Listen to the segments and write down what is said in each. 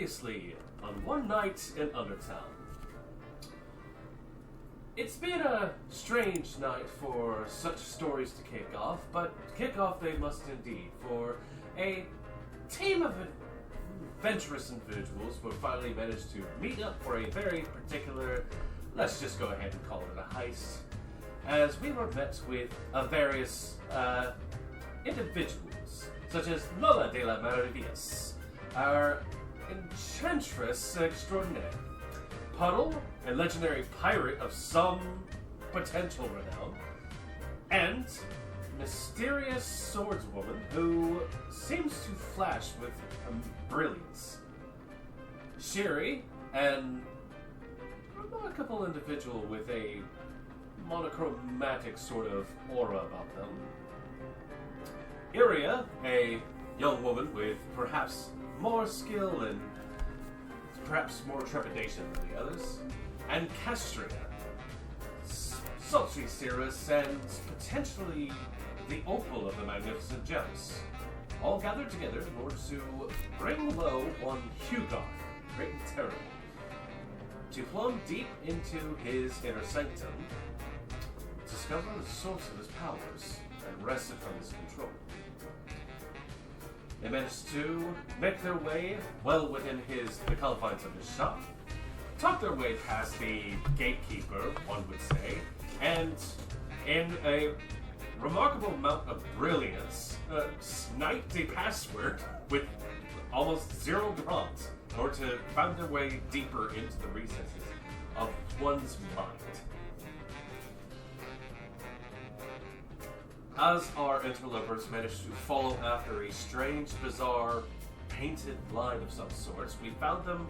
Previously, on One Night in Undertown. It's been a strange night for such stories to kick off, but kick off they must indeed, for a team of adventurous individuals who finally managed to meet up for a very particular, let's just go ahead and call it a heist, as we were met with various individuals, such as Lola de la Maravillas, our enchantress extraordinaire, Puddle, a legendary pirate of some potential renown, and mysterious swordswoman who seems to flash with brilliance. Shiri, and a remarkable individual with a monochromatic sort of aura about them. Iria, a young woman with perhaps more skill and perhaps more trepidation than the others. And Castrina, sultry Cirrus, and potentially the opal of the magnificent gems. All gathered together in order to bring low one Hugoth, great and terrible, to plumb deep into his inner sanctum, discover the source of his powers, and wrest it from his control. They managed to make their way well within the confines of his shop, talk their way past the gatekeeper, one would say, and in a remarkable amount of brilliance, sniped a password with almost zero grant in order to find their way deeper into the recesses of one's mind. As our interlopers managed to follow after a strange, bizarre, painted line of some sorts, we found them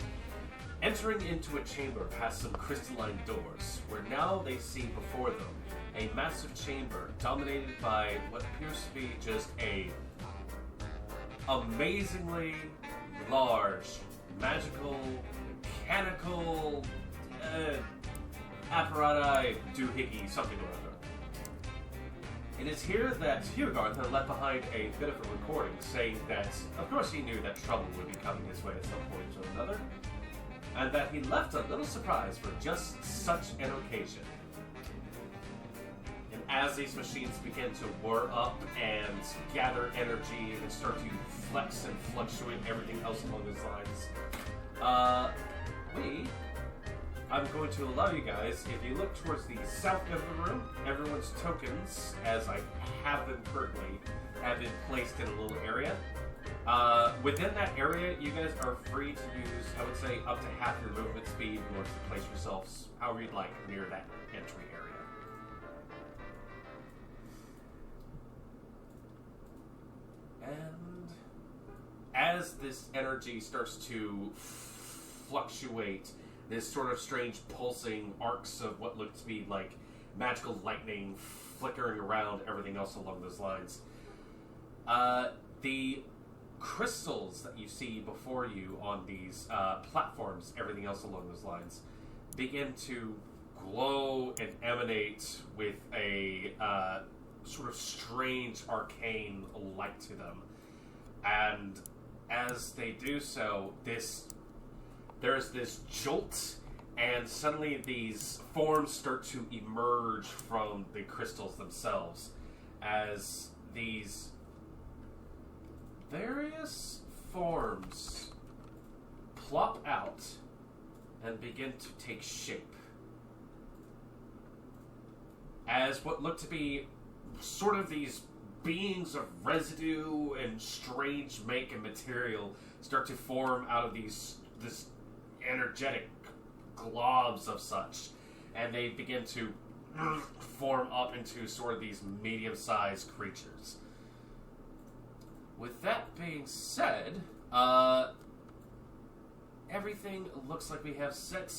entering into a chamber past some crystalline doors, where now they see before them a massive chamber dominated by what appears to be just a amazingly large, magical, mechanical apparati doohickey something or other. It is here that Hugarth had left behind a bit of a recording saying that, of course he knew that trouble would be coming his way at some point or another, and that he left a little surprise for just such an occasion. And as these machines begin to whir up and gather energy and start to flex and fluctuate everything else along those lines, I'm going to allow you guys, if you look towards the south end of the room, everyone's tokens, as I have them currently, have been placed in a little area. Within that area, you guys are free to use, I would say, up to half your movement speed in order to place yourselves however you'd like near that entry area. And as this energy starts to fluctuate, this sort of strange pulsing arcs of what look to be like magical lightning flickering around everything else along those lines. The crystals that you see before you on these platforms, everything else along those lines, begin to glow and emanate with a sort of strange arcane light to them. And as they do so, there's this jolt, and suddenly these forms start to emerge from the crystals themselves as these various forms plop out and begin to take shape. As what look to be sort of these beings of residue and strange make and material start to form out of this energetic globs of such, and they begin to form up into sort of these medium-sized creatures. With that being said, everything looks like we have set.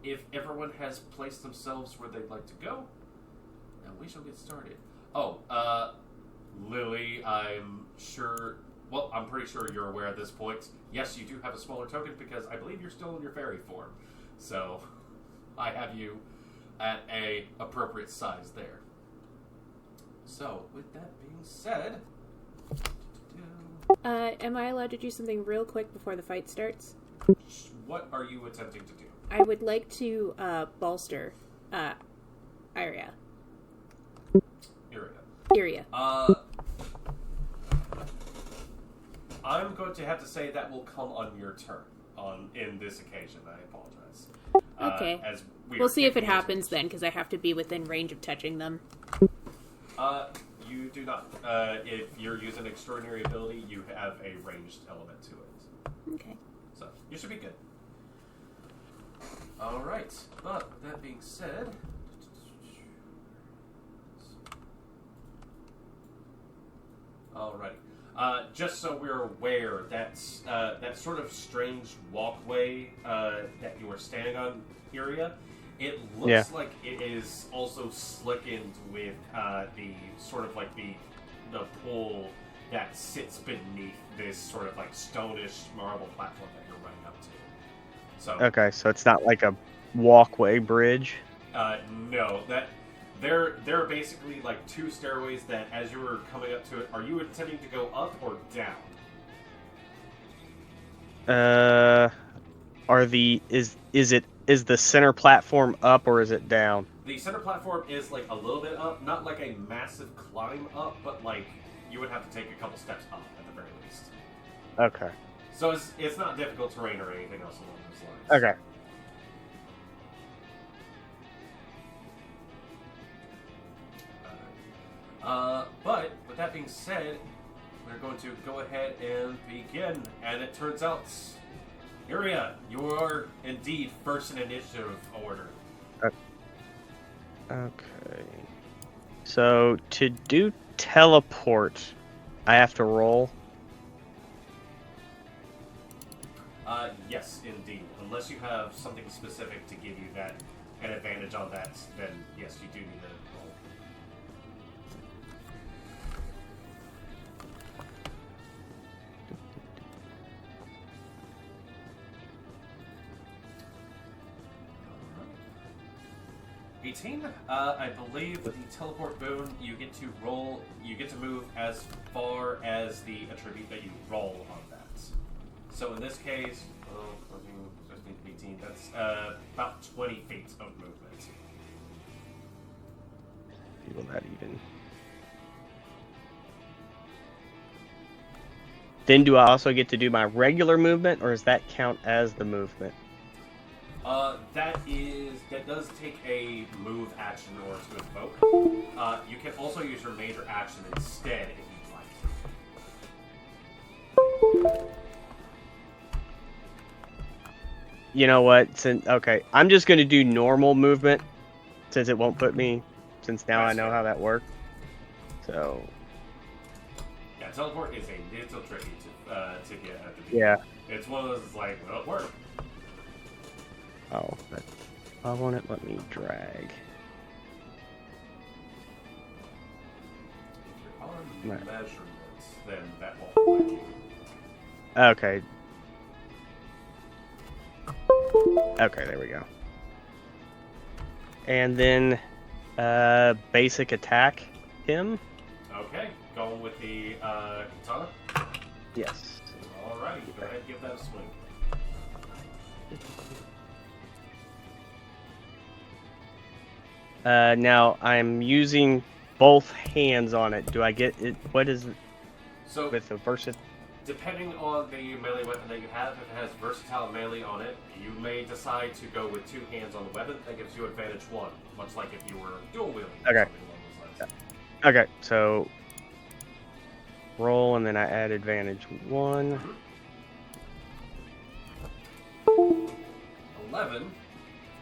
If everyone has placed themselves where they'd like to go, then we shall get started. Lily, I'm pretty sure you're aware at this point. Yes, you do have a smaller token because I believe you're still in your fairy form. So, I have you at a appropriate size there. So, with that being said... Am I allowed to do something real quick before the fight starts? What are you attempting to do? I would like to bolster Iria. Iria. I'm going to have to say that will come on your turn in this occasion. I apologize. Okay. We'll see if it happens then, because I have to be within range of touching them. You do not. If you're using extraordinary ability, you have a ranged element to it. Okay. So, you should be good. Alright. But, with that being said... Alrighty. Just so we're aware, that's that sort of strange walkway that you are standing on, area, it looks like it is also slickened with the sort of like the pool that sits beneath this sort of like stonish marble platform that you're running up to. So okay, so it's not like a walkway bridge. No, that. There are basically like two stairways that, as you were coming up to it, are you intending to go up or down? Is the center platform up or is it down? The center platform is like a little bit up, not like a massive climb up, but like you would have to take a couple steps up at the very least. Okay. So it's not difficult terrain or anything else along those lines. Okay. But with that being said, we're going to go ahead and begin. And it turns out, Iria, you are indeed first in initiative order. Okay. So to do teleport, I have to roll. Yes, indeed. Unless you have something specific to give you an advantage on that, then yes, you do need to roll. I believe with the teleport boon, you get to move as far as the attribute that you roll on that. So in this case, 14, 15, 18, that's about 20 feet of movement. Will that even... Then do I also get to do my regular movement, or does that count as the movement? That does take a move action in order to invoke. You can also use your major action instead if you'd like. You know what? Okay, I'm just going to do normal movement, since it won't put me, since now I know how that works. So... Yeah, teleport is a little tricky to get at the beginning. Yeah. It's one of those that's like, well, it worked. Oh, but why won't it let me drag? If you're on measurements, then that won't let you. Okay. Okay, there we go. And then, basic attack him. Okay, going with the katana? Yes. Alright, go ahead and give that a swing. Now I'm using both hands on it. Do I get it? What is it? So, with the versatile? Depending on the melee weapon that you have, if it has versatile melee on it, you may decide to go with two hands on the weapon. That gives you advantage one, much like if you were dual wielding. Okay. Something along those lines. Okay, so roll and then I add advantage one. 11.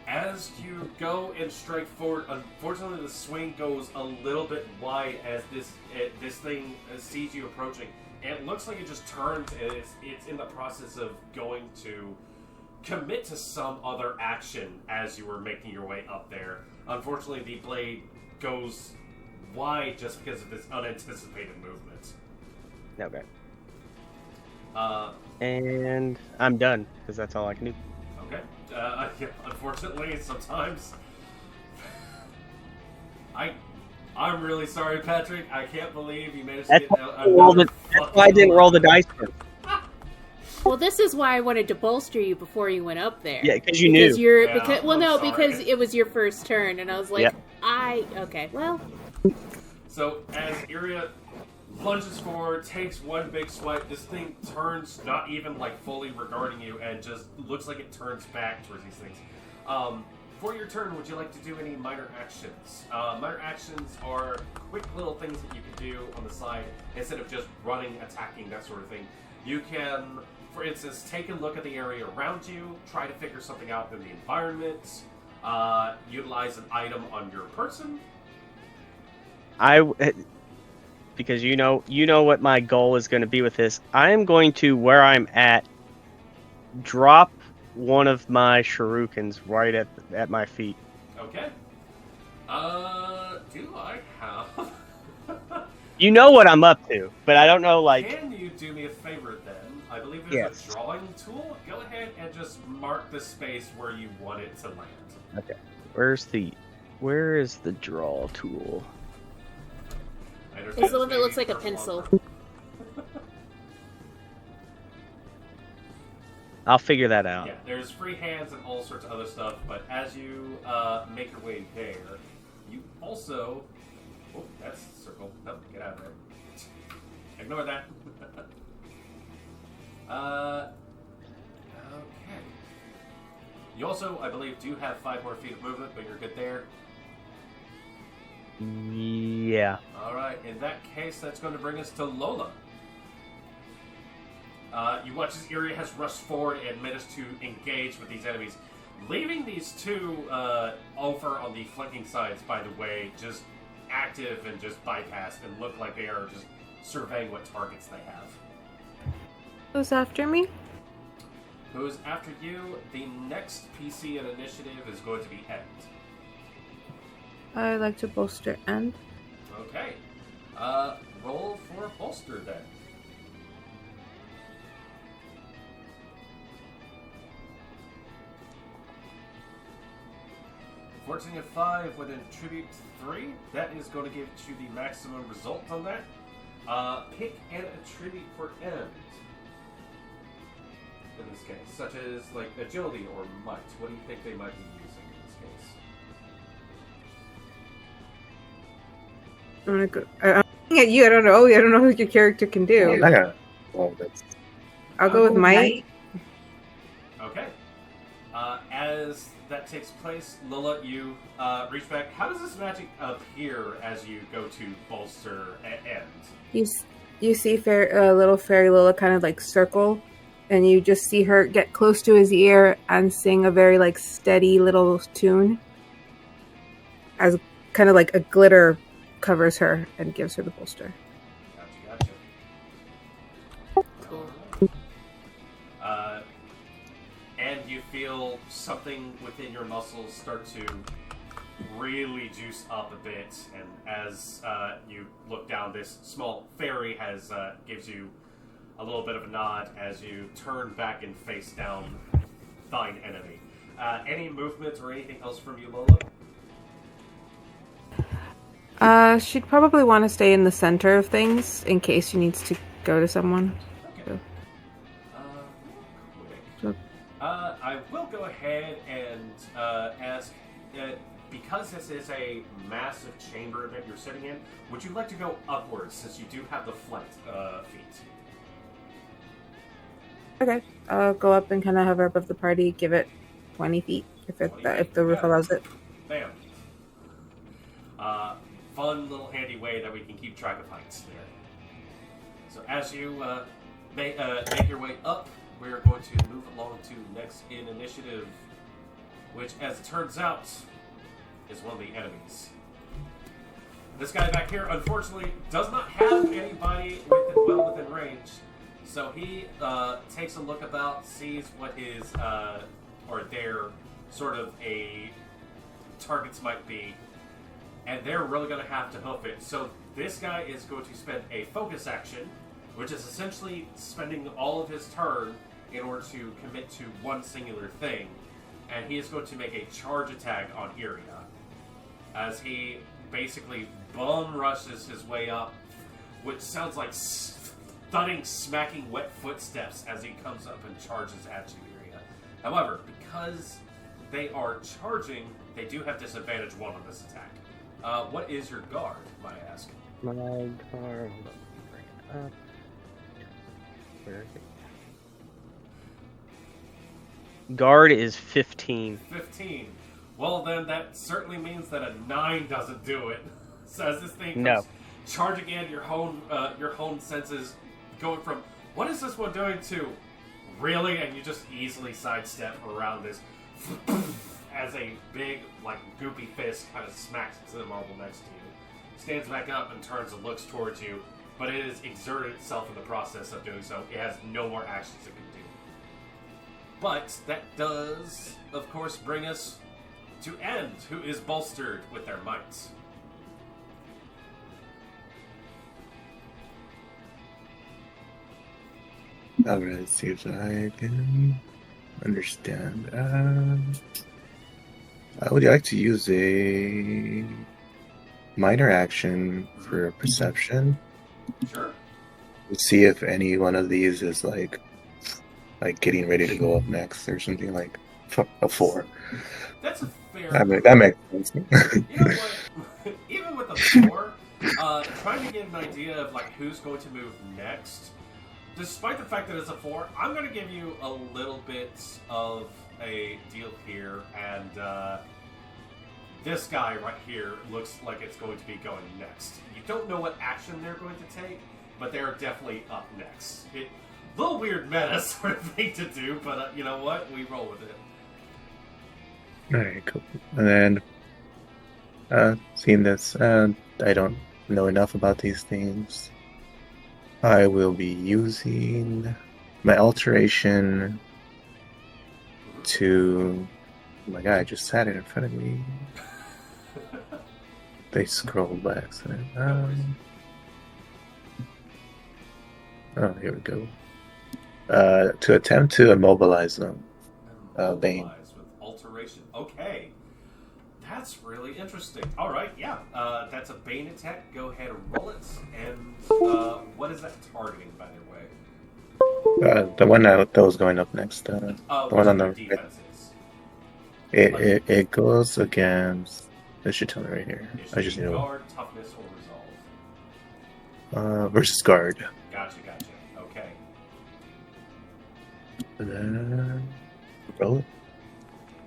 As you go and strike forward, unfortunately the swing goes a little bit wide as this thing sees you approaching. And it looks like it just turns and it's in the process of going to commit to some other action as you were making your way up there. Unfortunately, the blade goes wide just because of this unanticipated movement. Okay. And I'm done, because that's all I can do. Okay. Yeah, unfortunately, sometimes... I'm really sorry, Patrick. I can't believe you managed to get another That's why I didn't roll the dice first. Well, this is why I wanted to bolster you before you went up there. Yeah, because you knew. Because it was your first turn, and I was like, Yep. Okay, well. So as Iria lunges forward, takes one big swipe, this thing turns, not even like fully regarding you, and just looks like it turns back towards these things. For your turn, would you like to do any minor actions? Minor actions are quick little things that you can do on the side instead of just running, attacking, that sort of thing. You can, for instance, take a look at the area around you, try to figure something out in the environment, utilize an item on your person. Because you know what my goal is going to be with this. I am going to, where I'm at, drop one of my shurikens right at my feet. Okay. Do I have... You know what I'm up to, but I don't know, like... Can you do me a favor, then? I believe there's a drawing tool. Go ahead and just mark the space where you want it to land. Okay. Where is the draw tool? It's the one that looks like a pencil. I'll figure that out. Yeah, there's free hands and all sorts of other stuff, but as you make your way there, you also... Oh, that's a circle. No, get out of there. Ignore that. Okay. You also, I believe, do have 5 more feet of movement, but you're good there. Yeah. Alright, in that case, that's going to bring us to Lola. You watch as Iria has rushed forward and managed to engage with these enemies. Leaving these two over on the flanking sides, by the way, just active and just bypassed and look like they are just surveying what targets they have. Who's after me? Who's after you? The next PC in initiative is going to be End. I'd like to bolster End. Okay. Roll for bolster then. Fortune of 5 with attribute 3. That is going to give you the maximum result on that. Pick an attribute for End. In this case, such as like agility or might. What do you think they might be using in this case? I'm gonna go. I'm looking at you. I don't know. I don't know what your character can do. I'll go with might. Okay. As that takes place, Lola, you reach back. How does this magic appear as you go to bolster End? You see little fairy Lola kind of like circle, and you just see her get close to his ear and sing a very like steady little tune, as kind of like a glitter covers her and gives her the bolster. Gotcha. Cool. And you feel something within your muscles start to really juice up a bit, and as you look down, this small fairy has gives you a little bit of a nod as you turn back and face down thine enemy. Any movement or anything else from you, Lola? She'd probably want to stay in the center of things in case she needs to go to someone. Okay. So. I will go ahead and ask, because this is a massive chamber that you're sitting in, would you like to go upwards since you do have the flight feet? Okay, I'll go up and kind of hover above the party, give it 20 feet if the roof allows it. Bam. Fun little handy way that we can keep track of heights there. So as you make your way up, we're going to move along to next in initiative, which, as it turns out, is one of the enemies. This guy back here, unfortunately, does not have anybody well within range, so he takes a look about, sees what his, or their sort of a targets might be, and they're really going to have to hoof it. So this guy is going to spend a focus action, which is essentially spending all of his turn in order to commit to one singular thing, and he is going to make a charge attack on Iria, as he basically bum rushes his way up, which sounds like thudding, smacking wet footsteps as he comes up and charges at you, Iria. However, because they are charging, they do have disadvantage 1 on this attack. What is your guard, might I ask? My guard, hold on, let me bring it up. Where is it? Guard is 15. 15. Well, then that certainly means that a 9 doesn't do it. So as this thing comes charging in, your hone senses going from, what is this one doing, to really? And you just easily sidestep around this as a big, like, goopy fist kind of smacks into the marble next to you. Stands back up and turns and looks towards you, but it has exerted itself in the process of doing so. It has no more actions it can do. But that does, of course, bring us to End, who is bolstered with their might. Alright, see if I can understand. I would like to use a minor action for perception. Sure. To see if any one of these is like getting ready to go up next or something, like a 4. That's a fair... That makes sense. You know what? Even with a 4, trying to get an idea of like who's going to move next, despite the fact that it's a 4, I'm going to give you a little bit of a deal here, and this guy right here looks like it's going to be going next. You don't know what action they're going to take, but they're definitely up next. Little weird meta sort of thing to do, but you know what? We roll with it. Alright, cool. And then, seeing this, I don't know enough about these things. I will be using my alteration to... Oh my god, I just sat it in front of me. They scrolled by accident. Oh, here we go. To attempt to immobilize them. Bane. With alteration. Okay. That's really interesting. Alright, yeah. That's a Bane attack. Go ahead and roll it. And what is that targeting, by the way? The one that was going up next. The one on the defense is. It goes against... This should tell me right here. I just need guard, toughness, or resolve. Versus guard. Gotcha. Okay. And then roll it.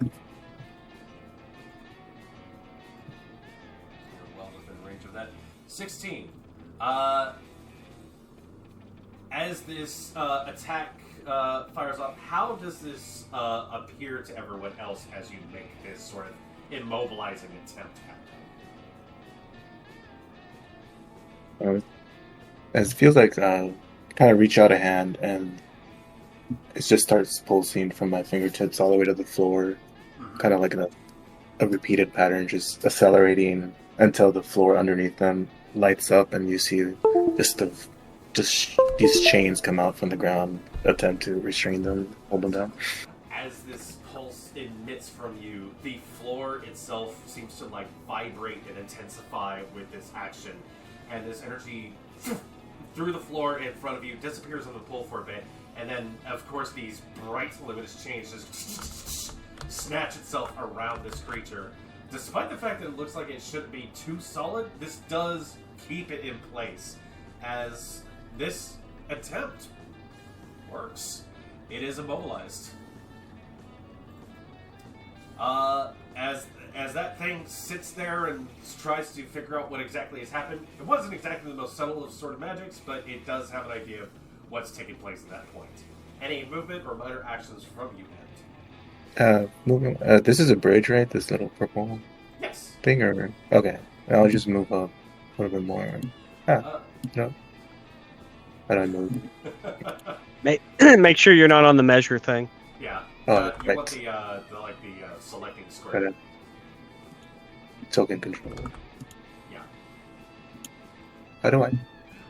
You're well within range of that. 16. As this attack fires up, how does this appear to everyone else as you make this sort of immobilizing attempt happen? As it feels like kind of reach out a hand and it just starts pulsing from my fingertips all the way to the floor, kind of like a repeated pattern, just accelerating until the floor underneath them lights up and you see just these chains come out from the ground, attempt to restrain them, hold them down. As this pulse emits from you, the floor itself seems to like vibrate and intensify with this action, and this energy through the floor in front of you disappears on the pull for a bit, and then of course these bright luminous chains just snatch itself around this creature. Despite the fact that it looks like it shouldn't be too solid, this does keep it in place as this attempt works. It is immobilized. As that thing sits there and tries to figure out what exactly has happened, it wasn't exactly the most subtle of sort of magics, but it does have an idea of what's taking place at that point. Any movement or minor actions from you, End? Moving. This is a bridge, right? This little purple Yes. thing, or okay. I'll just move up a little bit more. No. How do I move? Make sure you're not on the measure thing. Yeah. Oh, you right. want the selecting square. Right. Token control. Yeah. How do I?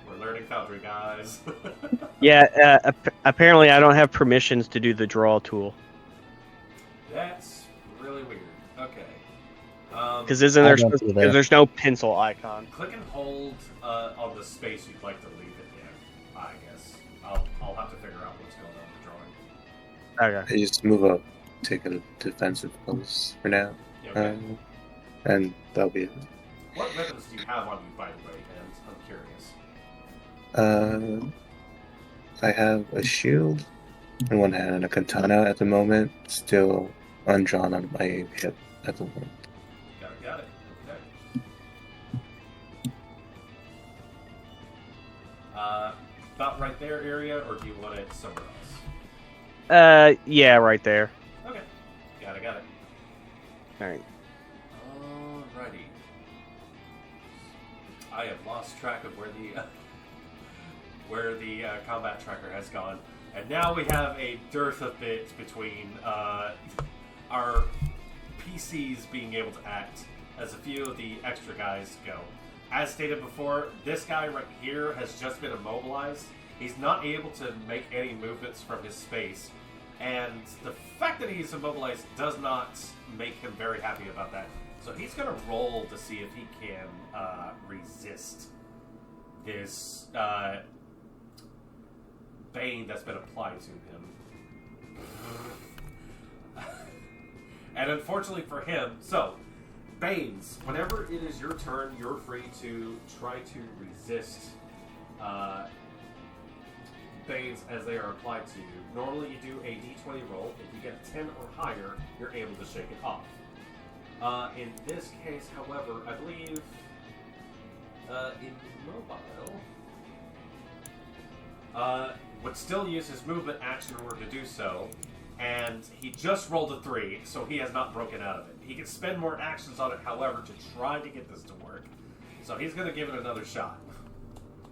We're learning Foundry, guys. Yeah, apparently I don't have permissions to do the draw tool. That's really weird. Okay. Because there's no pencil icon. Click and hold on the space you'd like to leave it in. I guess. I'll have to figure out what's going on with the drawing. Okay. I just move up, take a defensive pose for now, Okay. and that'll be it. What weapons do you have on you, by the way, and I'm curious? I have a shield in one hand and a katana at the moment, still undrawn on my hip at the moment. Got it. Okay. About right there area, or do you want it somewhere else? Yeah, right there. Okay. Got it. Alright. Alrighty. I have lost track of where the combat tracker has gone, and now we have a dearth of bits between our PCs being able to act as a few of the extra guys go. As stated before, this guy right here has just been immobilized. He's not able to make any movements from his space, and the fact that he's immobilized does not make him very happy about that. So he's going to roll to see if he can resist this bane that's been applied to him. And unfortunately for him, so, banes, whenever it is your turn, you're free to try to resist banes as they are applied to you. Normally you do a d20 roll. If you get a 10 or higher, you're able to shake it off. In this case, however, I believe immobile would still use his movement action in order to do so, and he just rolled a 3, so he has not broken out of it. He can spend more actions on it, however, to try to get this to work. So he's going to give it another shot.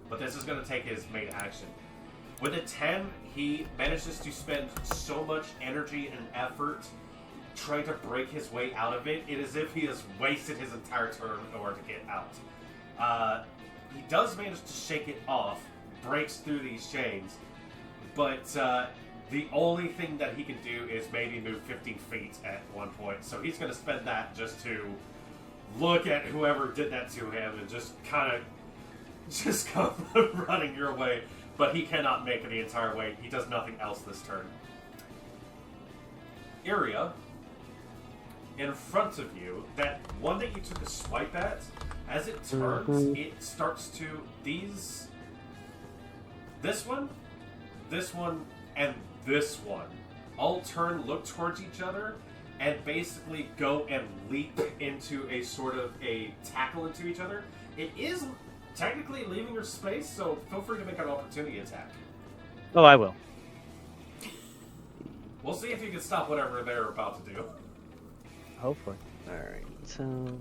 But this is going to take his main action. With a 10, he manages to spend so much energy and effort trying to break his way out of it. It is as if he has wasted his entire turn in order to get out. He does manage to shake it off, breaks through these chains, but the only thing that he can do is maybe move 15 feet at one point. So he's going to spend that just to look at whoever did that to him and just kind of just come running your way. But he cannot make it the entire way. He does nothing else this turn. Area in front of you, that one that you took a swipe at, as it turns, it starts to this one, and this one all turn, look towards each other, and basically go and leap into a sort of a tackle into each other. It is technically leaving your space, so feel free to make an opportunity attack. Oh, I will. We'll see if you can stop whatever they're about to do. Hopefully. Alright, so...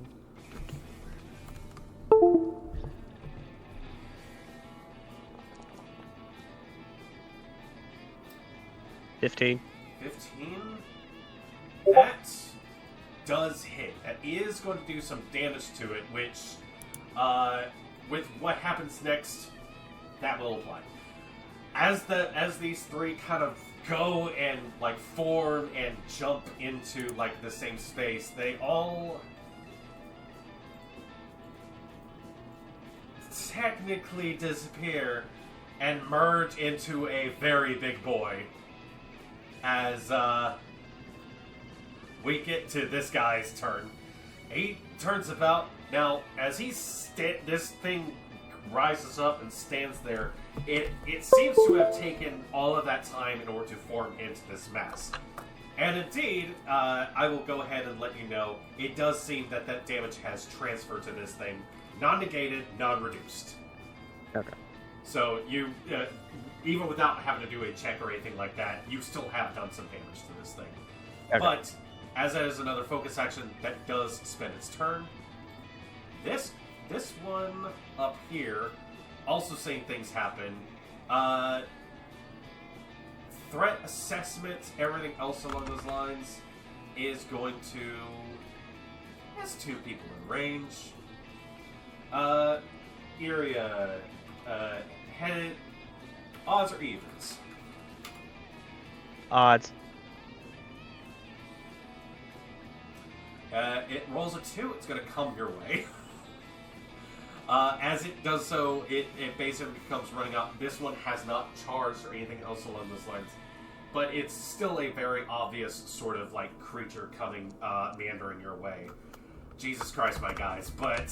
15. 15? That does hit. That is going to do some damage to it, which, with what happens next, that will apply. As these three kind of go and like form and jump into like the same space, they all technically disappear and merge into a very big boy. As we get to this guy's turn, he turns about. Now, as this thing rises up and stands there, it seems to have taken all of that time in order to form into this mass. And indeed, I will go ahead and let you know, it does seem that that damage has transferred to this thing. Non-negated, non-reduced. Okay. So you, even without having to do a check or anything like that, you still have done some damage to this thing. Okay. But, as that is another focus action, that does spend its turn. This one up here, also same things happen. Threat assessment, everything else along those lines, is going to... has two people in range. Area... headed... odds or evens? Odds. It rolls a 2, it's going to come your way. As it does so, it basically comes running up. This one has not charged or anything else along those lines. But it's still a very obvious sort of like creature coming, meandering your way. Jesus Christ, my guys. But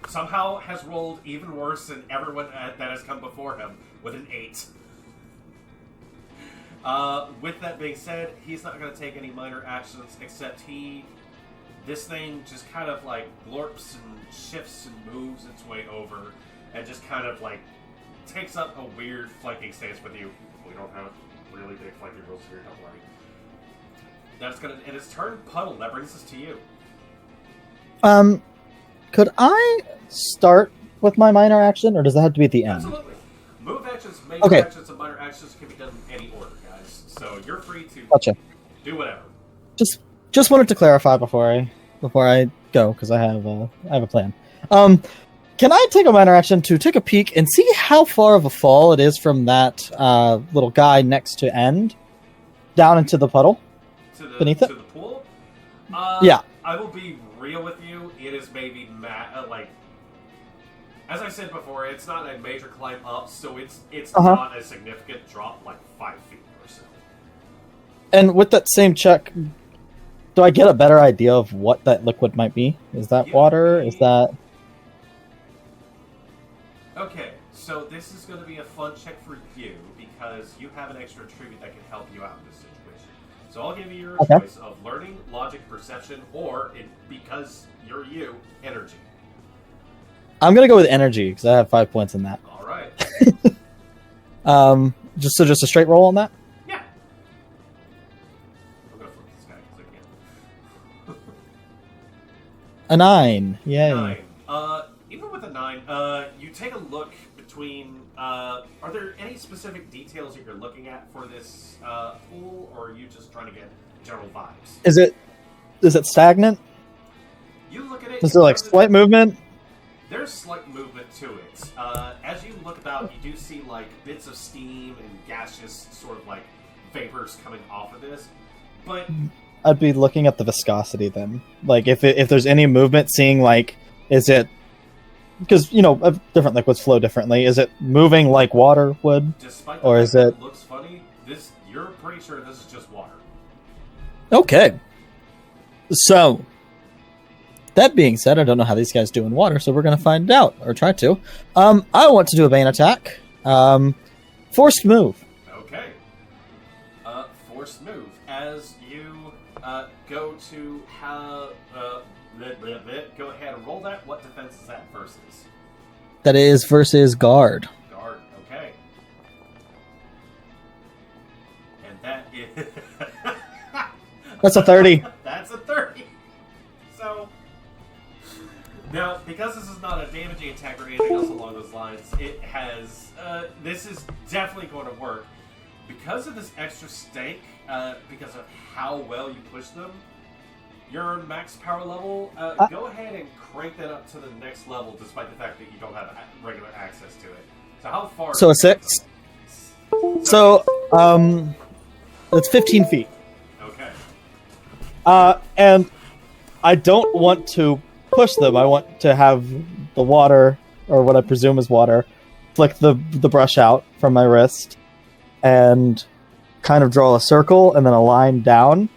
somehow has rolled even worse than everyone that has come before him with an 8. With that being said, he's not going to take any minor actions except this thing just kind of like glorps and shifts and moves its way over and just kind of like takes up a weird flanking stance with you. We don't have really big flanking rules here, don't worry. That's going to end its turn. Puddle, that brings us to you. Could I start with my minor action, or does that have to be at the end? Absolutely. Move actions, major actions, and minor actions can be done in any order, guys. So you're free to do whatever. Just wanted to clarify before I go, because I have a plan. Can I take a minor action to take a peek and see how far of a fall it is from that little guy next to End down into the puddle beneath it? To the pool? Yeah. I will be real with you. It is maybe like, as I said before, it's not a major climb up, so it's not a significant drop, like 5 feet or so. And with that same check, do I get a better idea of what that liquid might be? Is that water? Is that... Okay, so this is going to be a fun check for you, because you have an extra attribute that can help you out in this situation. So I'll give you your choice of learning, logic, perception, or, because you're you, energy. I'm going to go with energy, because I have 5 points in that. All right. Just a straight roll on that? Yeah. I'm going to flip this guy, because I can. A 9. Yay. 9. Even with a 9, you take a look between... are there any specific details that you're looking at for this pool, or are you just trying to get general vibes? Is it stagnant? You look at it... Is there like slight movement? There's slight movement to it. As you look about, you do see like bits of steam and gaseous sort of like vapors coming off of this, but... I'd be looking at the viscosity then. Like if there's any movement, seeing like, is it... Because, different liquids flow differently. Is it moving like water would? Despite the or fact is that it... it looks funny, you're pretty sure this is just water. Okay. So, that being said, I don't know how these guys do in water, so we're going to find out, or try to. I want to do a Bane attack. Forced move. Okay. Forced move. As you go to have... go ahead and roll that. What defense is that versus? That is versus guard. Guard, okay. And that is... That's a 30. That's a 30. So... Now, because this is not a damaging attack or anything else along those lines, it has... this is definitely going to work. Because of this extra stank, because of how well you push them, your max power level, go ahead and crank that up to the next level, despite the fact that you don't have regular access to it. So how far... So a 6? So, that's 15 feet. Okay. And I don't want to push them. I want to have the water, or what I presume is water, flick the brush out from my wrist, and kind of draw a circle, and then a line down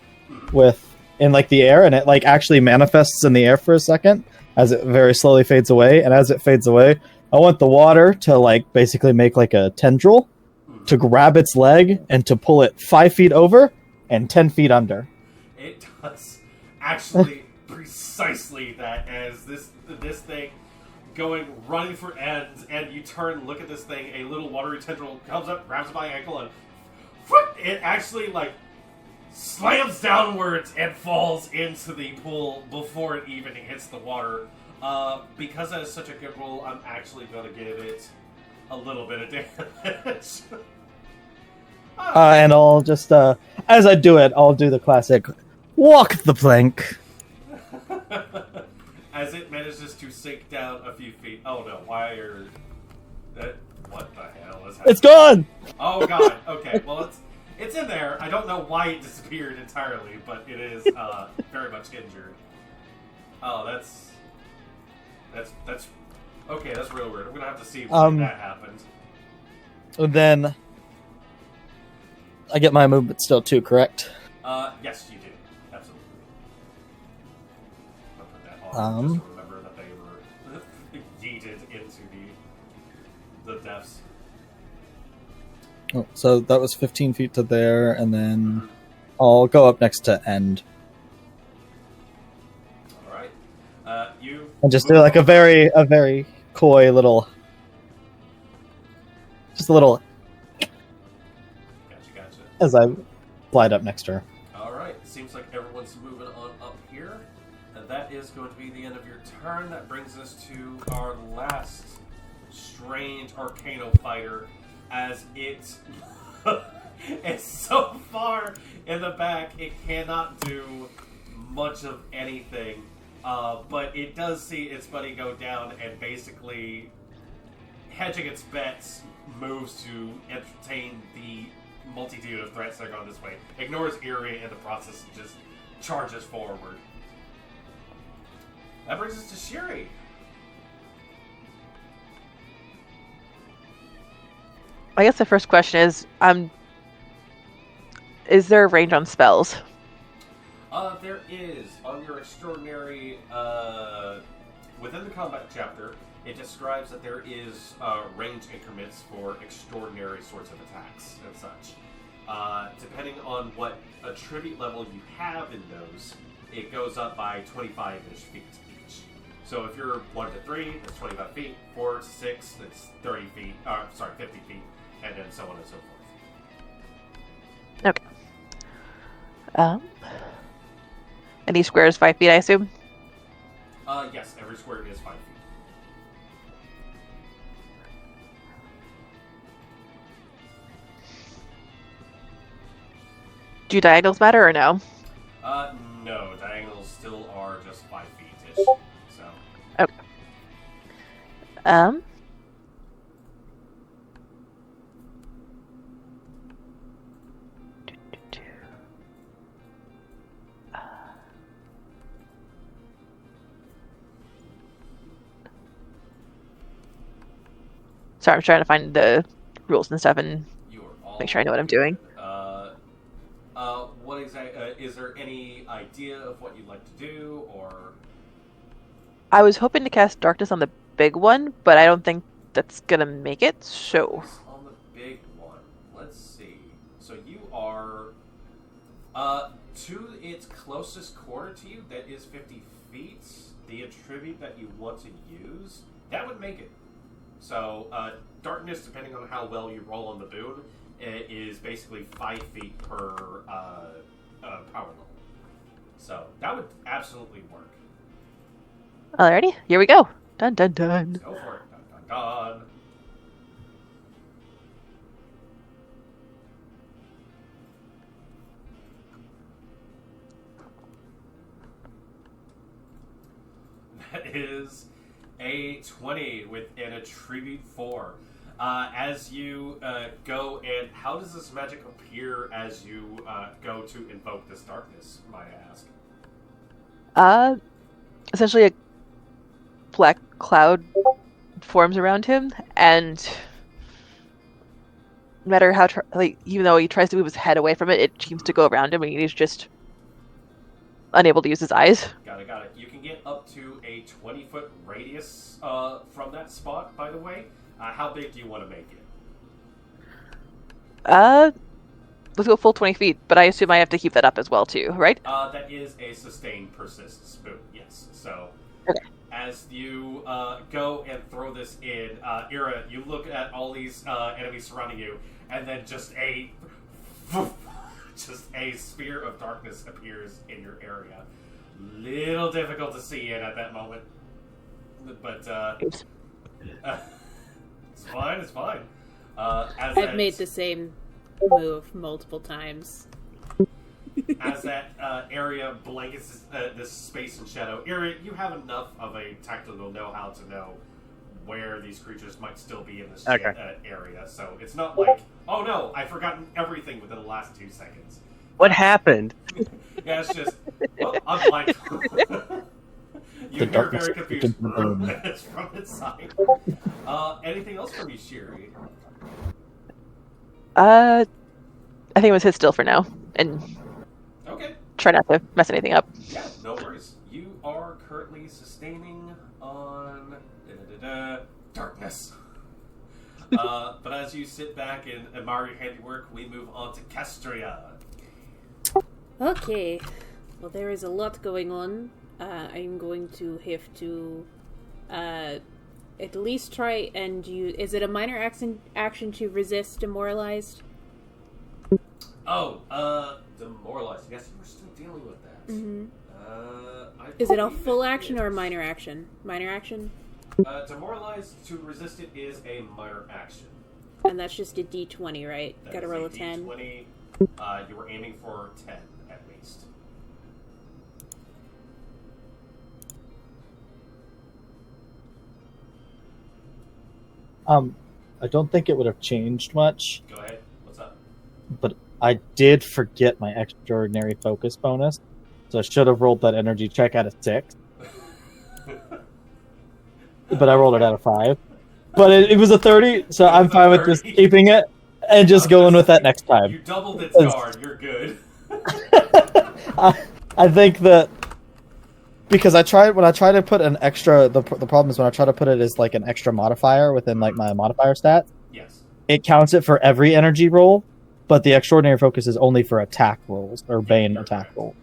in like the air, and it like actually manifests in the air for a second as it very slowly fades away. And as it fades away, I want the water to like basically make like a tendril to grab its leg and to pull it 5 feet over and 10 feet under. It does actually precisely that, as this thing running for ends, and you turn, look at this thing, a little watery tendril comes up, grabs my ankle, and it actually like slams downwards and falls into the pool before it even hits the water. Because that is such a good roll, I'm actually going to give it a little bit of damage. And I'll just, as I do it, I'll do the classic walk the plank. As it manages to sink down a few feet. Oh no, why are... What the hell is happening? It's gone! Oh god, okay, well it's in there. I don't know why it disappeared entirely, but it is very much injured. Oh, that's Okay, that's real weird. I'm gonna have to see when that happened. Then I get my movement still too, correct? Yes, you do. Absolutely. I'll put that on just to remember that they were yeeted into the depths. Oh, so that was 15 feet to there, and then I'll go up next to End. All right. You And just do like a very coy little, just a little, Gotcha. as I glide up next to her. All right. Seems like everyone's moving on up here, and that is going to be the end of your turn. That brings us to our last strange Arcano fighter, as it is so far in the back it cannot do much of anything. But it does see its buddy go down, and basically, hedging its bets, moves to entertain the multitude of threats that are going this way. Ignores Eerie in the process and just charges forward. That brings us to Shiri. I guess the first question is there a range on spells? There is. On your extraordinary, within the combat chapter, it describes that there is range increments for extraordinary sorts of attacks and such. Depending on what attribute level you have in those, it goes up by 25-ish feet each. So if you're 1 to 3, that's 25 feet. 4 to 6, that's 30 feet. 50 feet, and then so on and so forth. Okay. And each square is 5 feet, I assume? Yes, every square is 5 feet. Do diagonals matter or no? No, diagonals still are just 5 feet-ish. So. Okay. Sorry, I'm trying to find the rules and stuff and make sure I know what I'm doing. What exactly? Is there any idea of what you'd like to do, or? I was hoping to cast Darkness on the big one, but I don't think that's gonna make it. So. On the big one, let's see. So you are, to its closest quarter to you, that is 50 feet. The attribute that you want to use, that would make it. So, darkness, depending on how well you roll on the boon, is basically 5 feet per power level. So, that would absolutely work. Alrighty, here we go. Dun dun dun. Go for it. Dun dun dun. That is a 20 with an attribute 4. As you go, and how does this magic appear as you go to invoke this darkness, might I ask? Essentially a black cloud forms around him, and no matter how, even though he tries to move his head away from it, it seems to go around him, and he's just unable to use his eyes. Got it. You can get up to a 20-foot radius from that spot, by the way. How big do you want to make it? Let's go full 20 feet, but I assume I have to keep that up as well, too, right? That is a sustained persist boon, yes. So, okay. As you go and throw this in, Ira, you look at all these enemies surrounding you, and then just a sphere of darkness appears in your area. Little difficult to see it at that moment, but it's fine. I've made the same move multiple times. As that area blankets this space and shadow, Ira, you have enough of a tactical know-how to know where these creatures might still be in this area. So it's not like, oh no, I've forgotten everything within the last 2 seconds. What happened? Yeah, it's just, well, I'm blind. You The hear darkness very is confused the room. from inside. Anything else from you, Shiri? I think it was his still for now, and Okay. try not to mess anything up. Yeah, no worries. You are currently sustaining on darkness. But as you sit back and admire your handiwork, we move on to Castria. Okay. Well, there is a lot going on. I'm going to have to at least try and use... Is it a minor action to resist demoralized? Oh, demoralized. I guess you were still dealing with that. Mm-hmm. I Is it a believe full it action or a is. minor action? Minor action? Demoralized to resist it is a minor action. And that's just a d20, right? That Gotta is roll a 10. D20. You were aiming for 10 at least. I don't think it would have changed much, Go ahead. What's up? but I did forget my extraordinary focus bonus, so I should have rolled that energy check at a 6. But I rolled it at a 5. But it was a 30, so I'm fine with just keeping it and just going with that next You time. doubled its guard. You're good. I think that because when I try to put an extra, the problem is when I try to put it as like an extra modifier within like my modifier stat, Yes. it counts it for every energy roll, but the extraordinary focus is only for attack rolls or Bane you're attack correct. roll.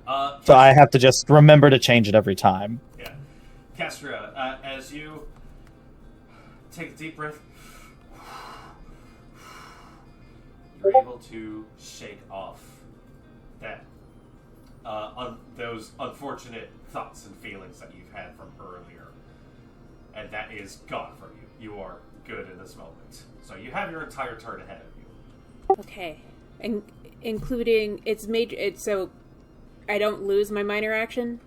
Yes. So I have to just remember to change it every time. Yeah. Castria, as you take a deep breath, you're able to shake off that those unfortunate thoughts and feelings that you've had from earlier. And that is gone from you. You are good in this moment. So you have your entire turn ahead of you. Okay. And including its major... so I don't lose my minor action?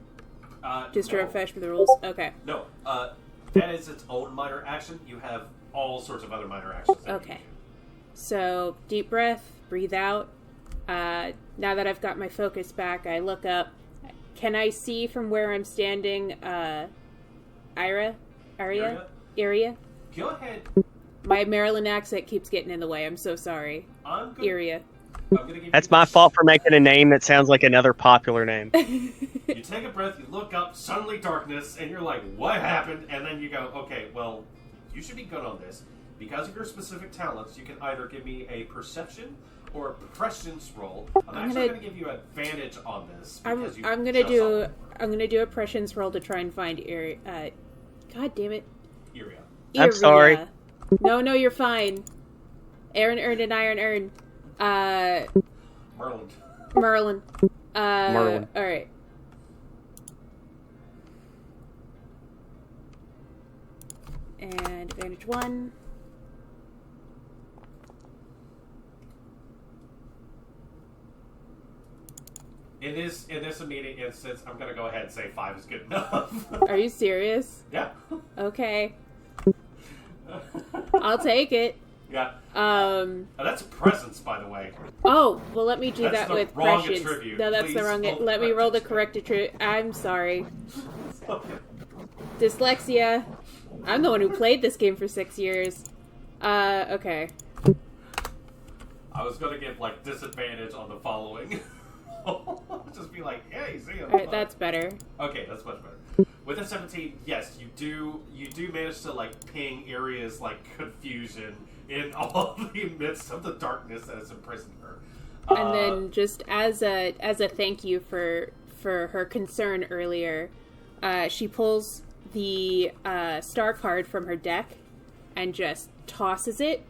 Just to No. refresh with the rules? Okay. No, that is its own minor action. You have all sorts of other minor actions. that you Okay. can do. So, deep breath, breathe out. Now that I've got my focus back, I look up. Can I see from where I'm standing, Area? Go ahead. My Maryland accent keeps getting in the way. I'm so sorry. I'm gonna, Area. I'm gonna give That's you my fault for making a name that sounds like another popular name. You take a breath, you look up, suddenly darkness, and you're like, what happened? And then you go, okay, well, you should be good on this. Because of your specific talents, you can either give me a perception or a prescience roll. I'm actually going to give you advantage on this. Because you I'm gonna do a prescience roll to try and find Area. God damn it. Iria. I'm sorry. No, you're fine. Aaron earned an iron earn. Merlin. Merlin. Alright. And advantage 1. In this immediate instance, I'm going to go ahead and say 5 is good enough. Are you serious? Yeah. Okay. I'll take it. Yeah. That's a presence, by the way. Oh, well, let me do That's that the with wrong prescience. attribute. No, that's Please the wrong. roll the Let me roll the correct correct attribute. I'm sorry. Dyslexia. I'm the one who played this game for 6 years. Okay. I was going to give, like, disadvantage on the following. Just be like, hey, see you. Alright, that's better. Okay, that's much better. With a 17, yes, you do manage to like ping Aria's like confusion in all the midst of the darkness that has imprisoned her. And then just as a thank you for her concern earlier, she pulls the star card from her deck and just tosses it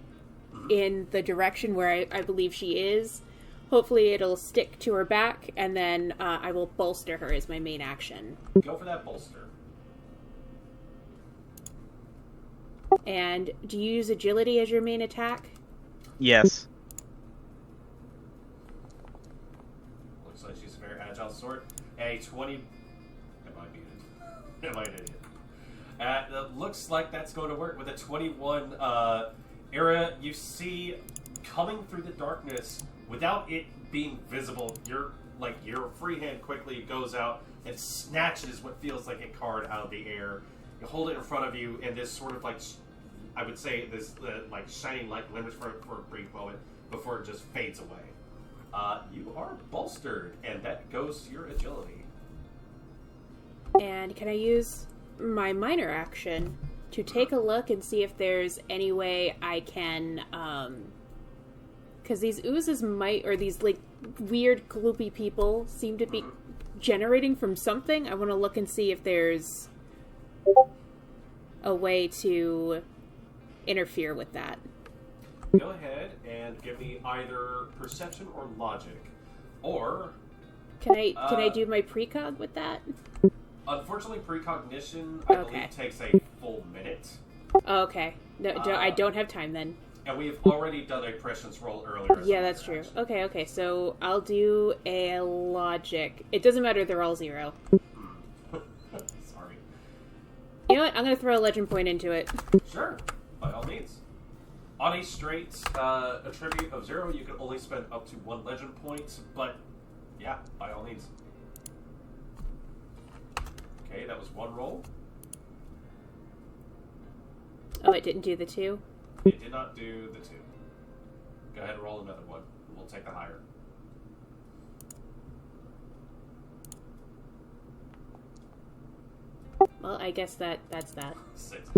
in the direction where I believe she is. Hopefully it'll stick to her back, and then I will bolster her as my main action. Go for that bolster. And do you use agility as your main attack? Yes. Looks like she's a very agile sort. A 20. Am I muted? Am I an idiot? It looks like that's going to work with a 21. You see coming through the darkness without it being visible. You're like your free hand quickly goes out and snatches what feels like a card out of the air. You hold it in front of you, and this sort of like, I would say this like shining light glimmers for a brief moment before it just fades away. You are bolstered, and that goes to your agility. And can I use my minor action to take a look and see if there's any way I can, because these oozes or these, like, weird, gloopy people seem to be generating from something. I want to look and see if there's a way to interfere with that. Go ahead and give me either perception or logic. Or... Can I do my precog with that? Unfortunately, precognition, I believe, takes a full minute. Oh, okay. No, I don't have time then. And we've already done a prescience roll earlier. Yeah, that's true. Okay, so I'll do a logic. It doesn't matter, they're all 0. Sorry. You know what? I'm going to throw a legend point into it. Sure, by all means. On a straight attribute of 0, you can only spend up to 1 legend point, but yeah, by all means. Okay, that was 1 roll. Oh, it didn't do the 2? It did not do the 2. Go ahead and roll another one. We'll take the higher. Well, I guess that's that. 6.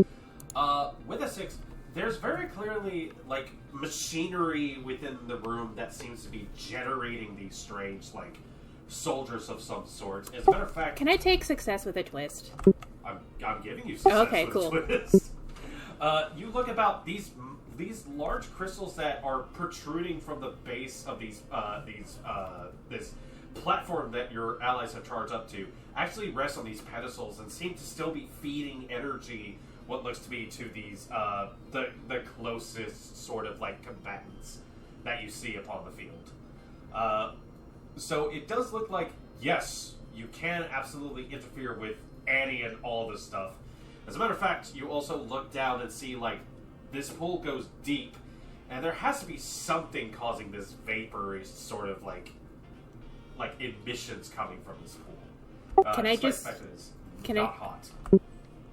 With a 6, there's very clearly, like, machinery within the room that seems to be generating these strange, like, soldiers of some sort. As a matter of fact... Can I take success with a twist? I'm giving you success okay, with cool. a twist. You look about these large crystals that are protruding from the base of this platform that your allies have charged up to actually rest on these pedestals and seem to still be feeding energy, what looks to be to these the closest sort of like combatants that you see upon the field. So it does look like, yes, you can absolutely interfere with any and all this stuff. As a matter of fact, you also look down and see, like, this pool goes deep, and there has to be something causing this vaporous sort of, like emissions coming from this pool. Can I just... Can not hot.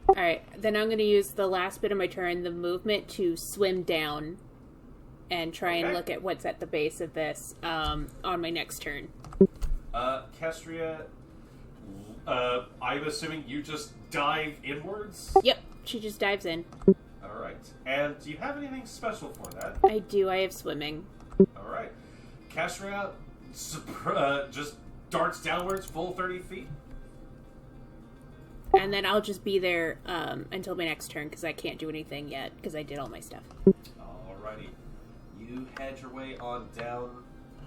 Alright, then I'm going to use the last bit of my turn, the movement, to swim down and try and look at what's at the base of this on my next turn. Castria, I'm assuming you just dive inwards? Yep, she just dives in. Alright. And do you have anything special for that? I do, I have swimming. Alright. Castria just darts downwards full 30 feet. And then I'll just be there until my next turn, because I can't do anything yet, because I did all my stuff. Alrighty. You head your way on down.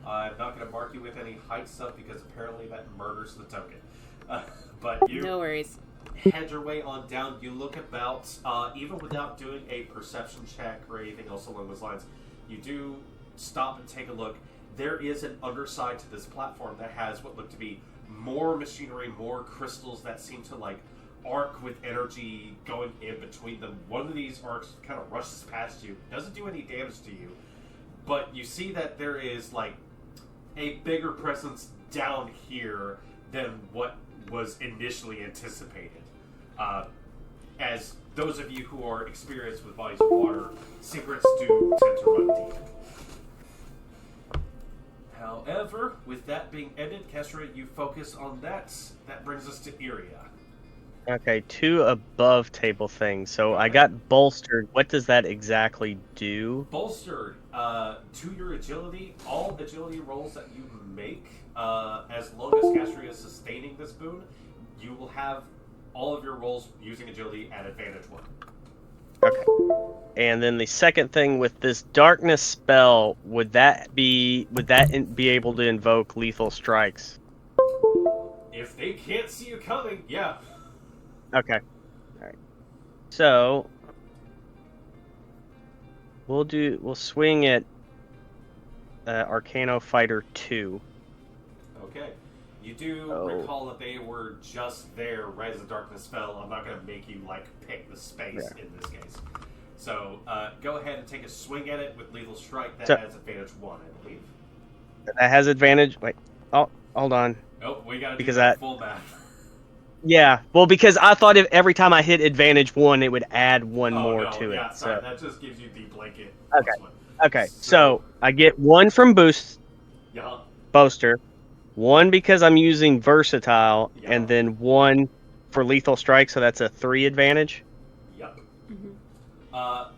I'm not going to mark you with any height stuff, because apparently that murders the token. But you... No worries. Head your way on down. You look about, even without doing a perception check or anything else along those lines, you do stop and take a look. There is an underside to this platform that has what look to be more machinery, more crystals that seem to, like, arc with energy going in between them. One of these arcs kind of rushes past you, doesn't do any damage to you, but you see that there is, like, a bigger presence down here than what was initially anticipated. As those of you who are experienced with bodies of water, secrets do tend to run deep. However, with that being ended, Castria, you focus on that. That brings us to Iria. Okay, 2 above table things. So I got bolstered. What does that exactly do? Bolstered, to your agility, all agility rolls that you make, as long as Castria is sustaining this boon, you will have all of your rolls using agility at advantage 1. Okay. And then the second thing with this darkness spell, would that be able to invoke lethal strikes? If they can't see you coming, yeah. Okay. Alright. So we'll swing at Arcano Fighter 2. Okay. You do recall that they were just there right as the darkness fell. I'm not going to make you, like, pick the space in this case. So, go ahead and take a swing at it with Lethal Strike. That has advantage 1, I believe. That has advantage... Wait. Oh, hold on. Oh, we gotta Because do full math. Yeah, well, because I thought if every time I hit advantage 1, it would add one more to it. Yeah, sorry, So. that just gives you the blanket. Okay. One. Okay, so I get 1 from Yeah. Boaster, 1 because I'm using Versatile, Yeah. and then 1 for Lethal Strike, so that's a 3 advantage.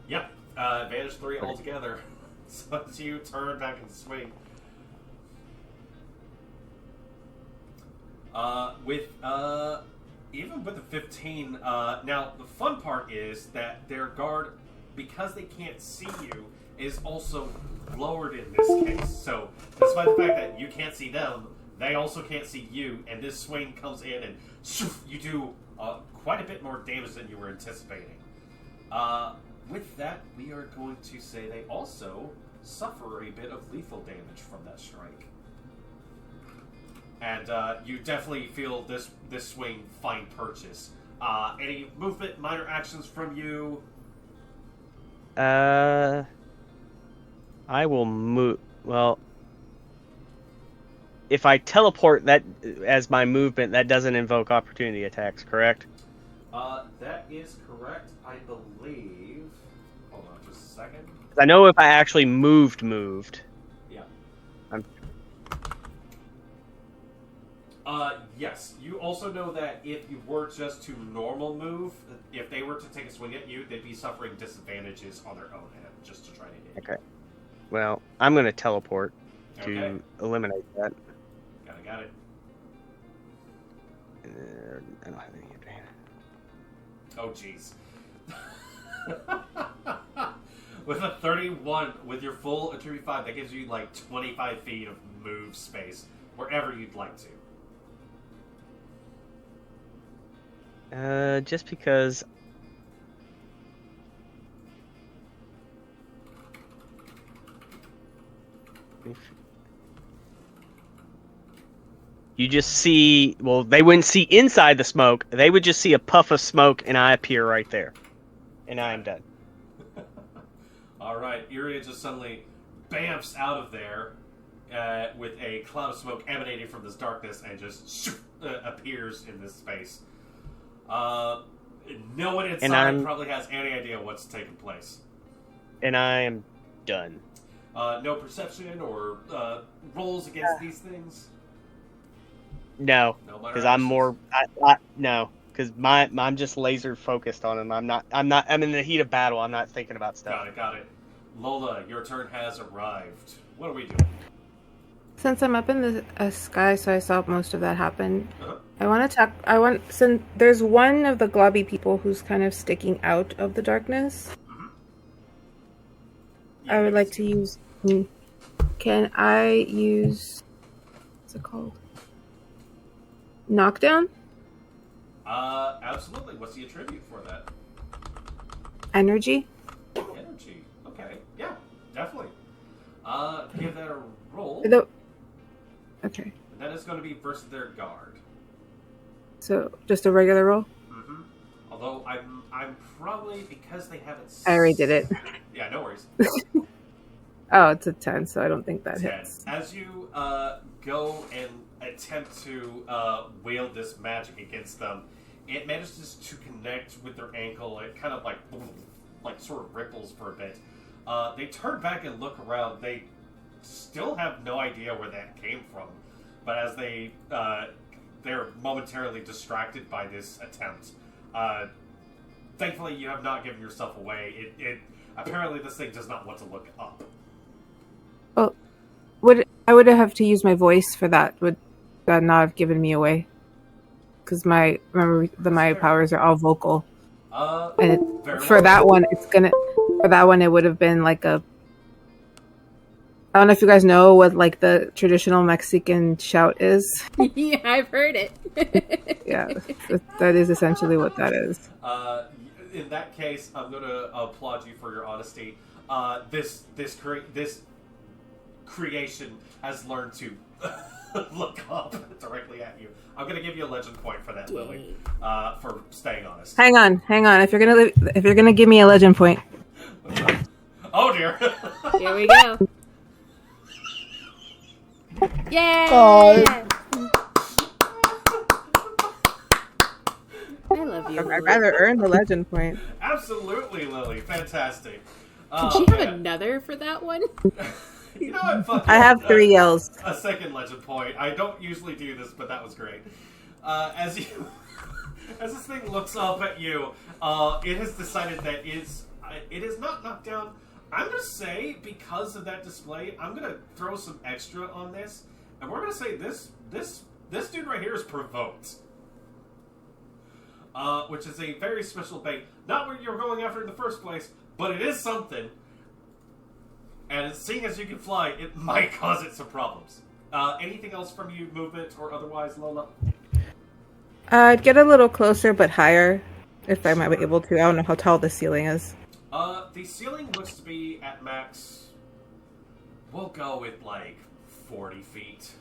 Yep. Advantage 3 altogether. So as you turn back and swing. Even with the 15, now the fun part is that their guard, because they can't see you, is also lowered in this case. So, despite the fact that you can't see them, they also can't see you, and this swing comes in and you do quite a bit more damage than you were anticipating. With that, we are going to say they also suffer a bit of lethal damage from that strike. And you definitely feel this swing find purchase. Any movement, minor actions from you? I will move. Well, if I teleport that as my movement, that doesn't invoke opportunity attacks, correct? That is correct, I believe. Hold on just a second. I know if I actually moved. Yeah. I'm... Yes. You also know that if you were just to normal move, if they were to take a swing at you, they'd be suffering disadvantages on their own hand just to try to hit you. Okay. Well, I'm going to teleport to Okay. eliminate that. Got it. I don't have any advantage. Oh, jeez. With a 31, with your full attribute 5, that gives you like 25 feet of move space wherever you'd like to. Just because you just see, well, they wouldn't see inside the smoke. They would just see a puff of smoke, and I appear right there. And I am dead. Alright, Iria just suddenly bamfs out of there with a cloud of smoke emanating from this darkness and just appears in this space. No one inside probably has any idea what's taking place. And I am done. No perception or rolls against these things? No, No, because I'm more. No, because I'm just laser focused on him. I'm in the heat of battle. I'm not thinking about stuff. Got it. Lola, your turn has arrived. What are we doing? Since I'm up in the sky, so I saw most of that happen. Uh-huh. Since there's one of the globby people who's kind of sticking out of the darkness. Mm-hmm. I would like to use. Can I use? What's it called? Knockdown? Absolutely. What's the attribute for that? Energy? Energy. Okay. Yeah, definitely. Give that a roll. Okay. And that is going to be versus their guard. So, just a regular roll? Mm-hmm. Although I'm probably, because they haven't... I already did it. Yeah, no worries. Oh, it's a 10, so I don't think that 10. hits. As you go and attempt to wield this magic against them, it manages to connect with their ankle. It kind of like sort of ripples for a bit. They turn back and look around. They still have no idea where that came from, but as they're momentarily distracted by this attempt. Thankfully, you have not given yourself away. It apparently this thing does not want to look up. Well, I would have to use my voice for that. Would that not have given me away? Because my powers are all vocal. And for that one, it would have been like a. I don't know if you guys know what like the traditional Mexican shout is. Yeah, I've heard it. Yeah, that is essentially what that is. In that case, I'm going to applaud you for your honesty. This creation has learned to look up directly at you. I'm going to give you a legend point for that, Lily, for staying honest. Hang on. If you're gonna give me a legend point. Oh dear. Here we go. Yay! Oh, I'd rather earn the legend point. Absolutely, Lily. Fantastic. Did she have another for that one? You know what? Fuck I have 3 yells. A second legend point. I don't usually do this, but that was great. As this thing looks up at you, it has decided that it is not knocked down. I'm gonna say, because of that display, I'm gonna throw some extra on this, and we're gonna say this dude right here is provoked. Which is a very special bait. Not what you're going after in the first place, but it is something. And seeing as you can fly, it might cause it some problems. Anything else from you, movement or otherwise, Lola? I'd get a little closer, but higher, if I might be able to. I don't know how tall the ceiling is. The ceiling looks to be at max. We'll go with like 40 feet.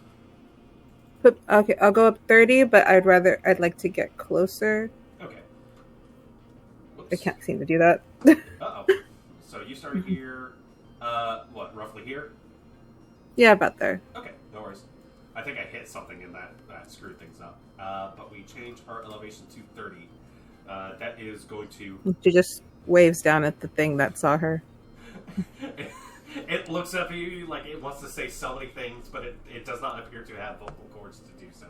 Okay, I'll go up 30, but I'd like to get closer. Okay. Whoops. I can't seem to do that. Uh-oh. So you started here, roughly here? Yeah, about there. Okay, no worries. I think I hit something in that screwed things up. But we changed our elevation to 30. That is going to... She just waves down at the thing that saw her. It looks up at you like it wants to say so many things, but it does not appear to have vocal cords to do so.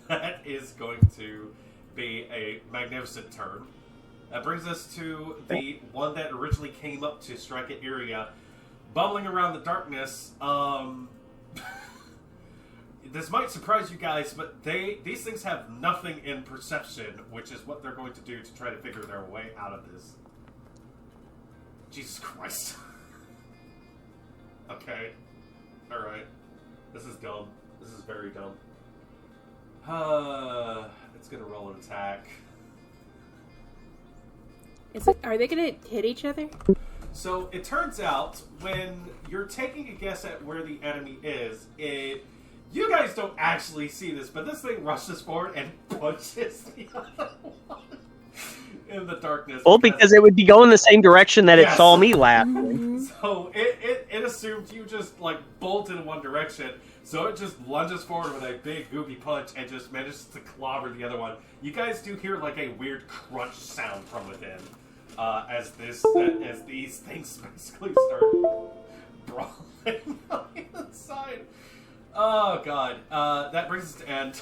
That is going to be a magnificent turn. That brings us to the one that originally came up to strike at Iria. Bubbling around the darkness, this might surprise you guys, but these things have nothing in perception, which is what they're going to do to try to figure their way out of this. Jesus Christ. Okay. Alright. This is dumb. This is very dumb. It's gonna roll an attack. Are they gonna hit each other? So, it turns out, when you're taking a guess at where the enemy is, you guys don't actually see this, but this thing rushes forward and punches the other one in the darkness. Well, because it would be going the same direction that Yes. it saw me last. So it assumed you just like bolt in one direction, so it just lunges forward with a big goopy punch and just manages to clobber the other one. You guys do hear like a weird crunch sound from within as these things basically start brawling on the inside. Oh god, that brings us to end.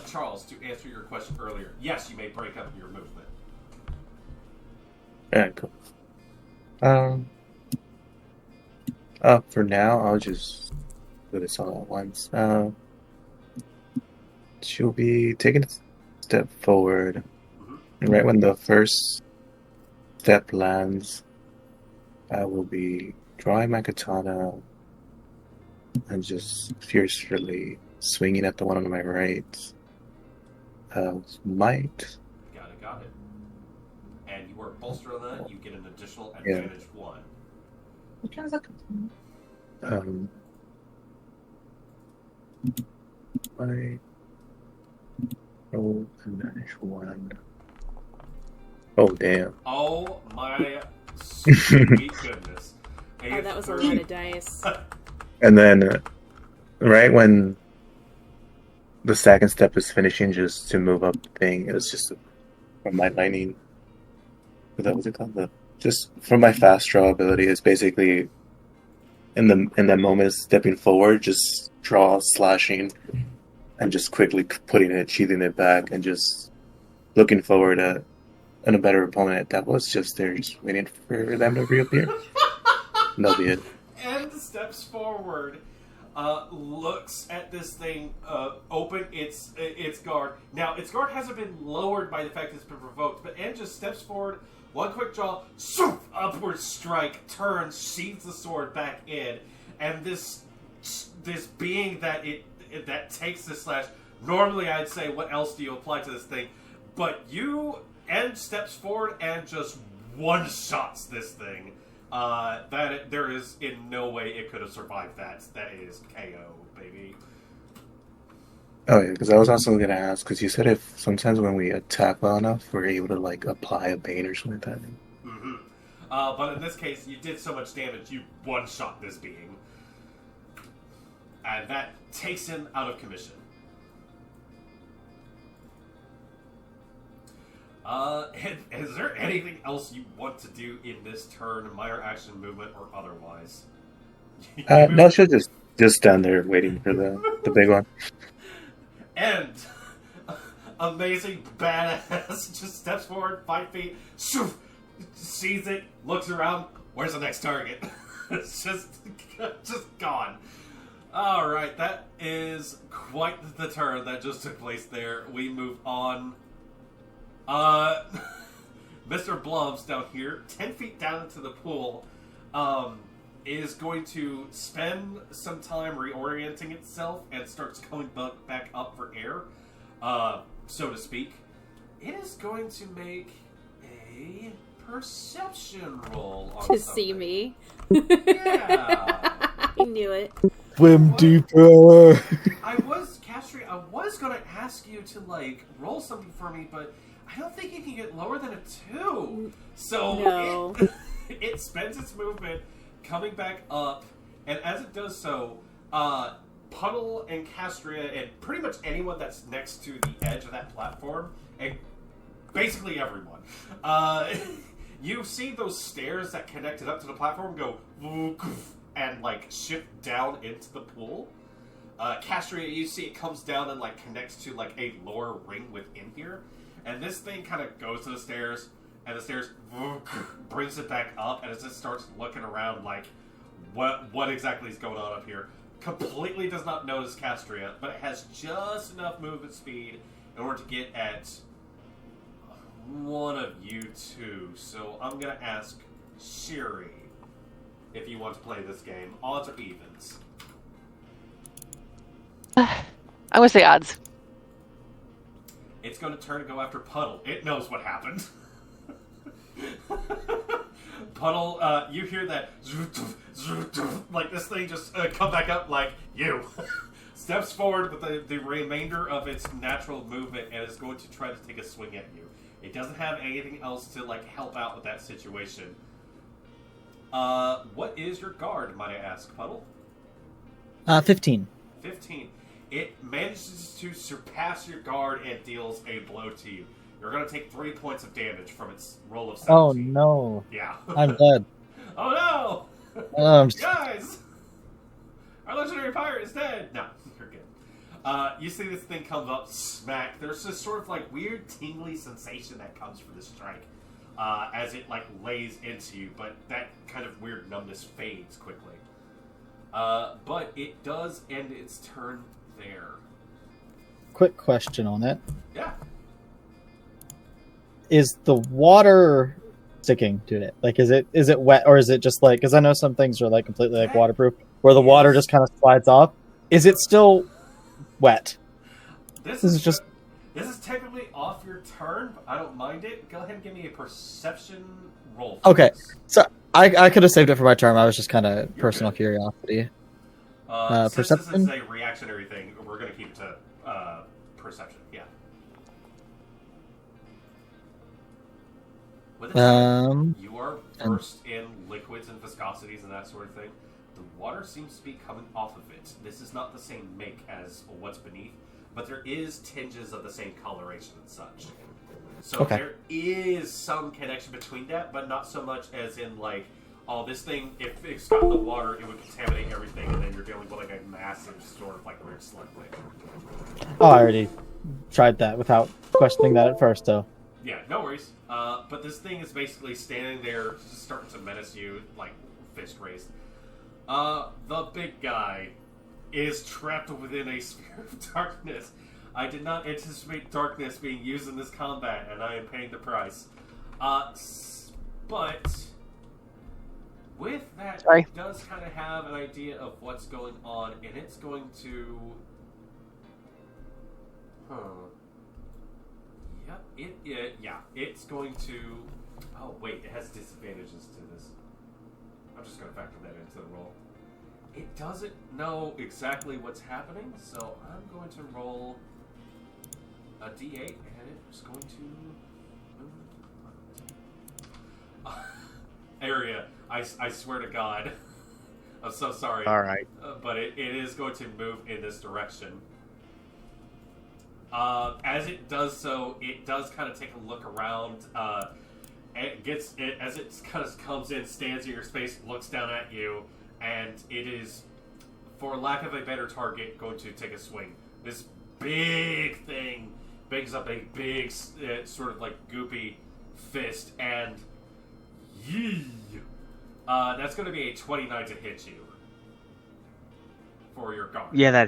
Charles, to answer your question earlier, yes, you may break up your movement. Yeah, cool. For now, I'll just do this all at once. She'll be taking a step forward, and right when the first step lands, I will be drawing my katana and just fiercely swinging at the one on my right. Might. Got it. And you were bolstered on that, you get an additional advantage 1. My roll advantage 1. Oh damn. Oh my sweet goodness. Oh, that was a lot of dice. And then, right when the second step is finishing, just to move up the thing, it was just from my lightning. What was it called? Just from my fast draw ability, is basically in that moment, stepping forward, just draw, slashing, and just quickly putting it, sheathing it back, and just looking forward at a better opponent that was just there, just waiting for them to reappear. And that'll be it. And steps forward, looks at this thing, open its guard. Now, its guard hasn't been lowered by the fact that it's been provoked, but Anne just steps forward, one quick draw, upward strike, turns, sheathes the sword back in, and this being that that takes this slash. Normally, I'd say, what else do you apply to this thing? But Anne steps forward and just one-shots this thing. There is in no way it could have survived that. That is KO, baby. Oh yeah, because I was also going to ask, because you said if sometimes when we attack well enough, we're able to like apply a bane or something like that. Mm-hmm. But in this case, you did so much damage, you one-shot this being. And that takes him out of commission. Is there anything else you want to do in this turn, minor action, movement, or otherwise? No, she'll just stand there waiting for the big one. And amazing badass just steps forward 5 feet, shoof, sees it, looks around. Where's the next target? It's just gone. All right, that is quite the turn that just took place there. We move on. Mr. Blubs down here, 10 feet down into the pool, is going to spend some time reorienting itself and starts coming back up for air, so to speak. It is going to make a perception roll on To something. see me. Yeah. I knew it. Swim deeper. I was going to ask you to, like, roll something for me, but I don't think you can get lower than a 2. So No. it spends its movement coming back up, and as it does so, Puddle and Castria and pretty much anyone that's next to the edge of that platform, and basically everyone, you see those stairs that connected up to the platform go and like shift down into the pool. Castria, you see it comes down and like connects to like a lower ring within here. And this thing kind of goes to the stairs, and the stairs brings it back up, and as it starts looking around, like, what exactly is going on up here? Completely does not notice Castria, but it has just enough movement speed in order to get at one of you two. So I'm going to ask Shiri if you want to play this game. Odds or evens? I'm gonna say odds. It's going to turn and go after Puddle. It knows what happened. Puddle, you hear that, like this thing just come back up like, you. Steps forward with the remainder of its natural movement and is going to try to take a swing at you. It doesn't have anything else to like help out with that situation. What is your guard, might I ask, Puddle? 15. 15. It manages to surpass your guard and deals a blow to you. You're going to take 3 points of damage from its roll of 17. Oh no. Yeah. I'm dead. Oh no! I'm Guys! Our legendary pirate is dead! No, you're good. You see this thing comes up, smack. There's this sort of like weird tingly sensation that comes from this strike as it like lays into you, but that kind of weird numbness fades quickly. But it does end its turn there. Quick question on it. Yeah. Is the water sticking to it? Like, is it wet, or is it just like, because I know some things are like completely like waterproof, where the water just kind of slides off. Is it still wet? This is technically off your turn, but I don't mind it. Go ahead and give me a perception roll. Okay, so I could have saved it for my turn. I was just kind of personal curiosity. Since Perception? this is a reactionary thing, we're going to keep it to perception. Yeah. With it, you are versed in liquids and viscosities and that sort of thing. The water seems to be coming off of it. This is not the same make as what's beneath, but there is tinges of the same coloration and such. So there is some connection between that, but not so much as in like, oh, this thing, if it's got the water, it would contaminate everything, and then you're dealing with like a massive sort of like weird slug wave. Oh, I already tried that without questioning that at first, though. Yeah, no worries. But this thing is basically standing there, just starting to menace you, like fist raised. The big guy is trapped within a sphere of darkness. I did not anticipate darkness being used in this combat, and I am paying the price. But with that, it does kind of have an idea of what's going on, and it's going to... Yep, it's going to... Oh, wait, it has disadvantages to this. I'm just going to factor that into the roll. It doesn't know exactly what's happening, so I'm going to roll a d8, and it's going to... Area, I swear to God. I'm so sorry. All right. But it is going to move in this direction. As it does so, it does kind of take a look around. As it kind of comes in, stands in your space, looks down at you, and it is, for lack of a better target, going to take a swing. This big thing brings up a big, sort of like goopy fist, and that's going to be a 29 to hit you for your guard. Yeah,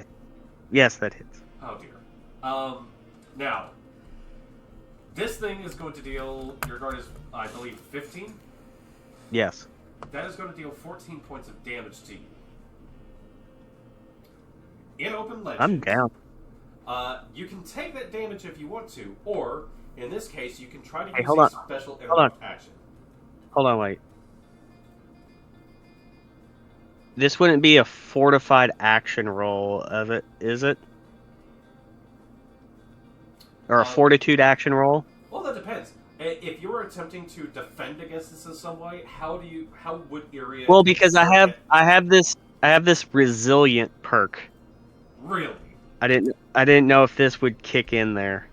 yes, that hits. Oh dear. Now, this thing is going to deal, your guard is, I believe, 15? Yes. That is going to deal 14 points of damage to you. In open legend, I'm down. You can take that damage if you want to, or, in this case, you can try to Hey, use hold a on. special Hold on. interrupt action. Hold on, wait. This wouldn't be a fortified action roll of it, is it? Or a fortitude action roll? Well, that depends. If you were attempting to defend against this in some way, how would Iria... Well, because I have this resilient perk. Really? I didn't know if this would kick in there.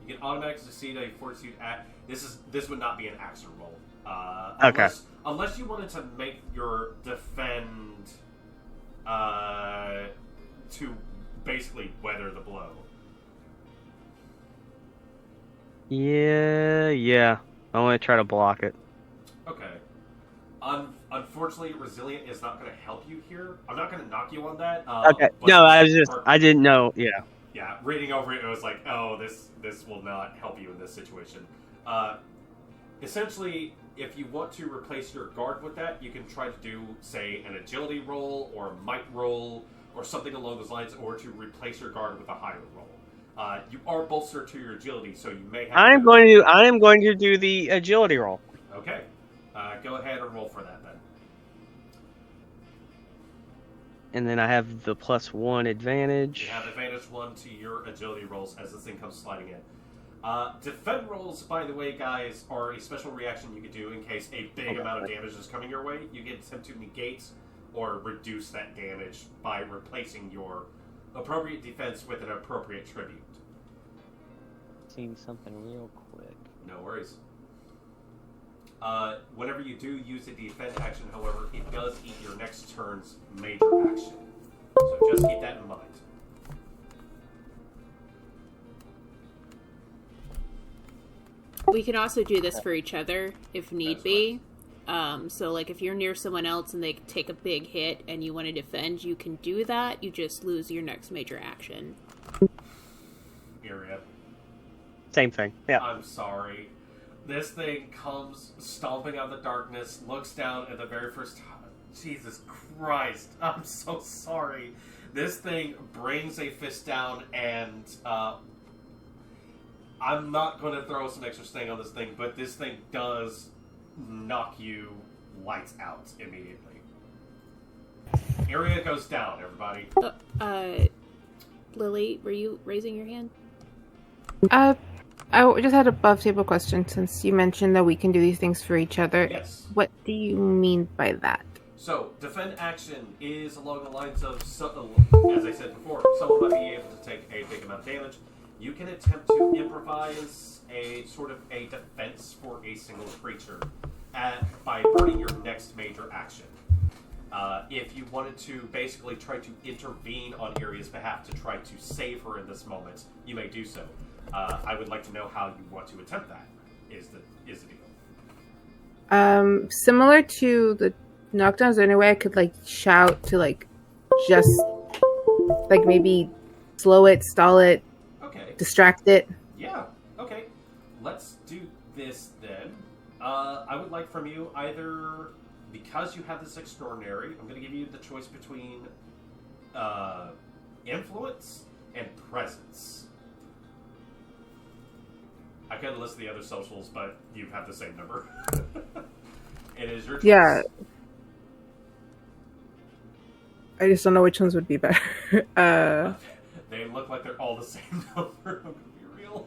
You can automatically succeed a fortitude act. This would not be an action roll. Okay. Unless you wanted to make your defend to basically weather the blow. Yeah. I want to try to block it. Okay. Unfortunately, resilient is not going to help you here. I'm not going to knock you on that. Okay. No, I didn't know. Yeah. Yeah. Reading over it, it was like, oh, this will not help you in this situation. Essentially, if you want to replace your guard with that, you can try to do, say, an agility roll or a might roll or something along those lines, or to replace your guard with a higher roll. You are bolstered to your agility, so you may have. I am going to do the agility roll. Okay. Go ahead and roll for that then. And then I have the +1 advantage. You have advantage 1 to your agility rolls as this thing comes sliding in. Defend rolls, by the way, guys, are a special reaction you can do in case a big amount of damage is coming your way. You can attempt to negate or reduce that damage by replacing your appropriate defense with an appropriate tribute. Seeing something real quick. No worries. Whenever you do use a defend action, however, it does eat your next turn's major action. So just keep that in mind. We can also do this for each other if need be. So, like, if you're near someone else and they take a big hit and you want to defend, you can do that. You just lose your next major action. Area. Same thing. Yeah. I'm sorry. This thing comes stomping out of the darkness, looks down at the very first time. Jesus Christ. I'm so sorry. This thing brings a fist down and, I'm not going to throw some extra sting on this thing, but this thing does knock you lights out immediately. Area goes down, everybody. Lily, were you raising your hand? I just had a above table question since you mentioned that we can do these things for each other. Yes. What do you mean by that? So, defend action is along the lines of, as I said before, someone might be able to take a big amount of damage. You can attempt to improvise a sort of a defense for a single creature by burning your next major action. If you wanted to basically try to intervene on Aria's behalf to try to save her in this moment, you may do so. I would like to know how you want to attempt that. Is the deal? Similar to the knockdowns, is there any way I could like shout to like just like maybe slow it, stall it, distract it? Yeah. Okay. Let's do this then. I would like from you either, because you have this extraordinary, I'm going to give you the choice between influence and presence. I could list the other socials, but you have the same number. It is your choice. Yeah. I just don't know which ones would be better. They look like they're all the same number. I'm going to be real.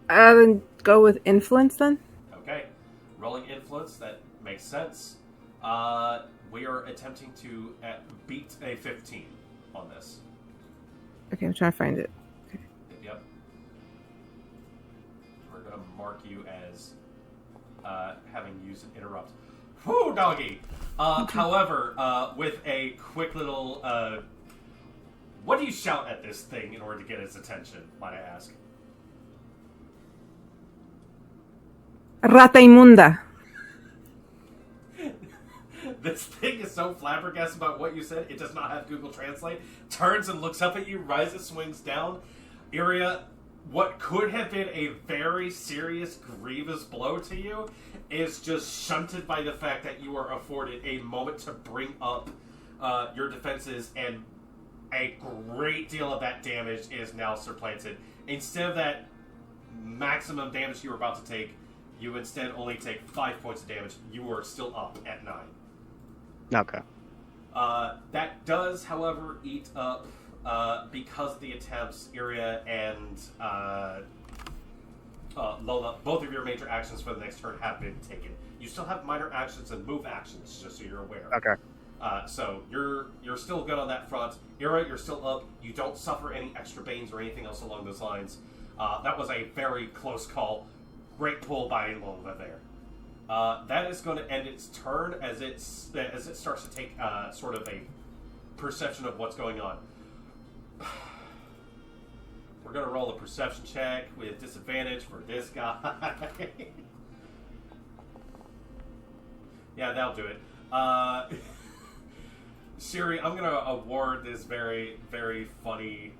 Then go with influence then. Okay. Rolling influence, that makes sense. we are attempting to beat a 15 on this. Okay, I'm trying to find it. Yep. We're going to mark you as having used an interrupt. Whoo, doggy! However, with a quick little... what do you shout at this thing in order to get its attention, might I ask? Rata inmunda. This thing is so flabbergasted about what you said, it does not have Google Translate. Turns and looks up at you, rises, swings down. Iria, what could have been a very serious, grievous blow to you is just shunted by the fact that you are afforded a moment to bring up your defenses, and a great deal of that damage is now supplanted. Instead of that maximum damage you were about to take, you instead only take 5 points of damage. You are still up at 9. Okay. That does, however, eat up, because of the attempts, Iria and Lola, both of your major actions for the next turn have been taken. You still have minor actions and move actions, just so you're aware. Okay. So you're still good on that front. Iria, you're still up. You don't suffer any extra banes or anything else along those lines. That was a very close call. Great pull by Lola there. That is going to end its turn as it starts to take sort of a perception of what's going on. We're going to roll a perception check with disadvantage for this guy. Yeah, that'll do it. Siri, I'm going to award this very, very funny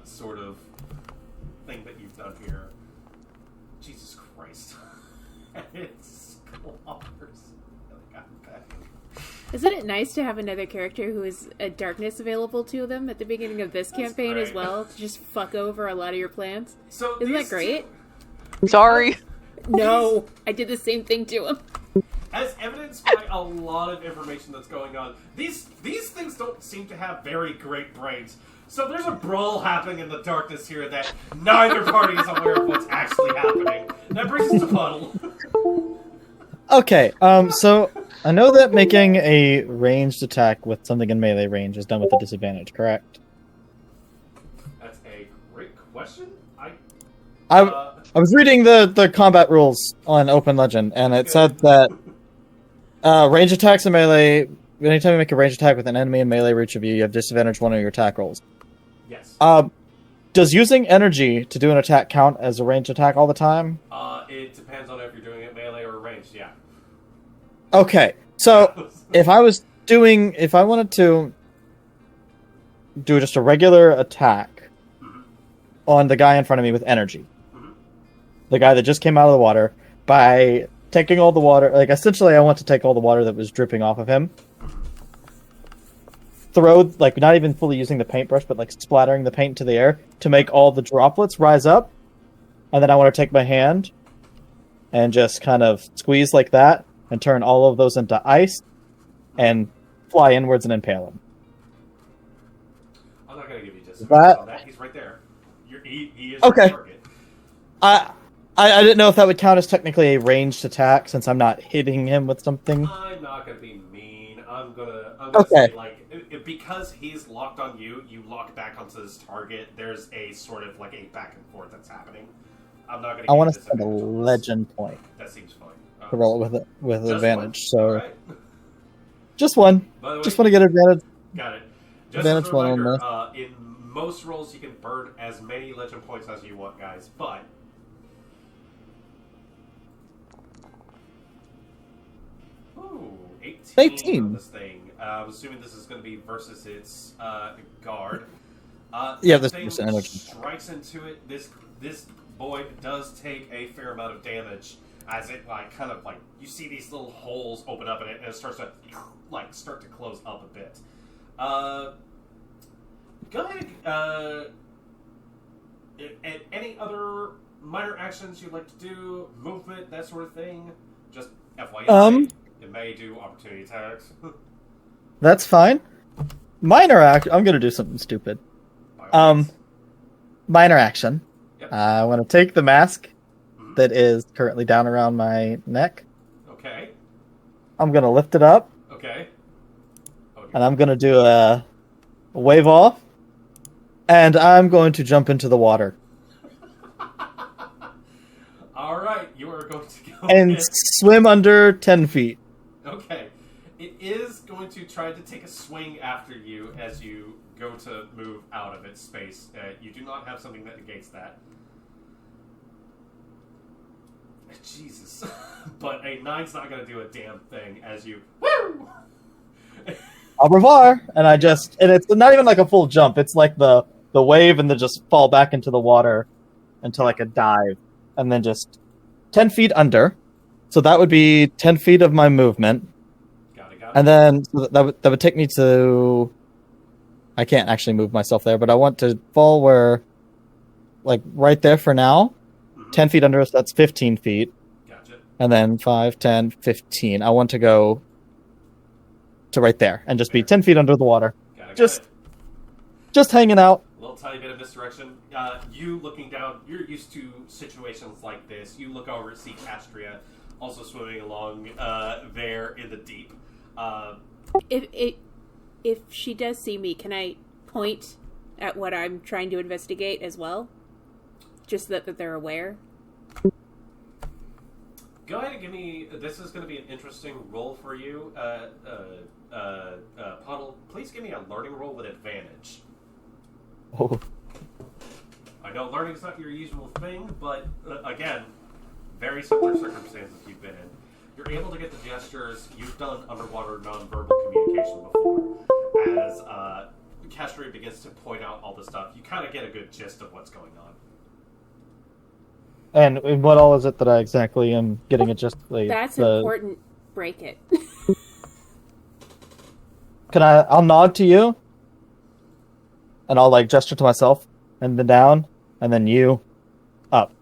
sort of thing that you've done here. Jesus Christ. It's clobbers. Isn't it nice to have another character who is a darkness available to them at the beginning of this campaign great. as well, to just fuck over a lot of your plans? So Isn't that great? Sorry. No, I did the same thing to him. As evidenced by a lot of information that's going on, these things don't seem to have very great brains. So there's a brawl happening in the darkness here that neither party is aware of what's actually happening. That brings us to Puddle. Okay, so I know that making a ranged attack with something in melee range is done with a disadvantage, correct? That's a great question. I was reading the combat rules on Open Legend, and it said that range attacks in melee, anytime you make a range attack with an enemy in melee reach of you, you have disadvantage one of your attack rolls. Yes. Does using energy to do an attack count as a ranged attack all the time? It depends on if you're doing it melee or ranged, yeah. Okay, so if I wanted to do just a regular attack on the guy in front of me with energy, the guy that just came out of the water, by taking all the water, like essentially I want to take all the water that was dripping off of him, throw, like not even fully using the paintbrush, but like splattering the paint into the air to make all the droplets rise up, and then I want to take my hand and just kind of squeeze like that, and turn all of those into ice, and fly inwards and impale him. I'm not going to give you disadvantage on that. He's right there. He is okay. Your target. I didn't know if that would count as technically a ranged attack, since I'm not hitting him with something. I'm not going to be mean. I'm gonna okay. say, like, because he's locked on you, you lock back onto this target. There's a sort of like a back and forth that's happening. I'm not going to. I want to spend a legend point. That seems fine. To roll it with advantage. One? So Right. just one. By the way, Just want to get advantage. Got it. Just Advantage as a reminder, one on in most rolls you can burn as many legend points as you want, guys. But ooh, 18 on this thing. I'm assuming this is going to be versus its guard. Yeah, this this thing is energy. strikes into it. This boy does take a fair amount of damage as it kind of you see these little holes open up in it, and it starts to start to close up a bit. Go ahead. And any other minor actions you'd like to do, movement, that sort of thing. Just FYI, it may do opportunity attacks. That's fine. Minor act. I'm gonna do something stupid. Minor action. Yep. I want to take the mask that is currently down around my neck. Okay. I'm gonna lift it up. Okay. and I'm going to do a wave off, and I'm going to jump into the water. All right, you are going to go And in. swim under 10 feet. Okay. It is going to try to take a swing after you as you go to move out of its space. You do not have something that negates that. Jesus. But a 9's not going to do a damn thing as you... Woo! Au revoir! And it's not even like a full jump. It's like the wave and then just fall back into the water into like a dive. And then just 10 feet under. So that would be 10 feet of my movement. Got it. And then so that would take me to... I can't actually move myself there, but I want to fall where... Like, right there for now. 10 feet under, so that's 15 feet. Gotcha. And then 5, 10, 15. I want to go to right there and just be 10 feet under the water. Got Just- it. Just hanging out. A little tiny bit of misdirection. You looking down, you're used to situations like this. You look over at see Castria also swimming along there in the deep. If she does see me, can I point at what I'm trying to investigate as well? Just that they're aware? Go ahead and give me... This is going to be an interesting roll for you. Puddle, please give me a learning roll with advantage. Oh. I know learning's not your usual thing, but again, very similar circumstances you've been in. You're able to get the gestures. You've done underwater nonverbal communication before. As Castria begins to point out all the stuff, you kind of get a good gist of what's going on. And what all is it that I exactly am getting adjusted? That's important. Break it. I'll nod to you. And I'll like gesture to myself. And then down. And then you. Up.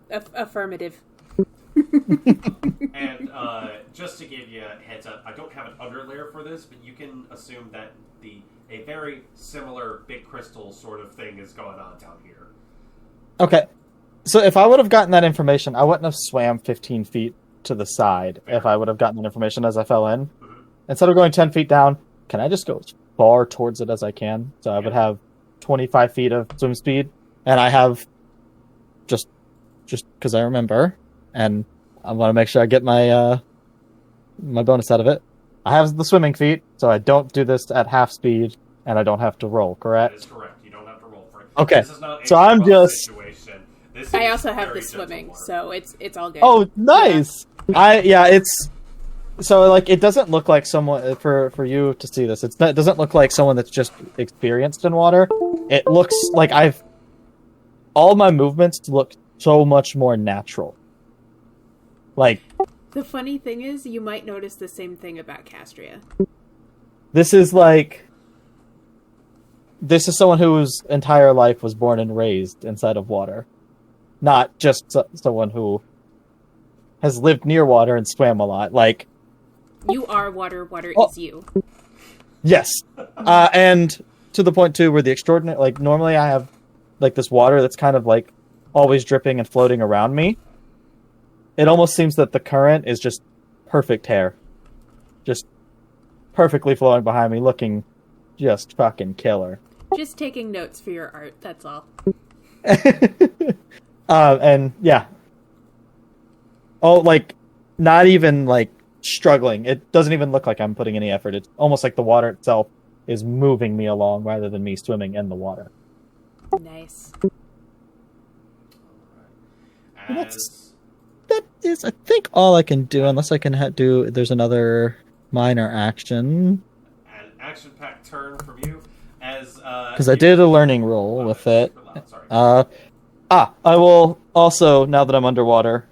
Affirmative. And just to give you a heads up, I don't have an underlayer for this, but you can assume that a very similar big crystal sort of thing is going on down here. Okay. So if I would have gotten that information, I wouldn't have swam 15 feet to the side if I would have gotten that information as I fell in. Mm-hmm. Instead of going 10 feet down, can I just go as far towards it as I can? So I would have 25 feet of swim speed, and I have just because I remember, and I want to make sure I get my my bonus out of it. I have the swimming feet, so I don't do this at half speed, and I don't have to roll, correct? That is correct. You don't have to roll for it. Okay. This is not a So I'm rough just- situation. This I is also have very the gentle swimming, water. so it's all good. Oh, nice! It's... So, like, it doesn't look like someone... For you to see this, it doesn't look like someone that's just experienced in water. It looks like all my movements look so much more natural. Like... The funny thing is, you might notice the same thing about Castria. This is someone whose entire life was born and raised inside of water. Not just someone who has lived near water and swam a lot. Like, You are water, water Oh. is you. yes. And to the point, too, where the extraordinary... Like, normally I have, like, this water that's kind of, like, always dripping and floating around me. It almost seems that the current is just perfect hair. Just perfectly flowing behind me, looking just fucking killer. Just taking notes for your art, that's all. And yeah. Oh, like, not even like struggling. It doesn't even look like I'm putting any effort. It's almost like the water itself is moving me along rather than me swimming in the water. Nice. That is, I think, all I can do, unless I can do. There's another minor action. An action-packed turn from you as Because I did a learning roll with it. Sorry. I will also, now that I'm underwater,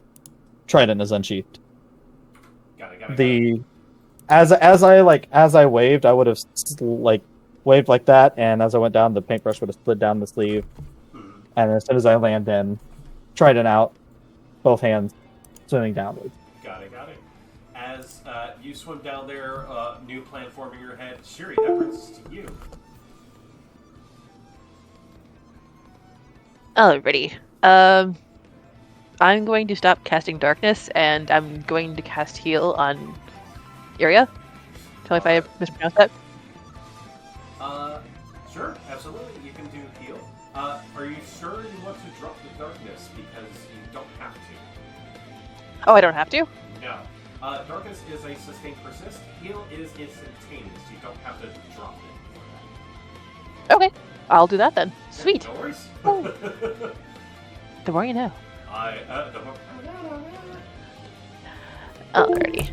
Trident is unsheathed. Got it. As I waved, I would have waved like that, and as I went down, the paintbrush would have slid down the sleeve. Mhm. And as soon as I land in, Trident out, both hands swimming downwards. Got it. As you swim down there, new plan forming in your head. Shiri, that brings us to you. Alrighty. I'm going to stop casting darkness, and I'm going to cast heal on Iria. Tell me if I mispronounced that. Sure, absolutely. You can do heal. Are you sure you want to drop the darkness? Because you don't have to. Oh, I don't have to? No. Darkness is a sustained persist. Heal is instantaneous. You don't have to drop it for that. Okay, I'll do that then. Sweet. No worries. The more you know. The more... Alrighty.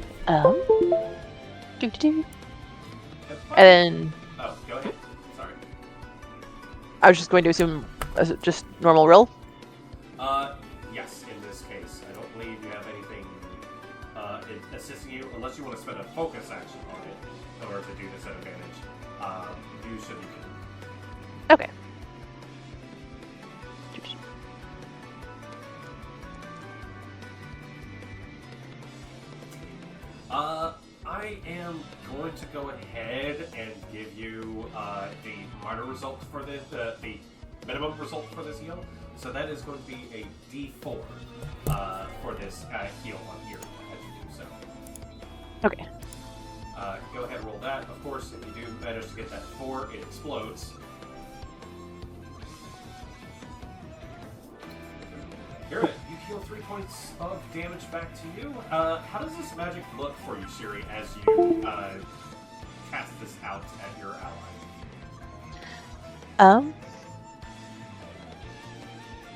Do. And then Oh, go ahead. Sorry. I was just going to assume just normal roll. Yes, in this case. I don't believe you have anything assisting you, unless you want to spend a focus action on it in order to do this at advantage. You should be good. Okay. I am going to go ahead and give you the minor result for the minimum result for this heal. So that is going to be a D4 for this heal on here as you do so. Okay. Go ahead and roll that. Of course, if you do manage to get that 4, it explodes. Garrett, you heal 3 points of damage back to you. How does this magic look for you, Siri, as you cast this out at your ally?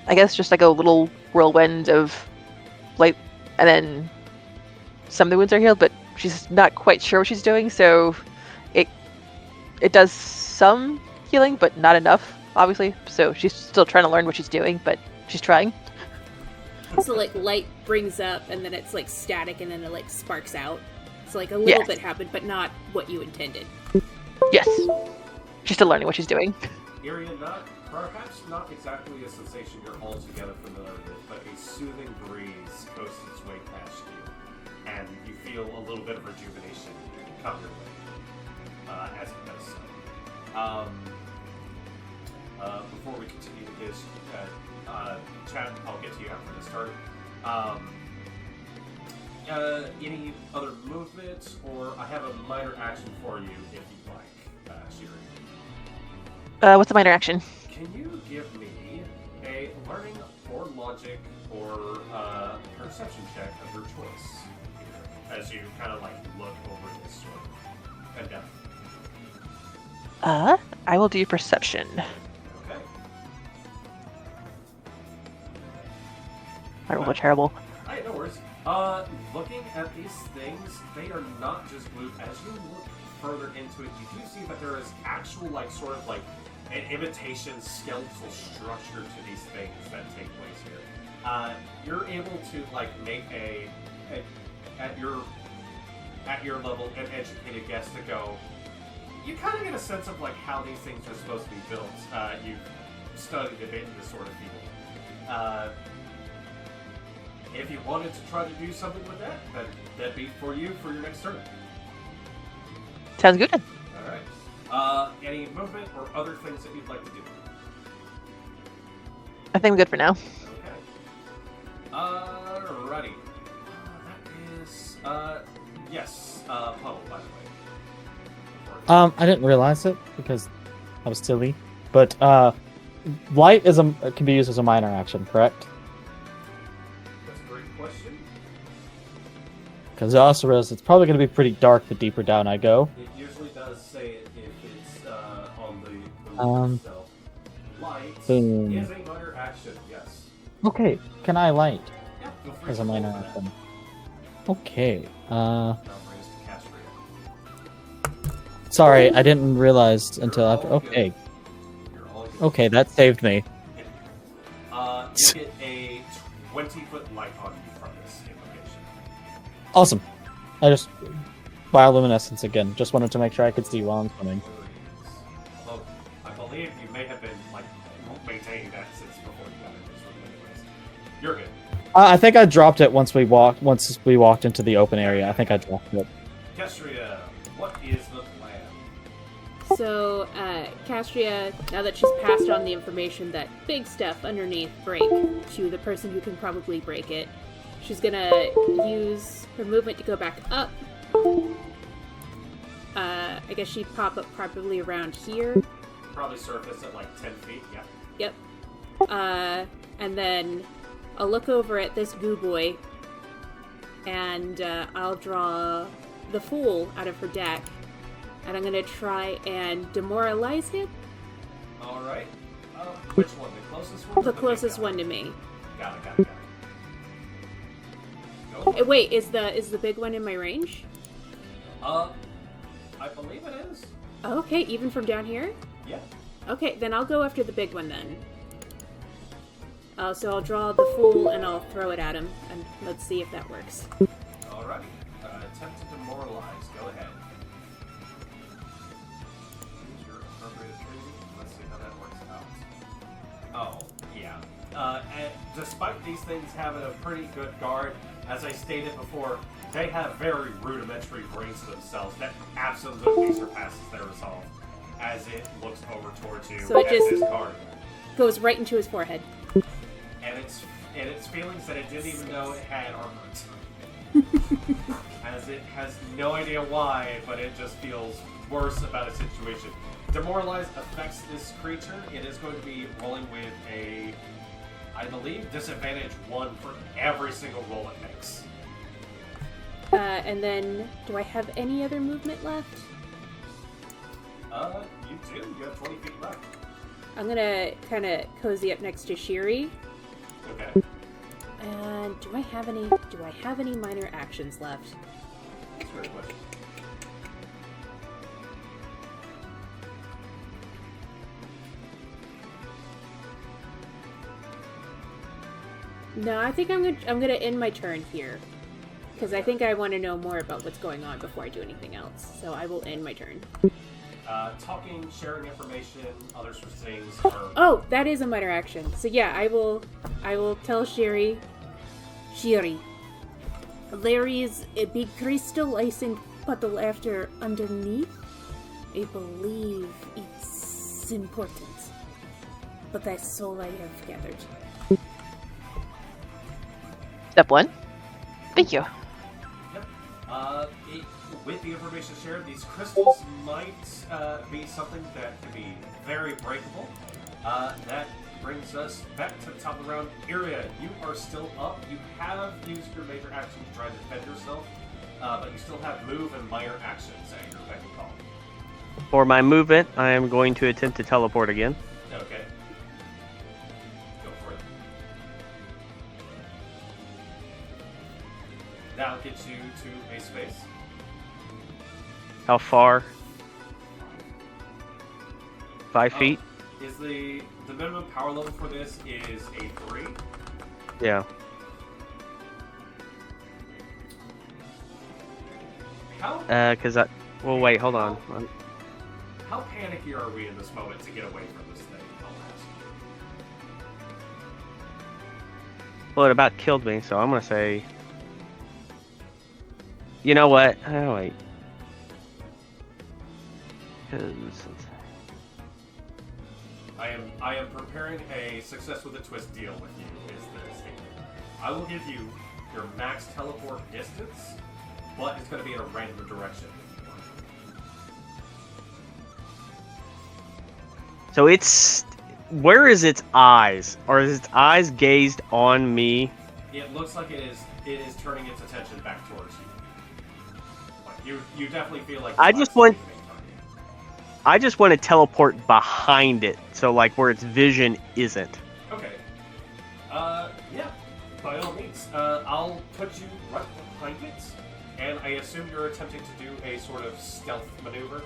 I guess just like a little whirlwind of light, and then some of the wounds are healed, but she's not quite sure what she's doing, so it does some healing, but not enough, obviously. So she's still trying to learn what she's doing, but she's trying. So like light brings up and then it's like static and then it like sparks out. So like a little bit happened, but not what you intended. Yes. She's still learning what she's doing. Area perhaps not exactly a sensation you're altogether familiar with, but a soothing breeze coasts its way past you, and you feel a little bit of rejuvenation come your way as it does so. Before we continue this chat, I'll get to you after this turn. Any other movements, or I have a minor action for you if you'd like, Shiri. What's the minor action? Can you give me a learning or logic or perception check of your choice as you kind of like look over this sort of endeavor? I will do perception. Okay. I rolled terrible. Hey, no worries. Looking at these things, they are not just blue. As you look further into it, you do see that there is actual, like, sort of like an imitation skeletal structure to these things that take place here. You're able to like make at your level an educated guess to go. You kind of get a sense of like how these things are supposed to be built. You've studied a bit in this sort of field. If you wanted to try to do something with that'd be for you for your next turn. Sounds good. Alright. Any movement or other things that you'd like to do? I think I'm good for now. Okay. Alrighty. That is, yes, Puddle, by the way. I didn't realize it because I was silly, but light can be used as a minor action, correct? That's a great question. Because I also realized it's probably going to be pretty dark the deeper down I go. It usually does say it if it's on the Um, roof itself. Light boom. is a minor action, yes. Okay, can I light Yeah, feel free as to a minor roll that. action? Okay. Now brings to Castria. Sorry, I didn't realize until after. Okay, You're all good. okay, that saved me. You get a 20-foot light on you from this invocation. Awesome. I just bioluminescence again. Just wanted to make sure I could see while I'm swimming. Although, I believe you may have been like maintaining that since before you got into this room anyways. You're good. I think I dropped it once we walked into the open area. I think I dropped it. Castria, what is the plan? So, Castria, now that she's passed on the information that big stuff underneath break to the person who can probably break it, she's gonna use her movement to go back up. I guess she'd pop up probably around here. Probably surface at like 10 feet, yeah. Yep. And then I'll look over at this goo boy, and I'll draw the Fool out of her deck, and I'm gonna try and demoralize him. Alright. Which one? The closest one? The closest one to me. Got it. Go. Wait, is the big one in my range? I believe it is. Okay, even from down here? Yeah. Okay, then I'll go after the big one then. So I'll draw the Fool and I'll throw it at him, and let's see if that works. Alrighty. Attempt to demoralize. Go ahead. Use your appropriate training. Let's see how that works out. Oh, yeah. And despite these things having a pretty good guard, as I stated before, they have very rudimentary brains to themselves that absolutely surpasses their resolve as it looks over towards you So it as just- this guard. Goes right into his forehead. And its feelings that it didn't even know it had are hurt. As it has no idea why, but it just feels worse about a situation. Demoralize affects this creature. It is going to be rolling with a, I believe, disadvantage 1 for every single roll it makes. And then, do I have any other movement left? You do. You have 20 feet left. I'm gonna kind of cozy up next to Shiri. Okay. And do I have any minor actions left? That's a great question. No, I think I'm gonna end my turn here, because I think I want to know more about what's going on before I do anything else. So I will end my turn. Talking, sharing information, other sorts of things. Are... Oh, that is a minor action. So yeah, I will tell Shiri, there is a big crystal icing puddle after underneath. I believe it's important, but that's all I have gathered. Step 1. Thank you. Yep. With the information shared, these crystals might be something that can be very breakable. That brings us back to the top of the round. Iria, you are still up. You have used your major action to try to defend yourself, but you still have move and minor actions at your beck and call. For my movement, I am going to attempt to teleport again. Okay. Go for it. That'll get you to a space. How far? 5 feet? Is the minimum power level for this is a 3? Yeah. How Well, wait, hold on. how panicky are we in this moment to get away from this thing? I'll ask. Well, it about killed me, so I'm gonna say... You know what? Oh, wait. 'Cause... I am preparing a success with a twist deal with you, is the statement. I will give you your max teleport distance, but it's going to be in a random direction. So it's... Where is its eyes? Or is its eyes gazed on me? It looks like it is turning its attention back towards you. Like you definitely feel like I just want to teleport behind it, so like where its vision isn't. Okay. Yeah. By all means, I'll put you right behind it, and I assume you're attempting to do a sort of stealth maneuver.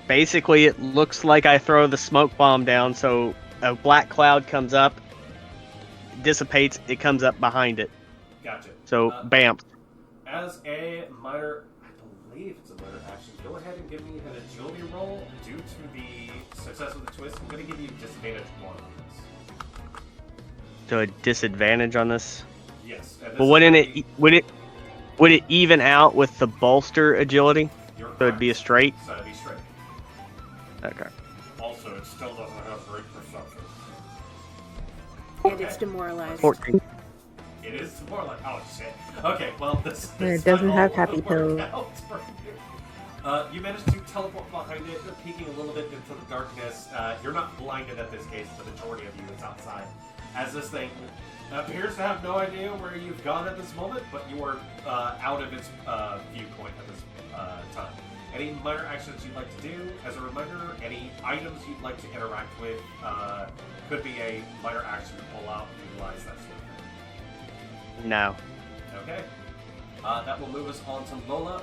Basically, it looks like I throw the smoke bomb down, so a black cloud comes up, dissipates, it comes up behind it. Gotcha. So, bam. As a minor, I believe it's a minor action, go ahead and give me an agility roll. Due to the success of the twist, I'm going to give you disadvantage 1 on this. So a disadvantage on this. Yes. And this But is wouldn't gonna it would it even out with the bolster agility? You're So it'd be a straight. So it'd be straight. Okay. Also, it still doesn't have great perception. And it's demoralized. 14. It It is more like, oh shit. Okay, well, this It doesn't might have all happy work pills. out for you. You managed to teleport behind it, peeking a little bit into the darkness. You're not blinded at this case, the majority of you is outside. As this thing appears to have no idea where you've gone at this moment, but you are out of its viewpoint at this time. Any minor actions you'd like to do? As a reminder, any items you'd like to interact with could be a minor action to pull out and utilize that sort of thing. No. Okay. That will move us on to Lola.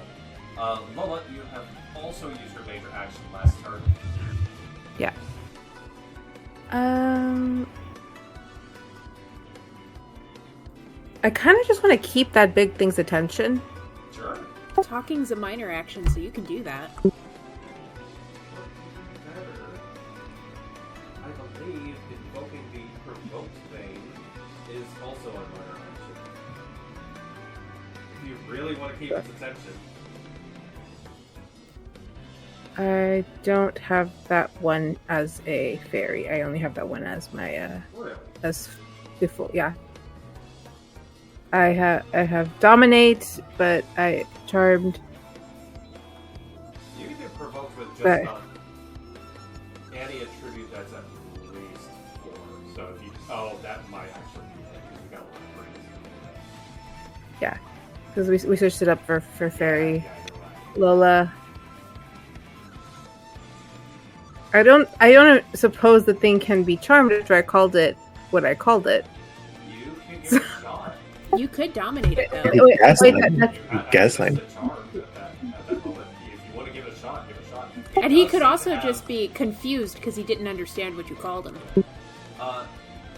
Lola, you have also used your major action last turn. Yeah. I kind of just want to keep that big thing's attention. Sure. Talking's a minor action, so you can do that. Better. I believe invoking the provoked thing is also a minor action. If you really want to keep its attention. I don't have that one as a fairy. I only have that one as my Really? as before. Yeah. I have dominate, but I charmed. You can do provoked with just But- any attribute that's at least 4. So if you that might actually be it because you got a lot of brains. Yeah, because we switched it up for fairy. Yeah, you're right. Lola. I don't suppose the thing can be charmed after I called it what I called it. You can give it a shot. You could dominate it, though. Wait, Gaslight. that- You have Gaslight. access to charm at that moment. If you want to give it a shot, give it a shot. And he It could does also have- just be confused because he didn't understand what you called him.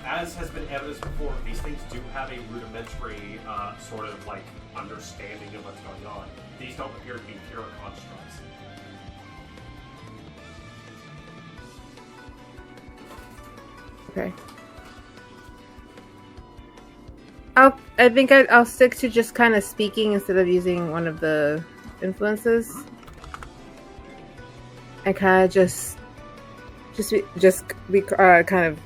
As has been evidenced before, these things do have a rudimentary sort of like understanding of what's going on. These don't appear to be pure constructs. Okay. I think I'll stick to just kind of speaking instead of using one of the influences. And kind of just be kind of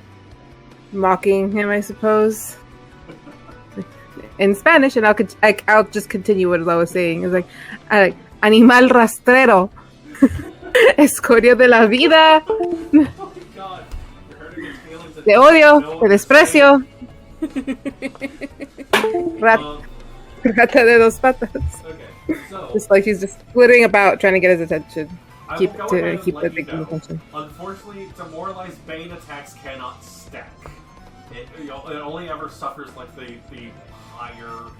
mocking him, I suppose, in Spanish, and I'll just continue what I was saying. It's like, animal rastrero, escoria de la vida, Oh my god, you're hurting his feelings. te odio, No te one desprecio, Um, rata de dos patas. okay, so Just like he's just flitting about trying to get his attention. I Keep will go ahead and the let you thing know. attention. Unfortunately, demoralized Bane attacks cannot stack. It only ever suffers like the higher,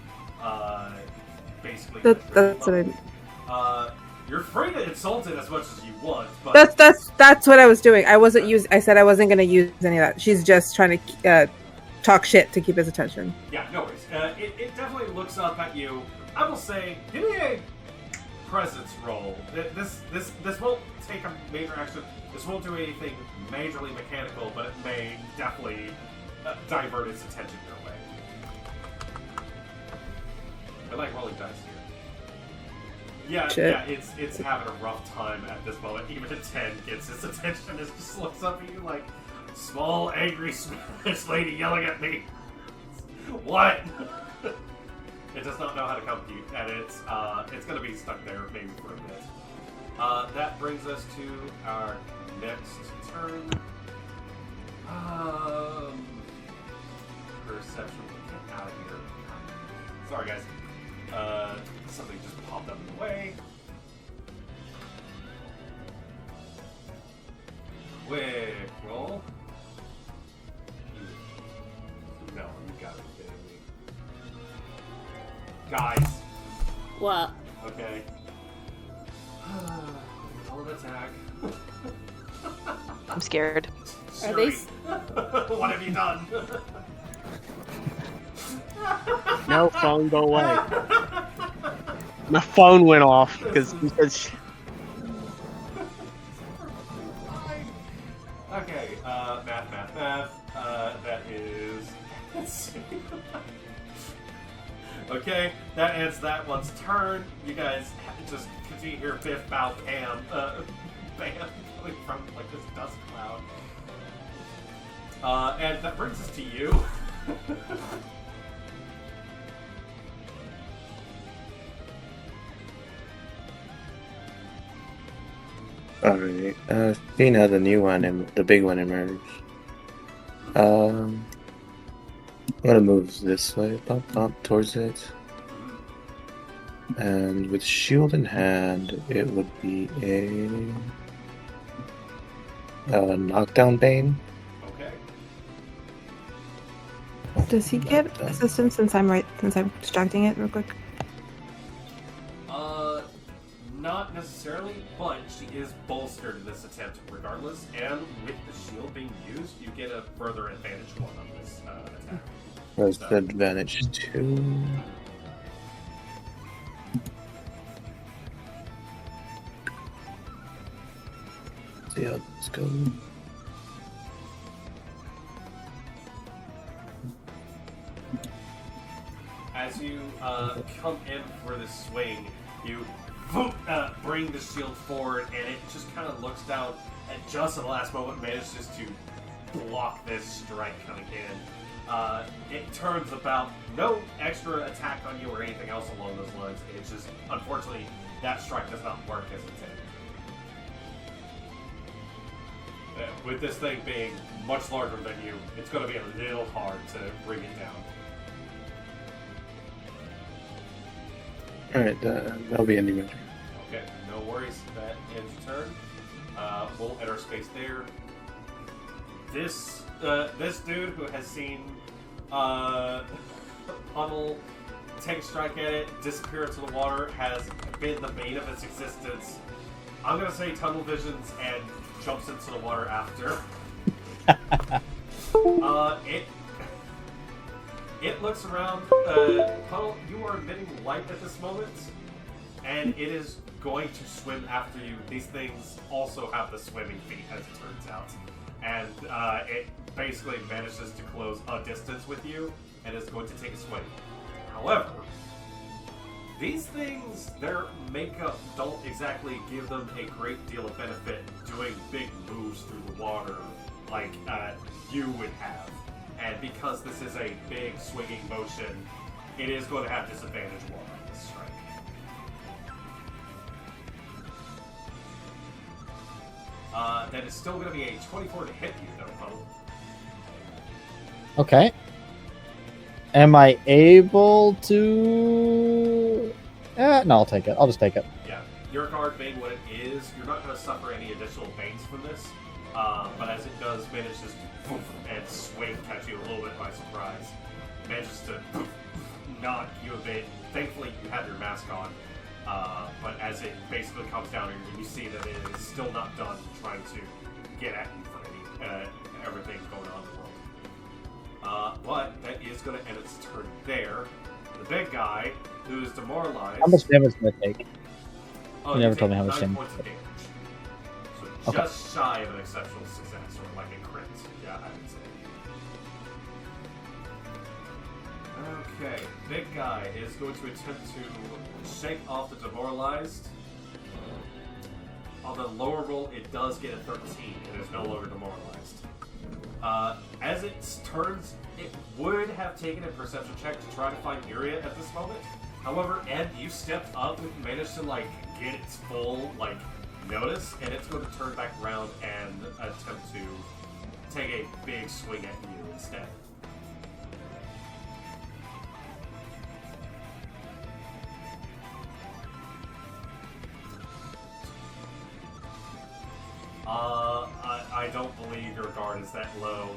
basically. That's what I. You're free to insult it as much as you want, but That's what I was doing. I said I wasn't going to use any of that. She's just trying to talk shit to keep his attention. yeah, no worries. It definitely looks up at you. I will say, give me a presence roll. This won't take a major action. This won't do anything majorly mechanical, but it may definitely divert its attention your way. I like rolling dice here. Yeah, Shit. yeah, it's having a rough time at this moment. Even a 10 gets its attention. It just looks up at you like, small, angry Spanish lady yelling at me. What? It does not know how to compute, and it's going to be stuck there maybe for a bit. That brings us to our next turn. Perception. Get out of here. Sorry, guys. Something just popped up in the way. Quick roll. No, you gotta be kidding me. Guys. What? Okay. Roll an attack. I'm scared. Are they Shuri, what have you done? No, phone, go away. My phone went off because he said. Okay, math. That is. Let's see. Okay, that ends that one's turn. You guys just continue to hear Biff, Bow, Pam, Bam coming from like this dust cloud. And that brings us to you. Alright. Seeing how the new one and the big one emerged. I'm gonna move this way, up towards it. And with shield in hand, it would be a knockdown bane. Okay. Does he get assistance since I'm distracting it real quick? Not necessarily, but she is bolstered in this attempt regardless, and with the shield being used, you get a further advantage one on this attack. Where's the advantage 2? See how this goes. As you come in for this swing, you bring the shield forward, and it just kind of looks down at just at the last moment, manages to block this strike coming in. It turns about no extra attack on you or anything else along those lines. It's just, unfortunately, that strike does not work as intended. With this thing being much larger than you, it's going to be a little hard to bring it down. Alright, that'll be ending my turn. Okay, no worries. That ends your turn. We'll enter space there. This dude who has seen Puddle take a strike at it, disappear into the water, has been the bane of its existence. I'm gonna say tunnel visions and jumps into the water after. It looks around. Puddle, you are emitting light at this moment, and it is going to swim after you. These things also have the swimming feet, as it turns out. And it basically manages to close a distance with you, and is going to take a swing. However, these things, their makeup don't exactly give them a great deal of benefit doing big moves through the water like you would have. And because this is a big swinging motion, it is going to have disadvantage 1 on this strike. That is still going to be a 24 to hit you, though, Puddle. Okay. Am I able to... no, I'll take it. I'll just take it. Yeah. Your guard being what it is, you're not going to suffer any additional banes from this. But as it does, manages to poof and swing, catch you a little bit by surprise. Manages to poof, knock you a bit. Thankfully, you have your mask on. But as it basically comes down, you see that it is still not done trying to get at you for any everything going on in the world. But that is going to end its turn there. The big guy, who's demoralized... How much damage did I take? Oh, you never told me how much 9 damage. points of damage. So just shy of an exceptional success, or like a crit. Yeah, I would say. Okay, big guy is going to attempt to shake off the demoralized. On the lower roll, it does get a 13. It is no longer demoralized. As it turns, it would have taken a perception check to try to find area at this moment. However, Ed, you stepped up and managed to get its full notice, and it's going to turn back around and attempt to take a big swing at you instead. I don't believe your guard is that low.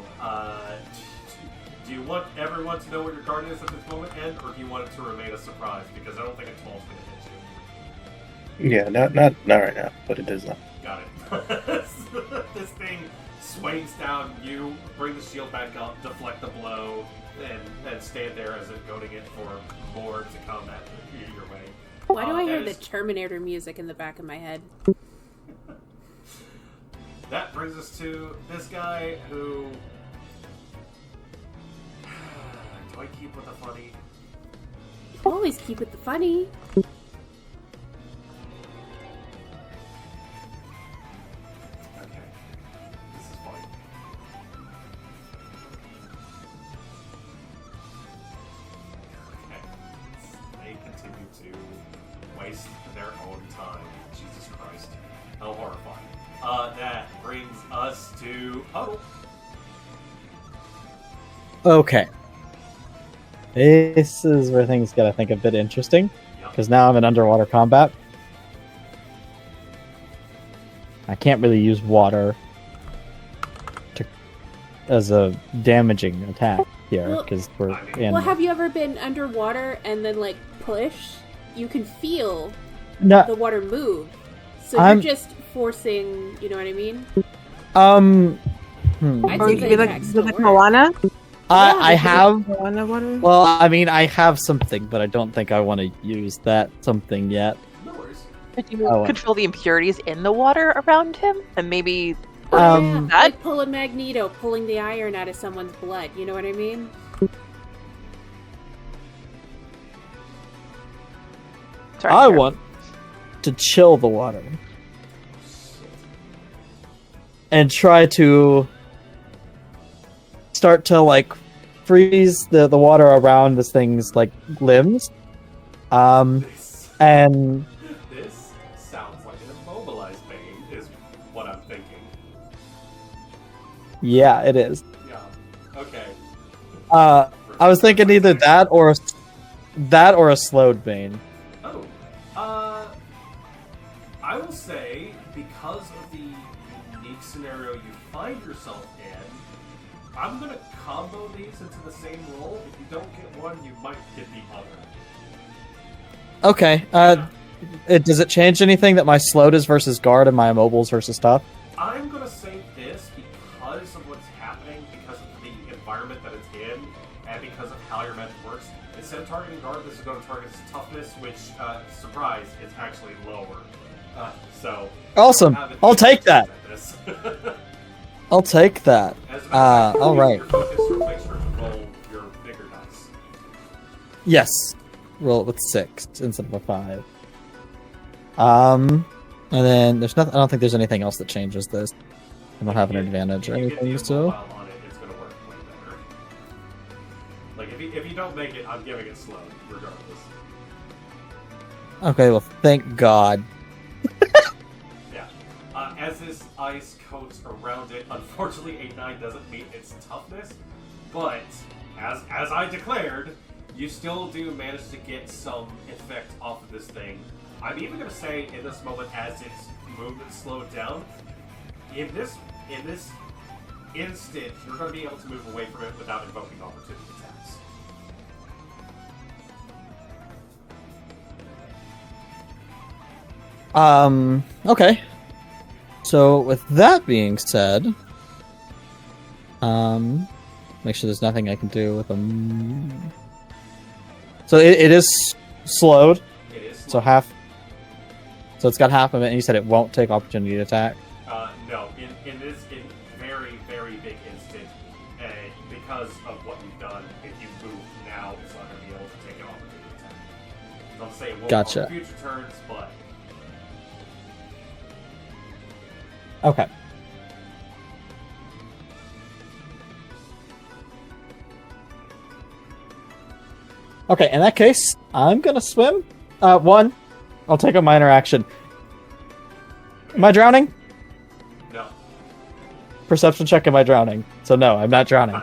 Do you want everyone to know what your guard is at this moment, Ed, or do you want it to remain a surprise? Because I don't think a 12 is going to hit you. Yeah, not right now, but it does not. Got it. This thing swings down, you bring the shield back up, deflect the blow, and stand there as it goading it for more to come at your way. Why do I hear the Terminator music in the back of my head? That brings us to this guy who... Do I keep with the funny? You always keep it the funny. Okay. This is funny. Okay. They continue to waste their own time. Jesus Christ. How horrifying. That brings us to Puddle. Okay. This is where things get, I think, a bit interesting. Yep. Because now I'm in underwater combat. I can't really use water as a damaging attack here, Well- because we're I mean- in... Well, have you ever been underwater and then like push? You can feel No, the water move, so I'm- you're just forcing. You know what I mean? I'd Or say you could the be like, attacks be still like work. Moana. I have... Moana water. Well, I mean, I have something, but I don't think I want to use that something yet. No worries. But you Oh, could feel the impurities in the water around him, and maybe Um, Yeah, like pulling Magneto, pulling the iron out of someone's blood. You know what I mean? sorry, I Karen. want to chill the water and try to start to like freeze the water around this thing's like limbs. This, And this sounds like an immobilized Bane, is what I'm thinking. yeah, it is. Yeah. Okay. I was thinking either that or a slowed bane. Oh. I will say, because of the unique scenario you find yourself in, I'm gonna combo these into the same roll. If you don't get one, you might get the other. Okay. Does it change anything that my slowed is versus guard and my immobiles versus tough? I'm gonna say this because of what's happening, because of the environment that it's in, and because of how your magic works. Instead of targeting guard, this is going to target its toughness, which, surprise, it's actually lower. So Awesome. you don't have I'll take that. at this. I'll take that. As a matter of fact, all right. Your focus or make sure to roll your bigger dice. Yes. Roll it with 6 instead of a 5. And then there's nothing. I don't think there's anything else that changes this. I don't have an advantage or If you get anything, the so. immobile on it, it's going to work way better. Like, if you don't make it, I'm giving it slow, regardless. Okay, well, thank God. Yeah. As this ice coats around it, unfortunately, a 9 doesn't meet its toughness, but as I declared, you still do manage to get some effect off of this thing. I'm even going to say, in this moment, as its movement slowed down, in this instant, you're going to be able to move away from it without invoking opportunity attacks. Okay. So with that being said, make sure there's nothing I can do with them. So it is slowed, It is so slow. half. So it's got half of it, and you said it won't take opportunity to attack. No, in this very, very big instant, because of what you've done, if you move now, it's not going to be able to take an opportunity attack. Don't say it won't Gotcha. on future turns, but Okay. Okay, in that case, I'm gonna swim. One, I'll take a minor action. Am I drowning? no. Perception check, am I drowning? So no, I'm not drowning.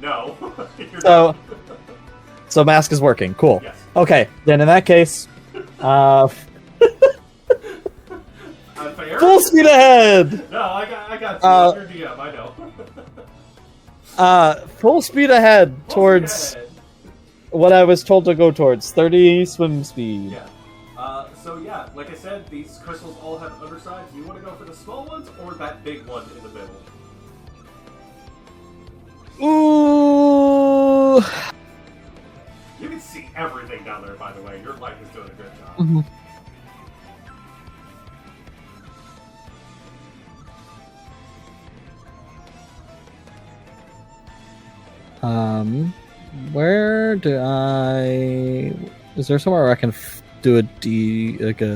No. You're So- not. So mask is working. Cool. Yes. Okay, then in that case, Unfair? full speed ahead! No, I got you. You're DM, I know. Full speed ahead towards Ahead. what I was told to go towards. 30 swim speed. Yeah. So yeah, like I said, these crystals all have undersides. Do you want to go for the small ones or that big one in the middle? Ooh. You can see everything down there, by the way. Your light is doing a good job. Mhm. Where do I? Is there somewhere where I can do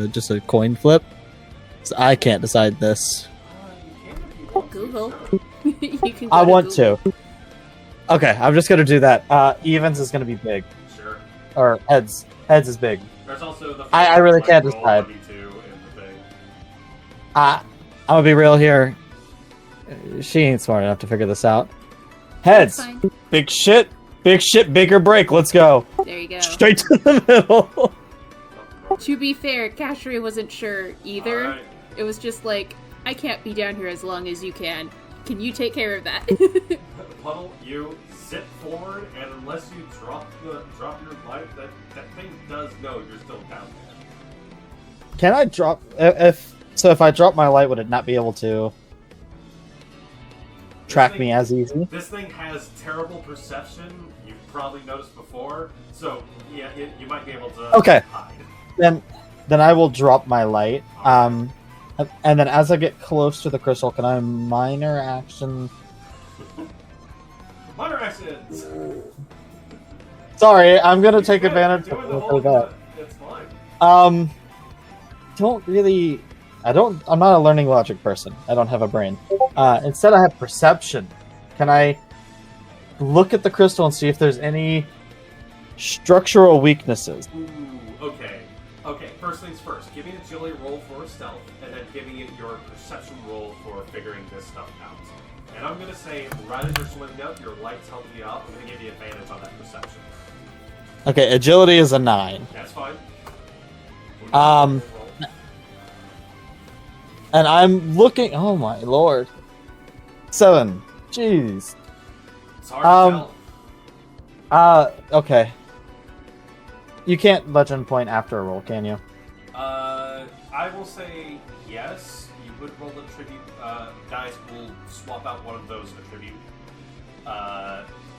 just a coin flip? 'Cause I can't decide this. You can if you want to, Google. sure. You can. Go I want Google. to. Okay, I'm just gonna do that. Evens is gonna be big, Sure. or heads. Heads is big. There's also the. I really can't roll decide. 1d2 and I'm gonna be real here. She ain't smart enough to figure this out. Heads. That's fine. Big shit, bigger break. Let's go. There you go. Straight to the middle. To be fair, Kashri wasn't sure either. Alright. It was just like, I can't be down here as long as you can. Can you take care of that? Puddle, you zip forward, and unless you drop your light, that thing does know you're still down there. Can I drop? If I drop my light, would it not be able to track me as easy? This thing has terrible perception. You've probably noticed before, so yeah, you might be able to Okay. hide. Then I will drop my light. And then as I get close to the crystal, can I minor action? Minor actions. Sorry, I'm gonna take You're advantage doing the of whole that. It's fine. Don't really. I'm not a learning logic person. I don't have a brain. Instead, I have perception. Can I look at the crystal and see if there's any structural weaknesses? Ooh, okay. Okay, first things first. Give me an agility roll for stealth, and then give me your perception roll for figuring this stuff out. And I'm gonna say, right as you're swimming up, your light's helping you out. I'm gonna give you advantage on that perception. Okay, agility is a 9. That's fine. Um, And I'm looking. Oh my lord. 7. Jeez. It's hard to tell. Okay. You can't legend point after a roll, can you? I will say yes. You would roll a tribute. Guys will swap out one of those attribute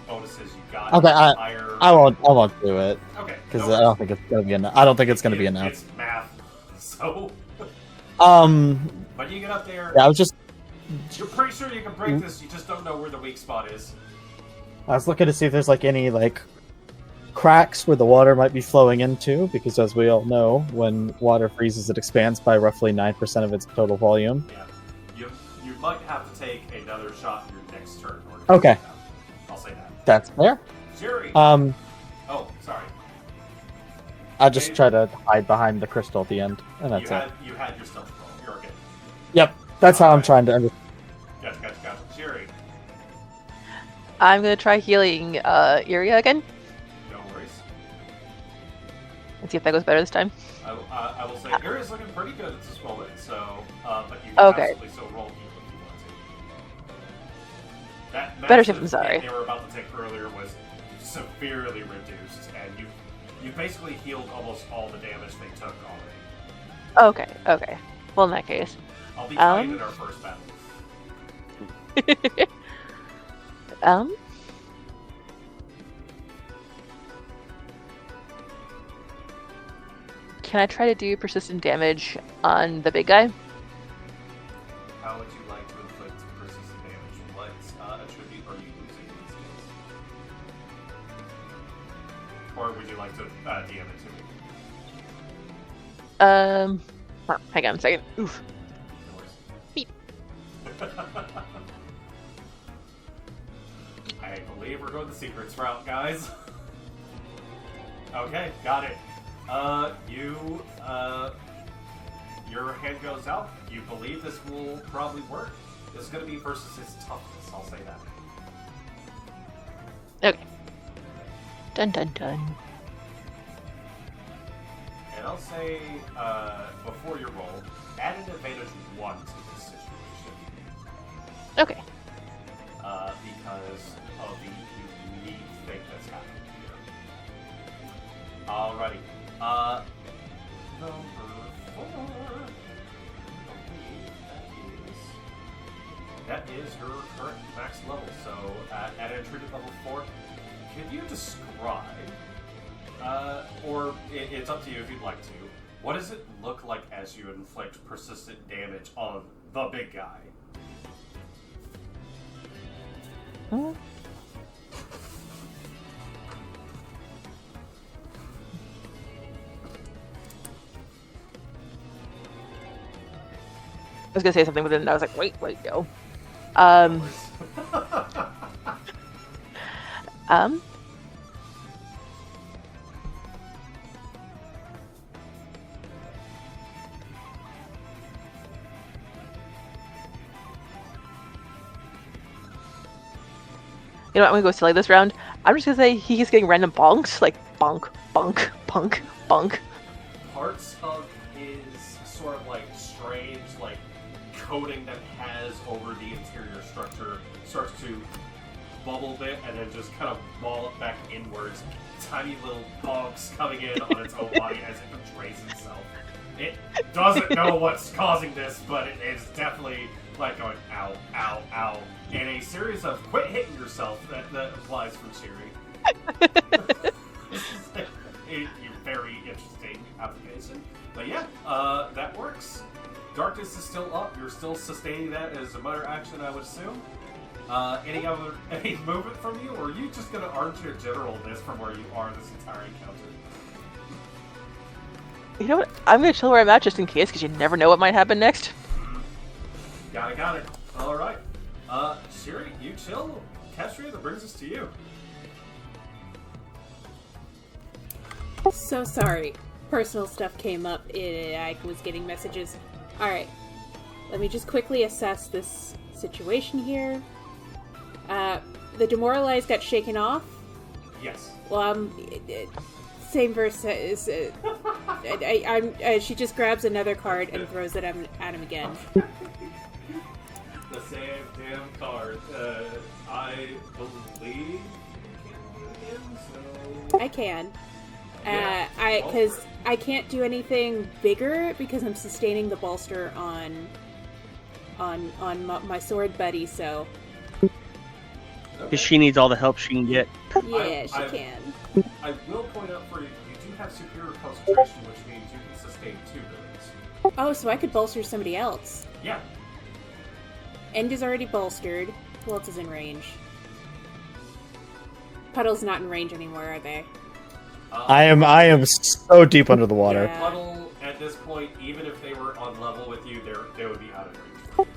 bonuses you got. Okay, higher. I won't do it Okay. because no I don't think it's gonna be enough. I don't think it's gonna be enough. It's math, so. But you get up there. Yeah, I was just. You're pretty sure you can break this. You just don't know where the weak spot is. I was looking to see if there's like any like cracks where the water might be flowing into, because as we all know, when water freezes, it expands by roughly 9% of its total volume. Yeah. You might have to take another shot in your next turn. In order to Okay. figure it out. I'll say that. That's fair. Jerry. Oh, Sorry. I just try to hide behind the crystal at the end, and that's it. You had your stealth roll. You're okay. Yep, that's how I'm Alright. trying to understand. Gotcha. Jerry. I'm gonna try healing Iria again. No worries. Let's see if that goes better this time. I will say Aria's looking pretty good at this moment, so but you can Okay. absolutely still roll heal if you want to. That Better massive safe than sorry. hit they were about to take earlier was severely reduced, and you basically healed almost all the damage they took already. Okay. Well, in that case. I'll be fighting in our first battle. Can I try to do persistent damage on the big guy? How would you like to inflict persistent damage? What attribute are you using in these skills? Or would you like to DM it to me? Hang on a second. Oof. No worries. Beep. I believe we're going the secrets route, guys. Okay, got it. Your hand goes out. You believe this will probably work. This is going to be versus his toughness, I'll say that. Okay. Dun dun dun. And I'll say, before your roll, add an advantage 1 to this situation. Okay. Because of the unique thing that's happening here. Alrighty. Number 4. That is your current max level. So, at entry to level 4, can you describe, or it's up to you if you'd like to, what does it look like as you inflict persistent damage on the big guy? Hmm? I was gonna say something, but then I was like, wait, no. You know what? I'm gonna go silly this round. I'm just gonna say he keeps getting random bonks, like bonk, bonk, bonk, bonk. Parts of his sort of like strange like coating that has over the interior structure starts to bubble a bit and then just kind of ball it back inwards. Tiny little bonks coming in on its own body as it betrays itself. It doesn't know what's causing this, but it is definitely like going ow, ow, ow, and a series of quit hitting yourself that applies from Siri. This is a very interesting application. But yeah, that works. Darkness is still up. You're still sustaining that as a minor action, I would assume. Any movement from you, or are you just going to armchair general this from where you are this entire encounter? You know what? I'm gonna chill where I'm at just in case, because you never know what might happen next. Got it. All right. Shiri, you chill. Kestria, that brings us to you. So sorry. Personal stuff came up. I was getting messages. Alright. Let me just quickly assess this situation here. The demoralized got shaken off. Yes. Well, same verse as... she just grabs another card and throws it at him again. The same damn card. I believe you can do it again, so... I can. Yeah, Because I can't do anything bigger because I'm sustaining the bolster on my sword buddy, so... Because she needs all the help she can get. Yeah, she can. I will point out for you, you do have superior concentration, which means you can sustain 2 wounds. Oh, so I could bolster somebody else. Yeah. End is already bolstered. Who else is in range? Puddle's not in range anymore, are they? I am so deep under the water. Yeah. Puddle, at this point, even if they were on level with you, they would be out of range for you.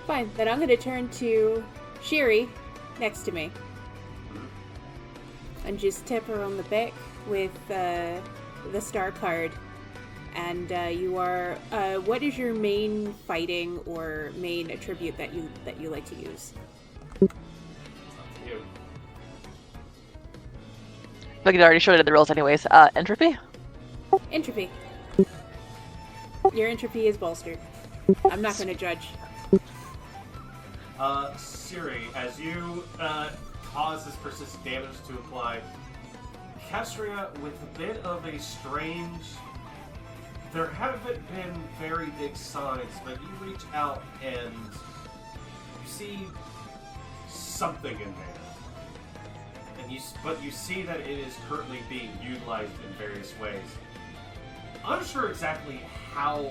Fine, then I'm gonna turn to Shiri, next to me. And just tap her on the back with the star card. And you are... what is your main fighting or main attribute that you like to use? It's up to you. Like I already showed it in the rules anyways. Entropy? Entropy. Your entropy is bolstered. I'm not gonna judge. Siri, as you cause this persistent damage to apply, Kestria, with a bit of a strange... There haven't been very big signs, but you reach out and you see something in there. But you see that it is currently being utilized in various ways. Unsure exactly how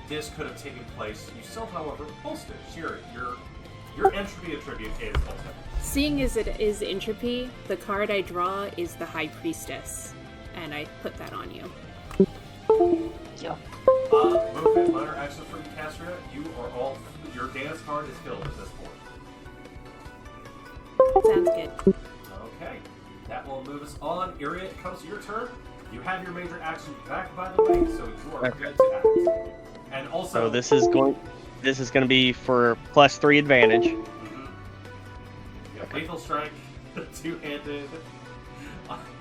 this could have taken place. You still, however, bolstered. Sure, your entropy attribute is bolstered. Seeing as it is entropy, the card I draw is the High Priestess. And I put that on you. Yeah. Movement, minor action for you, Kestria. You are all... Your dance card is filled at this point. Sounds good. Okay. That will move us on. Iria, it comes to your turn. You have your major action back, by the way, so you are good to act. And also... So this is going to be for +3 advantage. Mm-hmm. You have lethal strike, two-handed,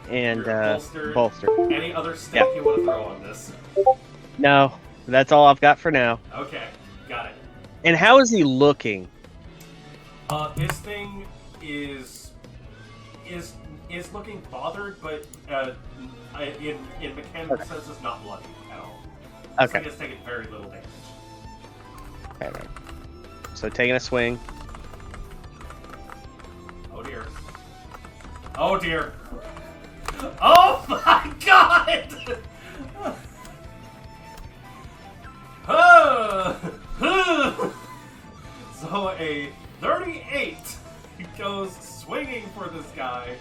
And bolstered. bolster. Any other step you want to throw on this? No, that's all I've got for now. Okay, got it. And how is he looking? This thing is looking bothered, but in mechanical sense, it's not bloody at all. Okay. It's taking very little damage. Okay, right. So taking a swing. Oh dear. Oh dear. Oh my god! So a 38 goes swinging for this guy.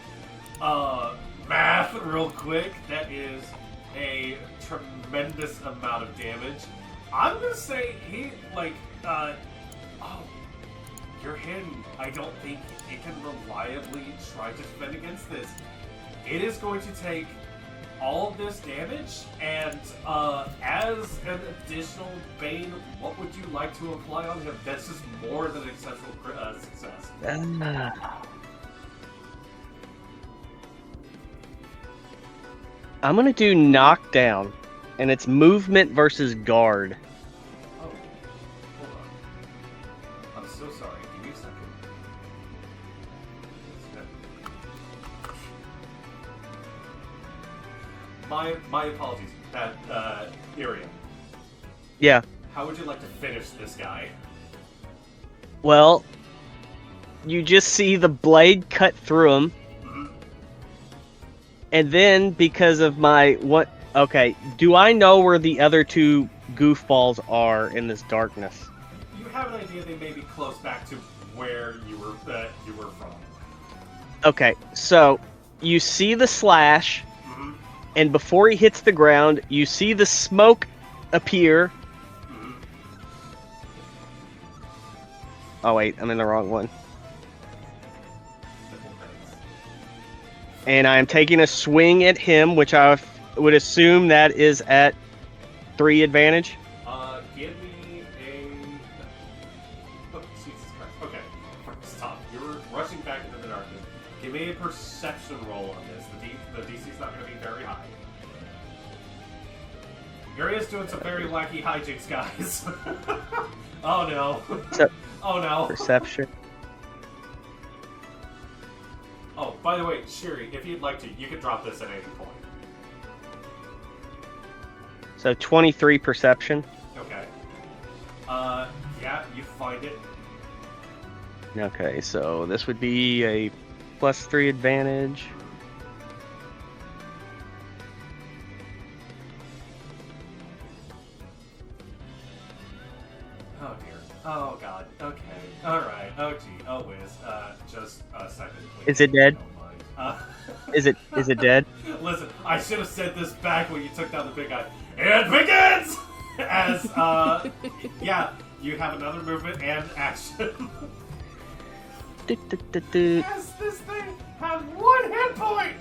Math real quick. That is a tremendous amount of damage. I'm gonna say he you're hidden. I don't think it can reliably try to defend against this. It is going to take all of this damage, and as an additional Bane, what would you like to apply on him? This is more than an exceptional success. I'm gonna do knockdown, and it's movement versus guard. Oh, hold on. I'm so sorry. Give me a second. My apologies. That area. Yeah. How would you like to finish this guy? Well, you just see the blade cut through him. And then, because of my okay, do I know where the other two goofballs are in this darkness? You have an idea they may be close back to where you were from. Okay, so you see the slash, and before he hits the ground, you see the smoke appear. Oh wait, I'm in the wrong one. And I'm taking a swing at him, which I would assume that is at 3 advantage. Give me a... Oh, Jesus Christ. Okay, stop. You're rushing back into the darkness. Give me a perception roll on this. The DC's not going to be very high. Yuria's doing some very wacky hijinks, guys. Oh no. Oh no. Perception. Oh, by the way, Shiri, if you'd like to, you can drop this at any point. So 23 perception. Okay. Yeah, you find it. Okay, so this would be a +3 advantage. Oh dear. Oh god. Okay. Alright. Oh gee. Oh whiz. Just a second, please. Is it dead? Don't mind. Is it dead? Listen, I should have said this back when you took down the big guy. It begins! As, yeah, you have another movement and action. As this thing has 1 hit point!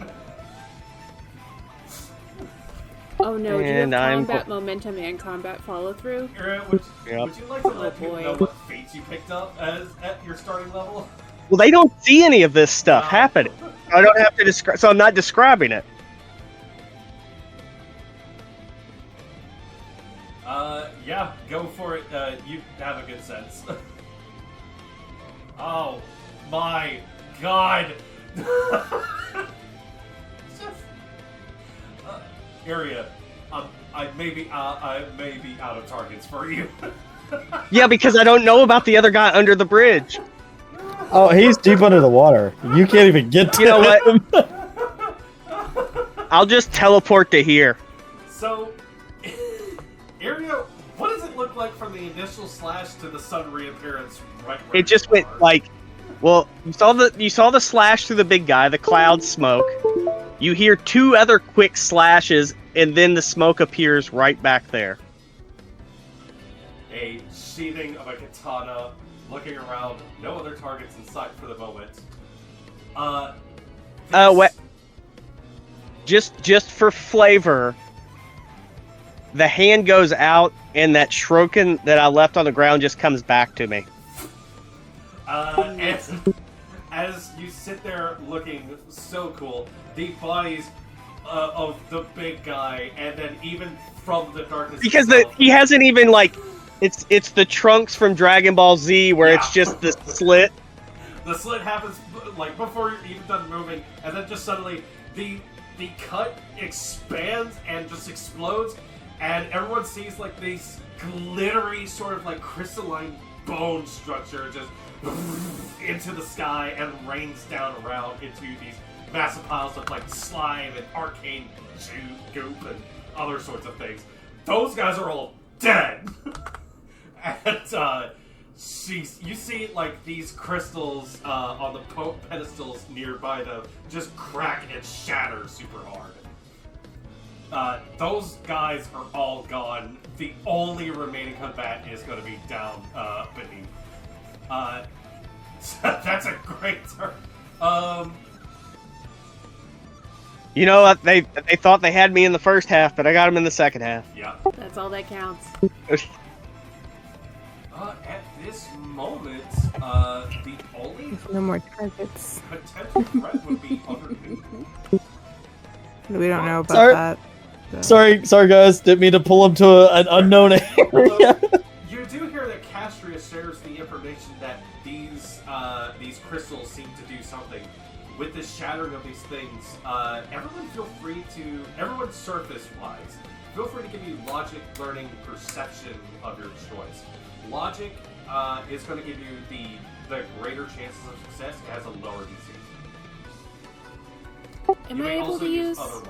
Oh no, do you have And I'm- combat momentum and combat follow through? Would Yep. you like to let people boy. know what fates you picked up as at your starting level? Well, they don't see any of this stuff happening. I don't have to describe, so I'm not describing it. Yeah, go for it. You have a good sense. Oh my god! Area, I may be out of targets for you. Yeah, because I don't know about the other guy under the bridge. Oh, he's deep under the water. You can't even get to You know what? him. I'll just teleport to here. So, Area, what does it look like from the initial slash to the sun reappearance? Right where It just you went are? like, well, you saw the slash through the big guy, the cloud smoke. You hear 2 other quick slashes, and then the smoke appears right back there. A sheathing of a katana, looking around, no other targets in sight for the moment. What? Just for flavor, the hand goes out, and that shuriken that I left on the ground just comes back to me. As you sit there looking so cool, the bodies of the big guy, and then even from the darkness Because itself, he hasn't even like, it's the Trunks from Dragon Ball Z where it's just the slit. the slit happens like before you're even done moving, and then just suddenly the cut expands and just explodes, and everyone sees like this glittery sort of like crystalline bone structure just into the sky and rains down around into these massive piles of like slime and arcane goop and other sorts of things. Those guys are all dead. And you see like these crystals on the pedestals nearby them just crack and shatter super hard. Those guys are all gone. The only remaining combatant is going to be down beneath. That's a great turn. You know what? They thought they had me in the first half, but I got them in the second half. Yeah. That's all that counts. At this moment, the only No more targets. potential threat would be underneath. We don't know about Sorry. that. so. Sorry, guys. Didn't mean to pull him to an unknown area. You do hear that Castria shares the information that these crystals seem to do something. With the shattering of these things, everyone surface-wise, feel free to give me logic, learning, perception of your choice. Logic is going to give you the greater chances of success. It has a lower DC. Am You I may able also to use? other rolls.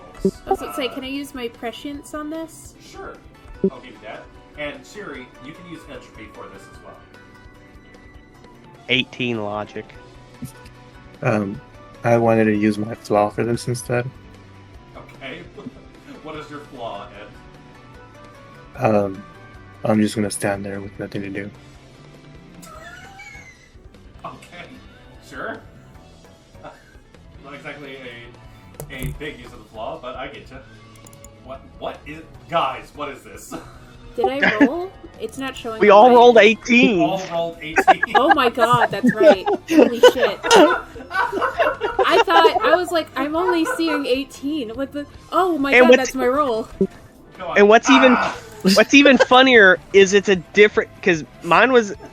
I was going to say, can I use my prescience on this? Sure, I'll give you that. And Shiri, you can use entropy for this as well. 18 logic. I wanted to use my flaw for this instead. Okay. What is your flaw, Ed? I'm just gonna stand there with nothing to do. Okay, sure. Not exactly a big use of the flaw, but I get you. What is, guys? What is this? Did I roll? It's not showing. We on all my- rolled We 18. all rolled 18. Oh my god, that's right. Holy shit. I was like, I'm only seeing 18. What the? Oh my And god, what's- that's my roll. Go on. And what's even funnier is it's a different, because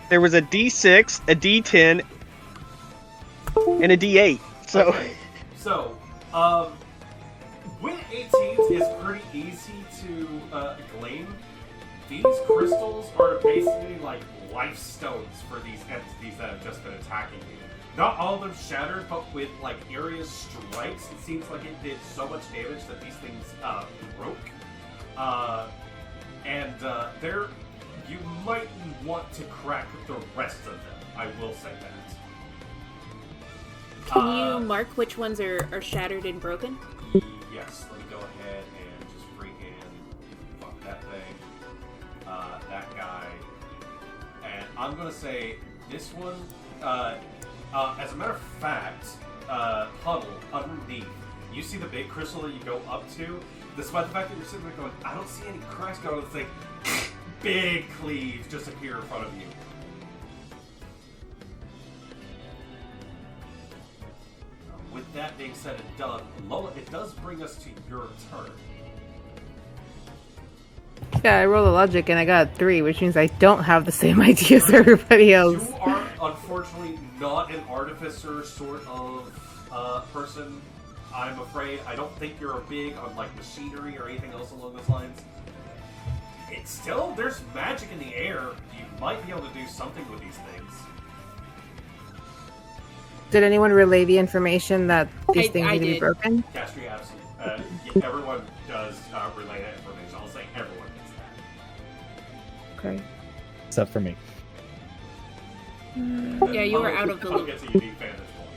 there was a D6, a D10, and a D8. So Okay. So, with 18s is pretty easy to glean. These crystals are basically like life stones for these entities that have just been attacking you. Not all of them shattered, but with like area strikes, it seems like it did so much damage that these things broke. There, you might want to crack the rest of them. I will say that. Can you mark which ones are shattered and broken? Yes, let me go ahead and just freaking fuck that thing. That guy. And I'm gonna say this one, as a matter of fact, Huddle, underneath, you see the big crystal that you go up to, despite the fact that you're sitting there going, I don't see any cracks going on this thing, big cleaves just appear in front of you. With that being said and done, Lola, it does bring us to your turn. Yeah, I rolled a logic and I got a 3, which means I don't have the same idea as everybody else. You are unfortunately not an artificer sort of person. I'm afraid. I don't think you're big on like machinery or anything else along those lines. It's still, there's magic in the air. You might be able to do something with these things. Did anyone relay the information that these I things need to be did. broken? Castry, absolutely. Everyone does relay that information. I'll say everyone gets that. Okay. Except for me. Yeah, you were out of the I'll loop. get to unique vantage point.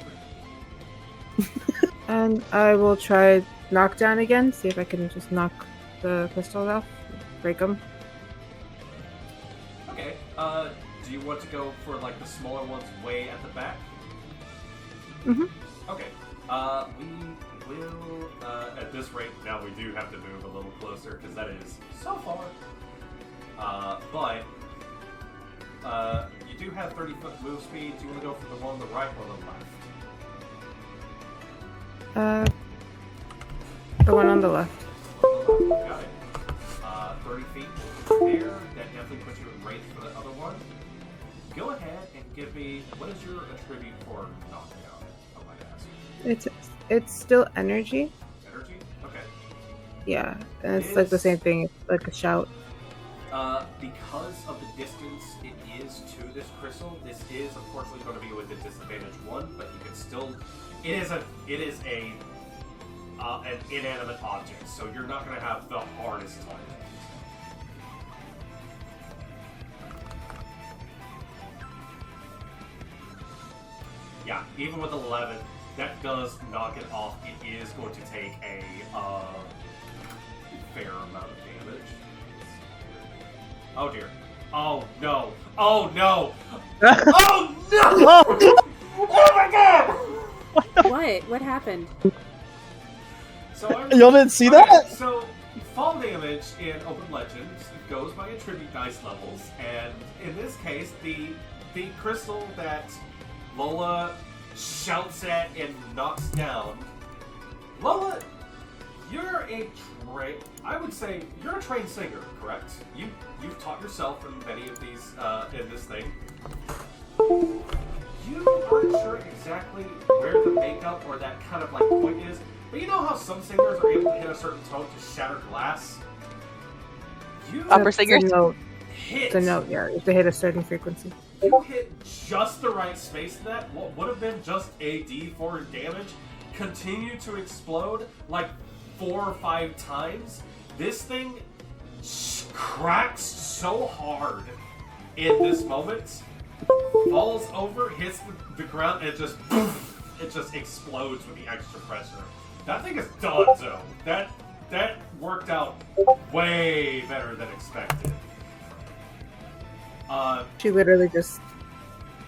And I will try knockdown again, see if I can just knock the crystals off, break them. Okay. Do you want to go for like the smaller ones way at the back? Mhm. Okay. We will at this rate now we do have to move a little closer because that is so far. But you do have 30-foot move speed. Do you want to go for the one on the right or the left? The one on the left. Got it. 30 feet there. That definitely puts you in range for the other one. Go ahead and give me, what is your attribute for knockdown? I might ask. It's still energy. Energy? Okay. Yeah, and it's like the same thing, like a shout. Because of the distance it is to this crystal, this is unfortunately going to be with a disadvantage 1, but you can still. It is an inanimate object, so you're not going to have the hardest time. Yeah, even with 11, that does knock it off. It is going to take a fair amount of damage. Oh dear. Oh no. Oh no. Oh no! Oh my god! What? What happened? Y'all didn't see Okay, that? So, fall damage in Open Legends goes by attribute dice levels, and in this case, the crystal that Lola shouts at and knocks down. Lola, you're I would say you're a trained singer, correct? You've taught yourself in many of these in this thing. You aren't sure exactly where the makeup or that kind of like point is, but you know how some singers are able to hit a certain tone to shatter glass? You Opera singers? hit. The note, yeah. You have to hit a certain frequency. You hit just the right space in that. What would have been just a D4 damage continued to explode like 4 or 5 times. This thing cracks so hard in this moment, falls over, hits the ground, and it just explodes with the extra pressure. That thing is done, though. That worked out way better than expected. She literally just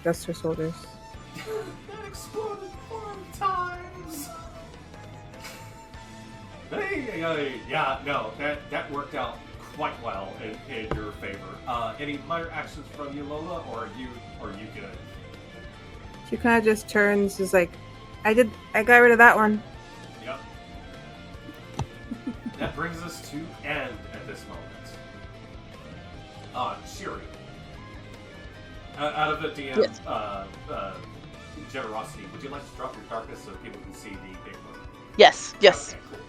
dusts her shoulders. That exploded 5 times. Yeah, no, that worked out quite well in your favor. Any minor actions from you, Lola, or are you good? She kind of just turns, is like, I got rid of that one. Yep. That brings us to end at this moment. Shiri. Out of the DM's generosity, would you like to drop your darkness so people can see the big one? Yes. Okay, cool.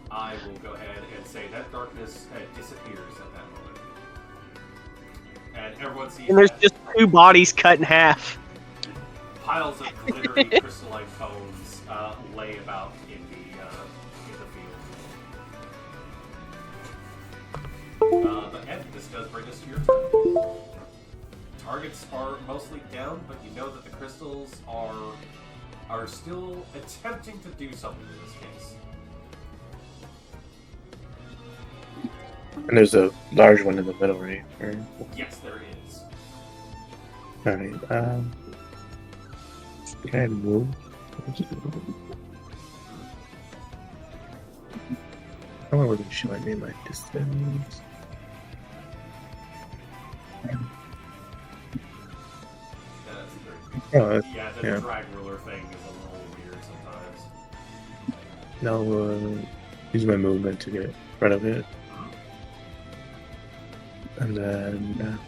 I will go ahead and say that darkness disappears at that moment. And everyone sees And there's that just 2 bodies cut in half. piles of glittery crystalline bones lay about in the field. But Ed, this does bring us to your turn. Targets are mostly down, but you know that the crystals are still attempting to do something in this case. And there's a large one in the middle, right? Or... Yes, there is. Alright, can I move? I wasn't showing me my distance. Oh, Yeah, the yeah. drag ruler thing is a little weird sometimes. Now, use my movement to get in front of it. And then,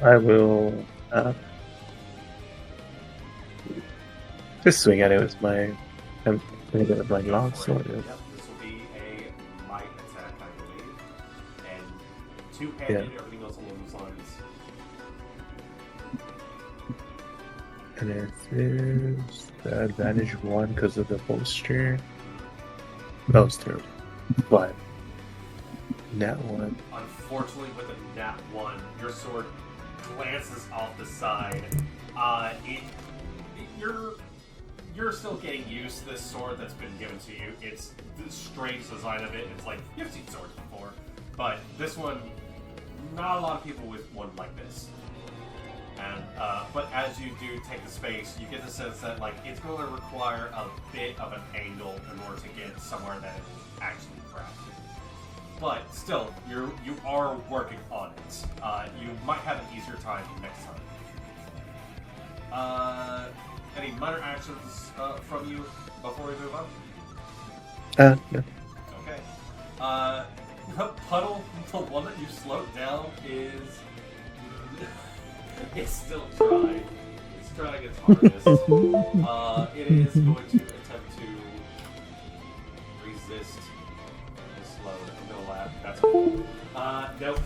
I will just swing at it with my long sword. Yep, this will be a might attack, I believe. And two-handed, everything else along those lines. And it is the advantage 1 because of the bolster. That was terrible. But nat 1. Unfortunately, with a nat 1, your sword glances off the side. You're still getting used to this sword that's been given to you. It's the strange design of it. It's like, you've seen swords before. But this one, not a lot of people with one like this. And but as you do take the space, you get the sense that like it's going to require a bit of an angle in order to get somewhere that it will actually crack. But still, you are working on it. You might have an easier time next time. Any minor actions from you before we move on? No. Okay. Puddle, the one that you slowed down, is it's still trying. It's trying its hardest. It is going to attempt to resist the slow. I'm gonna laugh. That's cool. Nope.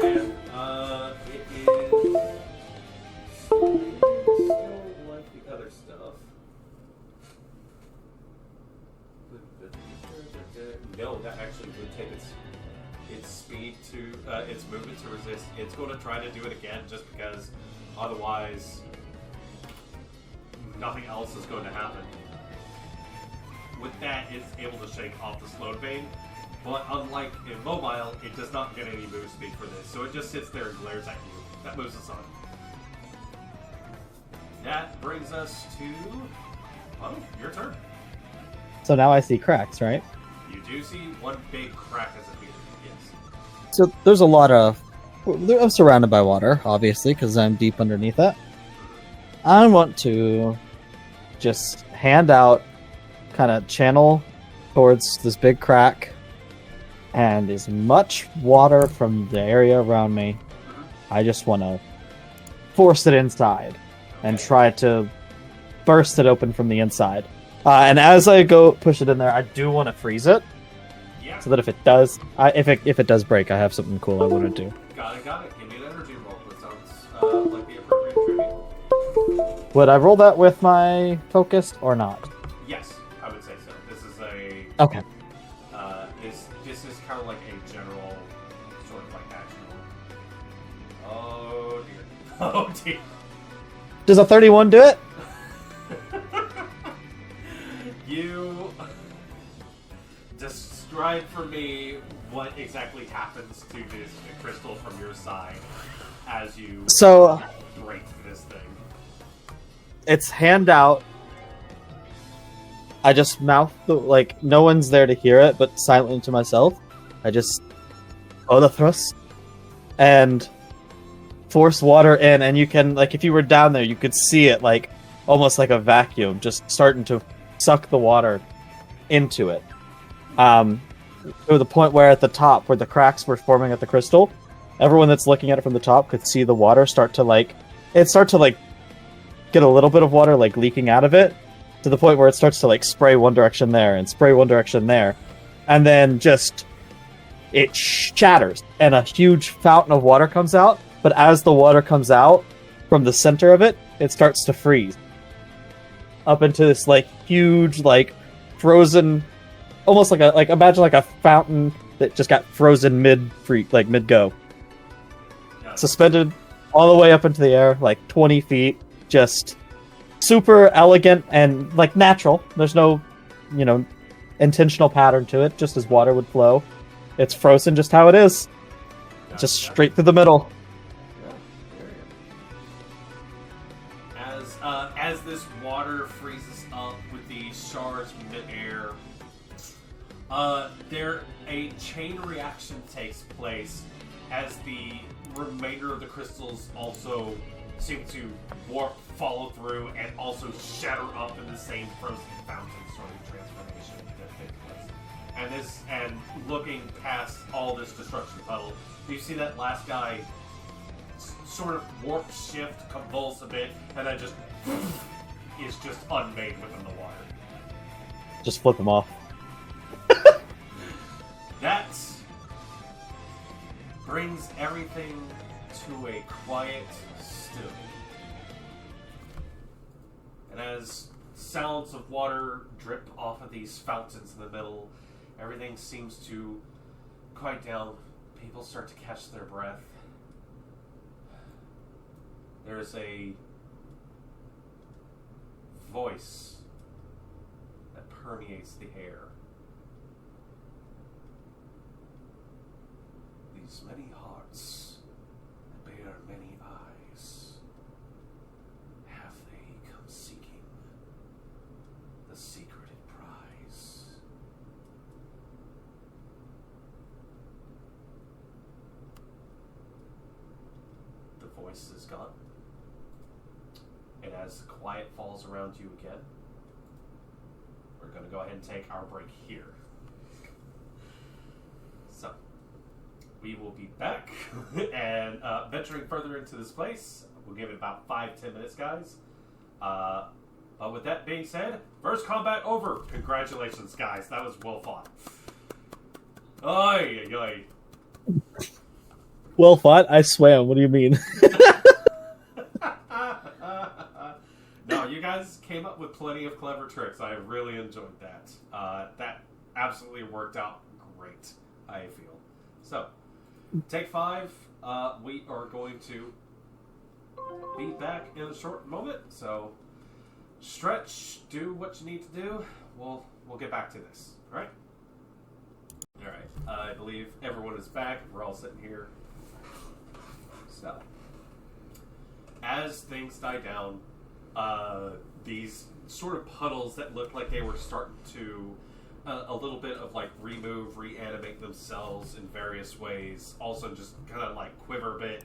And it is still like the other stuff. No, that actually would take its speed to its movement to resist. It's going to try to do it again just because otherwise nothing else is going to happen. With that, it's able to shake off the slowed vein, But unlike Immobile, it does not get any move speed for this, so it just sits there and glares at you. That moves us on. That brings us to... Oh, your turn. So now I see cracks, right? You do see one big crack as appeared, yes. So there's a lot of... I'm surrounded by water, obviously, because I'm deep underneath it. I want to just hand out, kind of channel towards this big crack, and as much water from the area around me, I just want to force it inside and try to burst it open from the inside. And as I go push it in there, I do want to freeze it, so that if it does, if it does break, I have something cool I want to do. Got it. Give me an energy roll. That sounds like the appropriate tribute. Would I roll that with my focused or not? Yes, I would say so. This is a... Okay. This is kind of like a general sort of like action roll. Oh dear. Oh dear. Does a 31 do it? You describe for me what exactly happens to this crystal from your side as you break this thing. It's hand out. I just mouth like no one's there to hear it, but silently to myself, I just the thrust and force water in, and you can like if you were down there, you could see it like almost like a vacuum, just starting to suck the water into it. To the point where at the top, where the cracks were forming at the crystal, everyone that's looking at it from the top could see the water start to get a little bit of water like leaking out of it, to the point where it starts to like spray one direction there and spray one direction there, and then just it shatters and a huge fountain of water comes out. But as the water comes out from the center of it, it starts to freeze up into this like huge like frozen, almost like imagine like a fountain that just got frozen mid go, suspended all the way up into the air like 20 feet, just super elegant and like natural. There's no, intentional pattern to it, just as water would flow. It's frozen just how it is, just straight through the middle. As this water freezes up with these shards mid-air, a chain reaction takes place as the remainder of the crystals also seem to warp, follow through, and also shatter up in the same frozen fountain sort of transformation that takes place. And looking past all this destruction puddle, you see that last guy sort of warp, shift, convulse a bit, and then just is just unmade within the water. Just flip them off. That brings everything to a quiet still. And as sounds of water drip off of these fountains in the middle, everything seems to quiet down. People start to catch their breath. There's a voice that permeates the air. These many hearts bear many eyes. Have they come seeking the secreted prize? The voice is gone. And as quiet falls around you again, we're going to go ahead and take our break here. So, we will be back and venturing further into this place. We'll give it about 5-10 minutes, guys. But with that being said, first combat over. Congratulations, guys. That was well fought. Oy, oy, oy. Well fought? I swam. What do you mean? No, you guys came up with plenty of clever tricks. I really enjoyed that. That absolutely worked out great, I feel. So, take 5. We are going to be back in a short moment. So, stretch, do what you need to do. We'll get back to this. All right? Alright, I believe everyone is back. We're all sitting here. So, as things die down, these sort of puddles that look like they were starting to a little bit of like reanimate themselves in various ways, also just kind of like quiver a bit,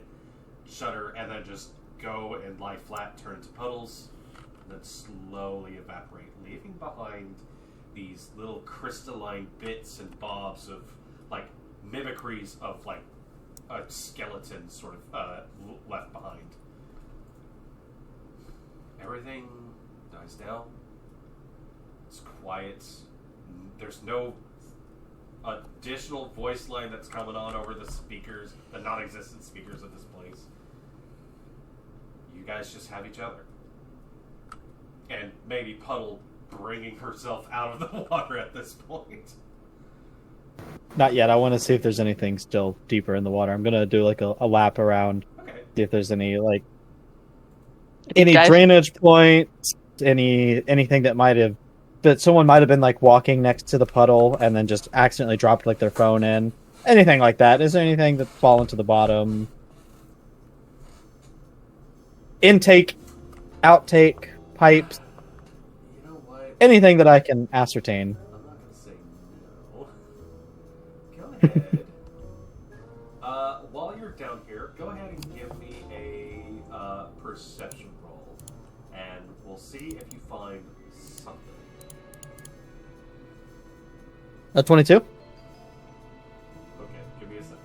shudder, and then just go and lie flat, turn into puddles, and then slowly evaporate, leaving behind these little crystalline bits and bobs of like mimicries of like a skeleton sort of left behind. Everything dies down. It's quiet. There's no additional voice line that's coming on over the speakers, the non-existent speakers of this place. You guys just have each other. And maybe Puddle bringing herself out of the water at this point. Not yet. I want to see if there's anything still deeper in the water. I'm gonna do like a lap around, Okay. see if there's any like Deep any dive? drainage points, anything that someone might have been like walking next to the puddle and then just accidentally dropped like their phone in. Anything like that. Is there anything that's fallen to the bottom? Intake, outtake, pipes, You know what? anything that I can ascertain. I'm not going to say no. Go ahead. While you're down here, go ahead and give me a perception roll. And we'll see if you find something. 22? Okay, give me a second.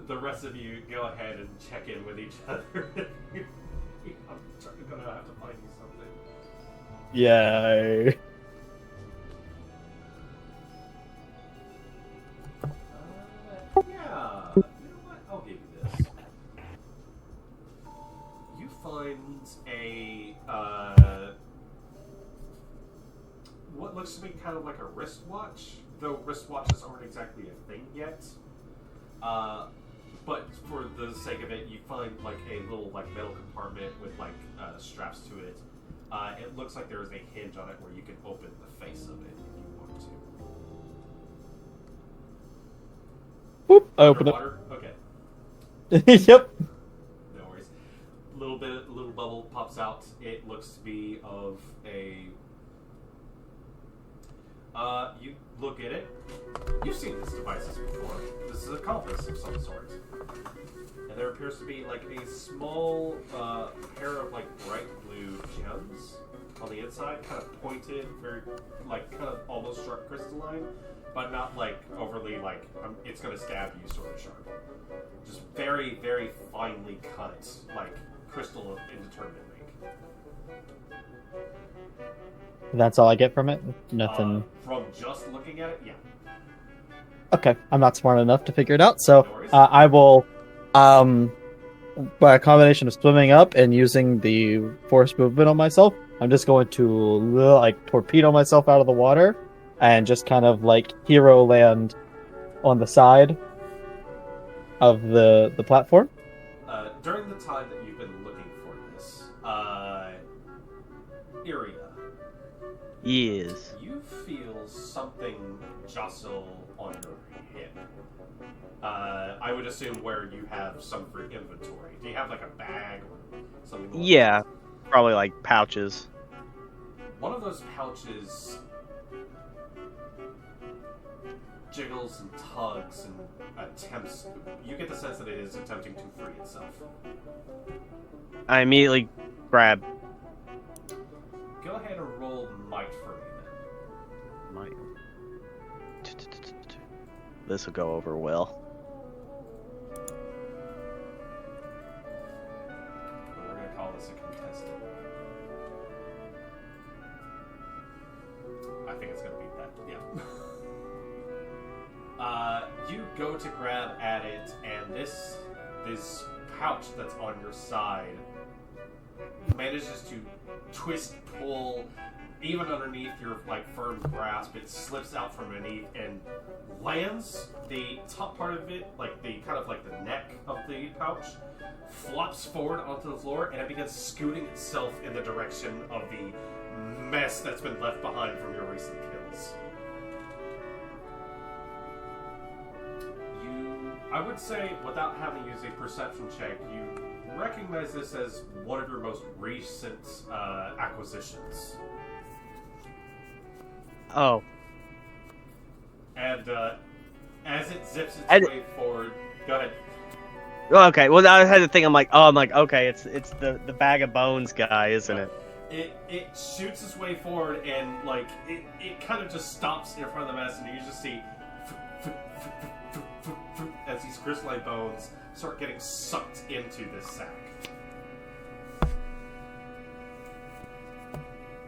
The rest of you go ahead and check in with each other. I'm gonna have to find you something. Yay. Yeah. You know what? I'll give you this. You find a what looks to be kind of like a wristwatch, though wristwatches aren't exactly a thing yet. But for the sake of it, you find like a little like metal compartment with like straps to it. It looks like there is a hinge on it where you can open the face of it if you want to. Whoop, I opened it. Underwater? Okay. Yep. No worries. Little bubble pops out. It looks to be of a. You look at it. You've seen these devices before. This is a compass of some sort. And there appears to be like a small pair of like bright blue gems on the inside, kind of pointed, very like kind of almost sharp crystalline, but not like overly like it's gonna stab you sort of sharp. Just very, very finely cut, like crystal of indeterminate make. That's all I get from it? Nothing. From just looking at it, yeah. Okay, I'm not smart enough to figure it out, so No worries. I will, by a combination of swimming up and using the force movement on myself, I'm just going to like torpedo myself out of the water and just kind of like hero land on the side of the platform. During the time that you've been looking for this, Iria, Yes. you feel something jostle on your hip. I would assume where you have some for inventory. Do you have like a bag or something? Along Yeah, those lines? probably like pouches. One of those pouches jiggles and tugs and attempts. You get the sense that it is attempting to free itself. I immediately grab Go ahead and roll might for me then. my. This will go over well. But we're going to call this a contested. I think it's going to beat that. Yeah. You go to grab at it, and this pouch that's on your side manages to twist, pull, even underneath your firm grasp. It slips out from beneath and lands. The top part of it, the neck of the pouch, flops forward onto the floor, and it begins scooting itself in the direction of the mess that's been left behind from your recent kills. I would say, without having to use a perception check, you recognize this as one of your most recent acquisitions. Oh. And as it zips its way forward, go ahead. Okay, well, I had to think. I'm like, okay, it's the bag of bones guy, isn't it? It shoots its way forward, and it kind of just stops in front of the mess, and you just see as these crystalline bones start getting sucked into this sack.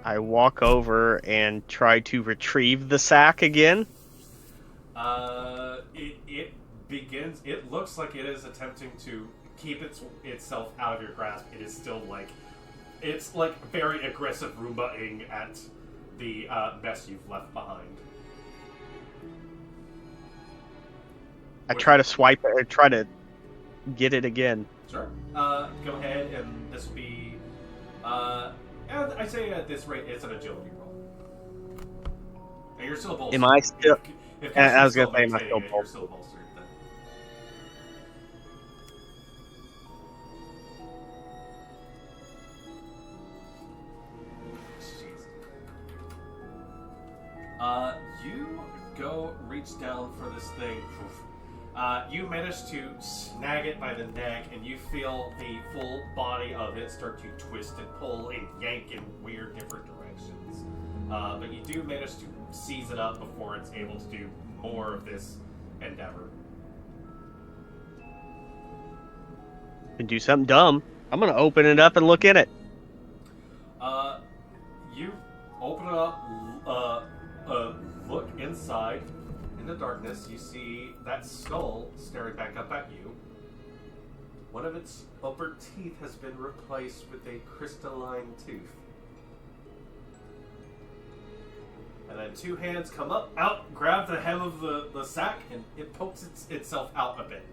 I walk over and try to retrieve the sack again. It begins. It looks like it is attempting to keep itself out of your grasp. It is still it's very aggressive Roomba-ing at the mess you've left behind. I try to swipe it, or try to get it again. Sure. Go ahead, and this will be. And I say at this rate, it's an agility roll. And you're still bolstered. Am I still? If I was gonna say, am I maintaining still it, you're still bolstered. Then. Jeez. You go reach down for this thing. You manage to snag it by the neck, and you feel the full body of it start to twist and pull and yank in weird different directions. But you do manage to seize it up before it's able to do more of this endeavor. And do something dumb. I'm gonna open it up and look in it. You open it up, look inside. In the darkness, you see that skull staring back up at you. One of its upper teeth has been replaced with a crystalline tooth. And then two hands come out, grab the hem of the sack, and it pokes itself out a bit.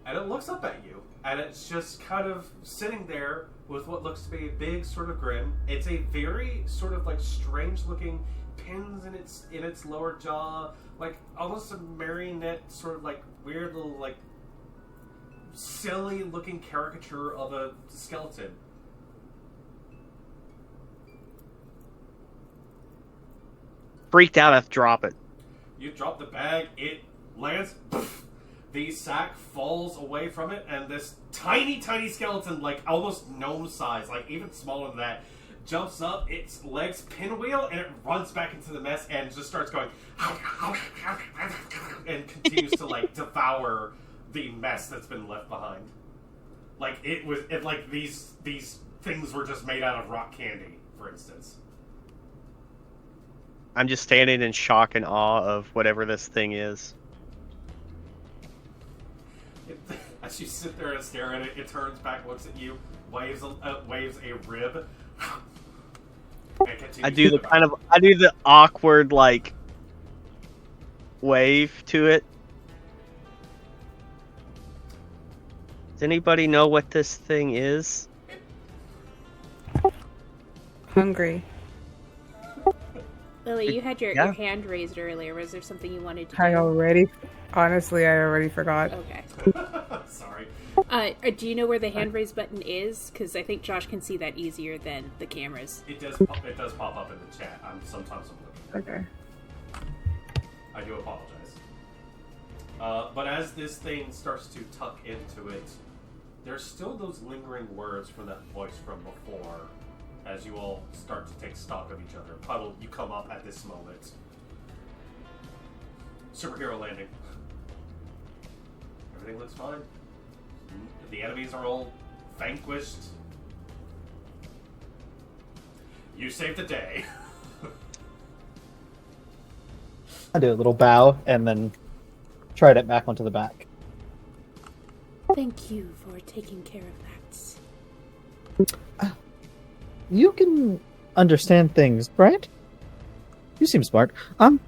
And it looks up at you, and it's just kind of sitting there with what looks to be a big sort of grin. It's a very sort of strange looking pins in its lower jaw, almost a marionette sort of weird little silly looking caricature of a skeleton. Freaked out, I have to drop it. You drop the bag, it lands, poof, the sack falls away from it, and this tiny skeleton, almost gnome size, even smaller than that, jumps up, its legs pinwheel, and it runs back into the mess and just starts going and continues to devour the mess that's been left behind. These things were just made out of rock candy, for instance. I'm just standing in shock and awe of whatever this thing is. As you sit there and stare at it, it turns back, looks at you, waves a rib. I do the awkward wave to it. Does anybody know what this thing is? Hungry. Lily, you had your hand raised earlier. Was there something you wanted to do? Honestly, I already forgot. Okay. Sorry. Do you know where the hand raise button is? Because I think Josh can see that easier than the cameras. It does pop up in the chat. Sometimes I'm looking. Okay. I do apologize. But as this thing starts to tuck into it, there's still those lingering words from that voice from before. As you all start to take stock of each other. Puddle, you come up at this moment. Superhero landing. Everything looks fine. The enemies are all vanquished. You saved the day. I do a little bow and then tride it back onto the back. Thank you for taking care of that. You can understand things, right? You seem smart. I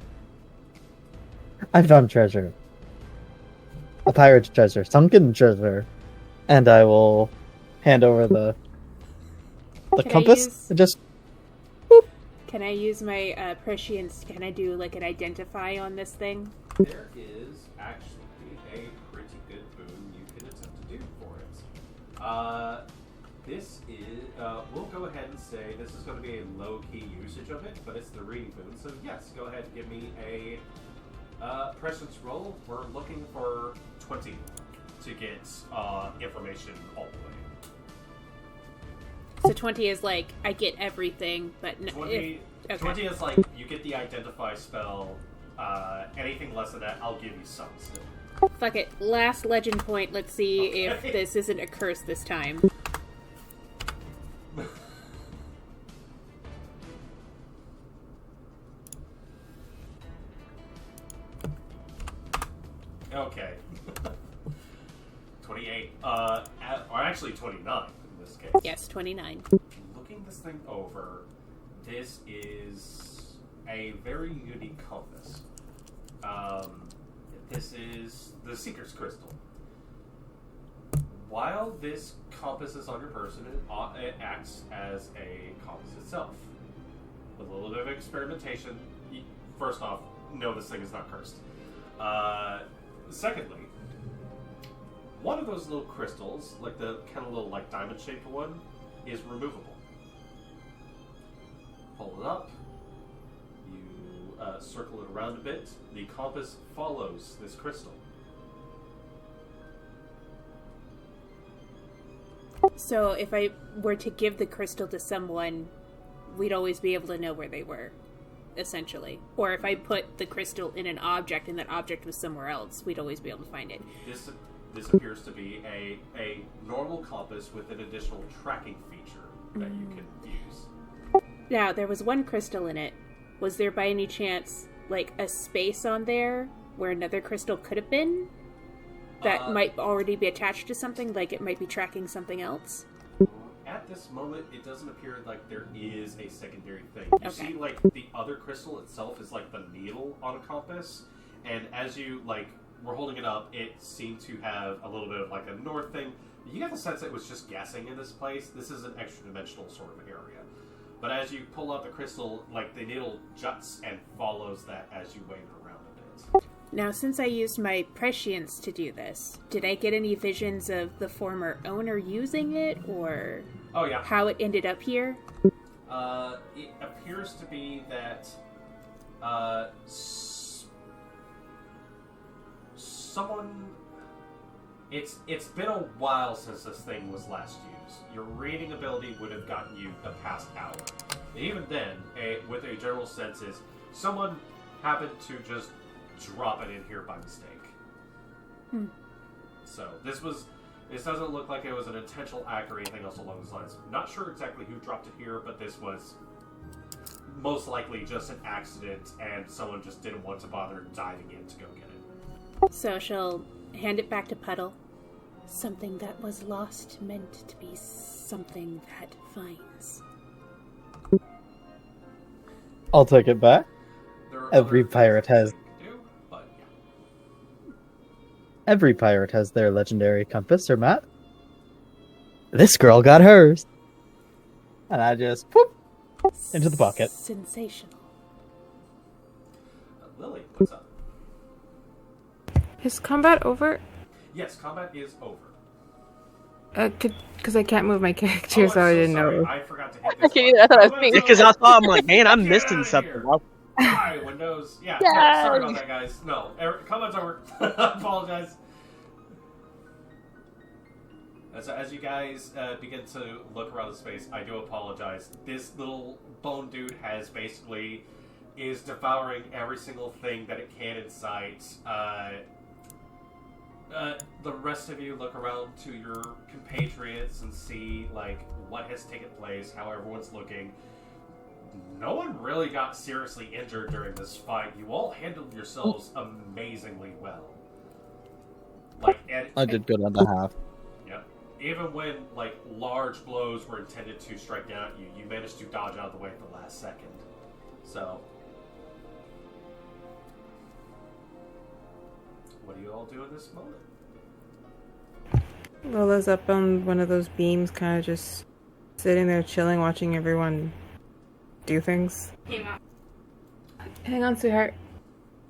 found treasure. A pirate's treasure. Sunken treasure. And I will hand over the Can compass. I Just Can I use my prescience? Can I do like an identify on this thing? There is actually a pretty good boon you can attempt to do for it. This is, we'll go ahead and say this is going to be a low-key usage of it, but it's the reading boon. So yes, go ahead and give me a prescience roll. We're looking for 20 to get information all the way. So 20 is like I get everything, but 20 is like you get the identify spell. Anything less than that, I'll give you some still. Fuck it. Last legend point. Let's see if this isn't a curse this time. Okay. 28. Or actually 29 in this case. Yes, 29. Looking this thing over, this is a very unique compass. This is the Seeker's Crystal. While this compass is on your person, it acts as a compass itself. With a little bit of experimentation, first off, no, this thing is not cursed. Secondly, one of those little crystals, like the kind of little like diamond-shaped one, is removable. Pull it up. You circle it around a bit. The compass follows this crystal. So if I were to give the crystal to someone, we'd always be able to know where they were, essentially. Or if I put the crystal in an object and that object was somewhere else, we'd always be able to find it. This appears to be a normal compass with an additional tracking feature that you can use. Now, there was one crystal in it. Was there by any chance, like, a space on there where another crystal could have been? That might already be attached to something, like it might be tracking something else? At this moment, it doesn't appear like there is a secondary thing. You Okay. see, like, the other crystal itself is like the needle on a compass, and as you, like, were holding it up, it seemed to have a little bit of, like, a north thing. You get the sense that it was just guessing in this place. This is an extra-dimensional sort of area. But as you pull out the crystal, like, the needle juts and follows that as you wave it around a bit. Now, since I used my prescience to do this, did I get any visions of the former owner using it, or Oh, yeah. how it ended up here? It appears to be that someone. It's been a while since this thing was last used. Your reading ability would have gotten you the past hour. And even then, with a general sense, is someone happened to just drop it in here by mistake. So this doesn't look like it was an intentional act or anything else along those lines. Not sure exactly who dropped it here, but this was most likely just an accident, and someone just didn't want to bother diving in to go get it. So she'll hand it back to Puddle. Something that was lost meant to be something that finds. I'll take it back. There are Every other things pirate that has- they can do, but yeah. Every pirate has their legendary compass or map. This girl got hers. And I just whoop into the pocket. Sensational. Lily, what's up? Is combat over? Yes, combat is over. Because I can't move my character, so I didn't sorry. know. I forgot to hit this Okay, button. I thought I was Combat's being- over. Because I thought, I'm like, man, I'm Get missing outta something. here. Well, Hi, Windows. Yeah, Yay! sorry about that, guys. No, combat's over. I apologize. As you guys begin to look around the space, I do apologize. This little bone dude is devouring every single thing that it can in sight. The rest of you look around to your compatriots and see, like, what has taken place, how everyone's looking. No one really got seriously injured during this fight. You all handled yourselves amazingly well. Like, I did good on the half. Yep. even when like large blows were intended to strike down at you, you managed to dodge out of the way at the last second. So, what do you all do in this moment? Lola's up on one of those beams, kind of just sitting there chilling, watching everyone do things. Hang on, sweetheart.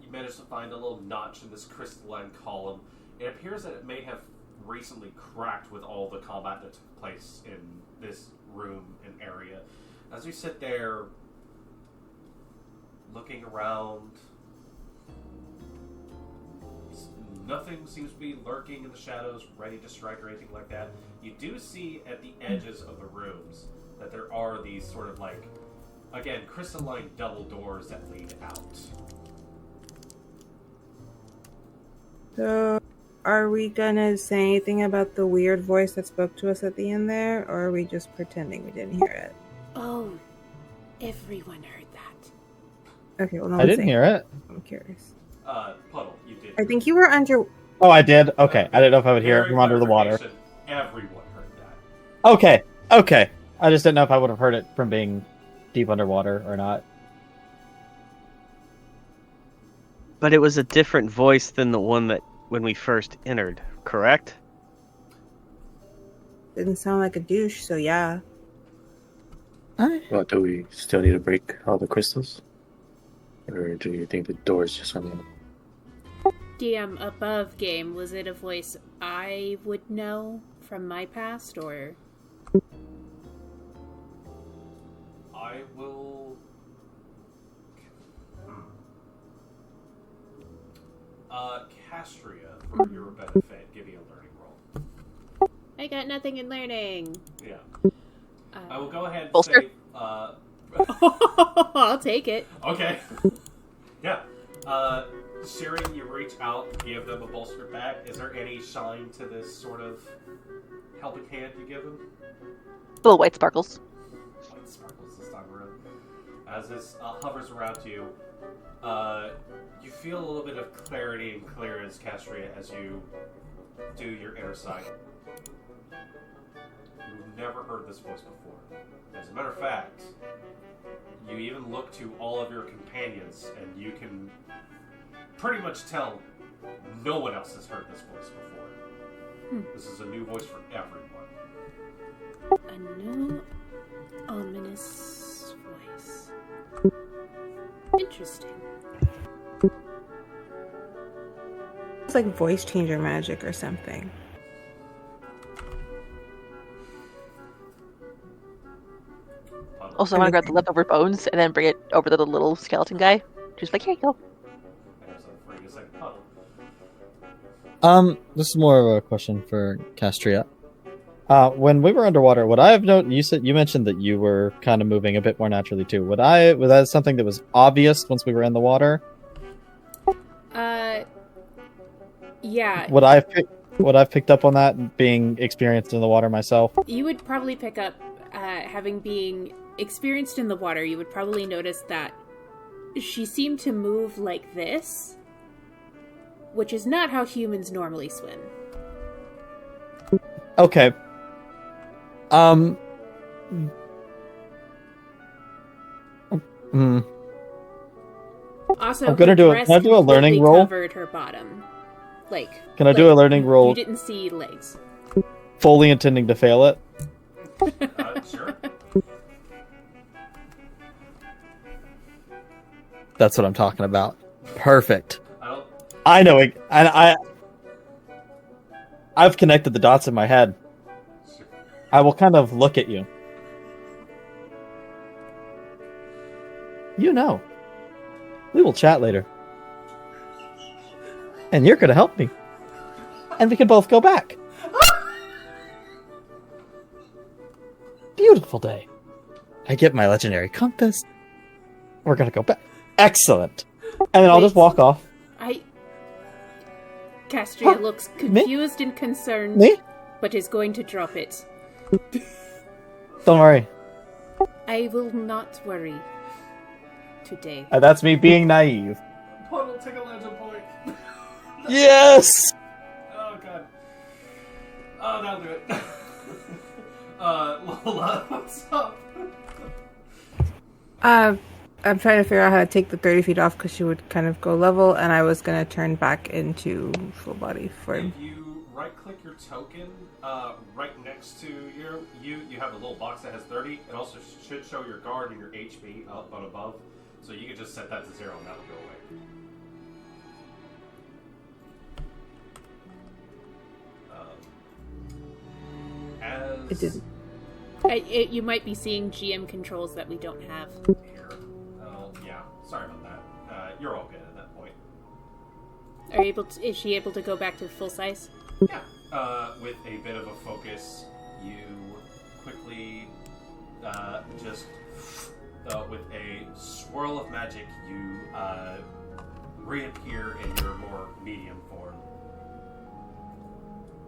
You managed to find a little notch in this crystalline column. It appears that it may have recently cracked with all the combat that took place in this room and area. As you sit there, looking around, nothing seems to be lurking in the shadows, ready to strike or anything like that. You do see at the edges of the rooms that there are these sort of like, again, crystalline double doors that lead out. So, are we gonna say anything about the weird voice that spoke to us at the end there, or are we just pretending we didn't hear it? Oh, everyone heard that. Okay, well, no I one's didn't saying hear it. I'm curious. Puddle, you did. I think you were under. Oh, I did? Okay. I didn't know if I would hear it from under the water. Everyone heard that. Okay. Okay. I just didn't know if I would have heard it from being deep underwater or not. But it was a different voice than the one that when we first entered, correct? Didn't sound like a douche, so yeah. Well, do we still need to break all the crystals? Or do you think the doors just went in? DM above game, was it a voice I would know from my past, or? I will... Castria, for your benefit, give you a learning roll. I got nothing in learning. Yeah. I will go ahead and Bolster? say... I'll take it. Okay. Yeah. Siri, you reach out, give them a bolster back. Is there any shine to this sort of helping hand you give them? Little white sparkles. White sparkles this time around. As this hovers around you, you feel a little bit of clarity and clearance, Castria, as you do your inner sight. You've never heard this voice before. As a matter of fact, you even look to all of your companions, and you can pretty much tell no one else has heard this voice before. This is a new voice for everyone. A new ominous voice. Interesting. It's like voice changer magic or something. Also, I want to grab the leftover bones and then bring it over to the little skeleton guy. Just like, here you go. This is more of a question for Castria. When we were underwater, would I have known? You mentioned that you were kind of moving a bit more naturally too. Was that something that was obvious once we were in the water? Yeah. Would I have picked up on that being experienced in the water myself? You would probably pick up, having being experienced in the water, you would probably notice that she seemed to move like this, which is not how humans normally swim. Okay. Also, I'm gonna can I do a learning roll? Covered her bottom. Can I do a learning roll? You didn't see legs. Fully intending to fail it. Sure. That's what I'm talking about. Perfect. I'll... I know it, and I've connected the dots in my head. I will kind of look at you. You know. We will chat later. And you're going to help me. And we can both go back. Beautiful day. I get my legendary compass. We're going to go back. Excellent. And then I'll just walk off. Castria looks confused and concerned. Me? But is going to drop it. Don't worry. I will not worry. Today. That's me being naive. Puddle, take a legend point. Yes! Oh, God. Oh, that'll do it. Lola, what's up? I'm trying to figure out how to take the 30 feet off because she would kind of go level, and I was going to turn back into full body for If you right-click your token, right next to you have a little box that has 30. It also should show your guard and your HP up on above. So you can just set that to 0 and that'll go away. It didn't. You might be seeing GM controls that we don't have. Here. Oh, yeah. Sorry about that. You're all good at that point. Are you able to, is she able to go back to full size? Yeah. With a bit of a focus, you quickly just with a swirl of magic, you reappear in your more medium form,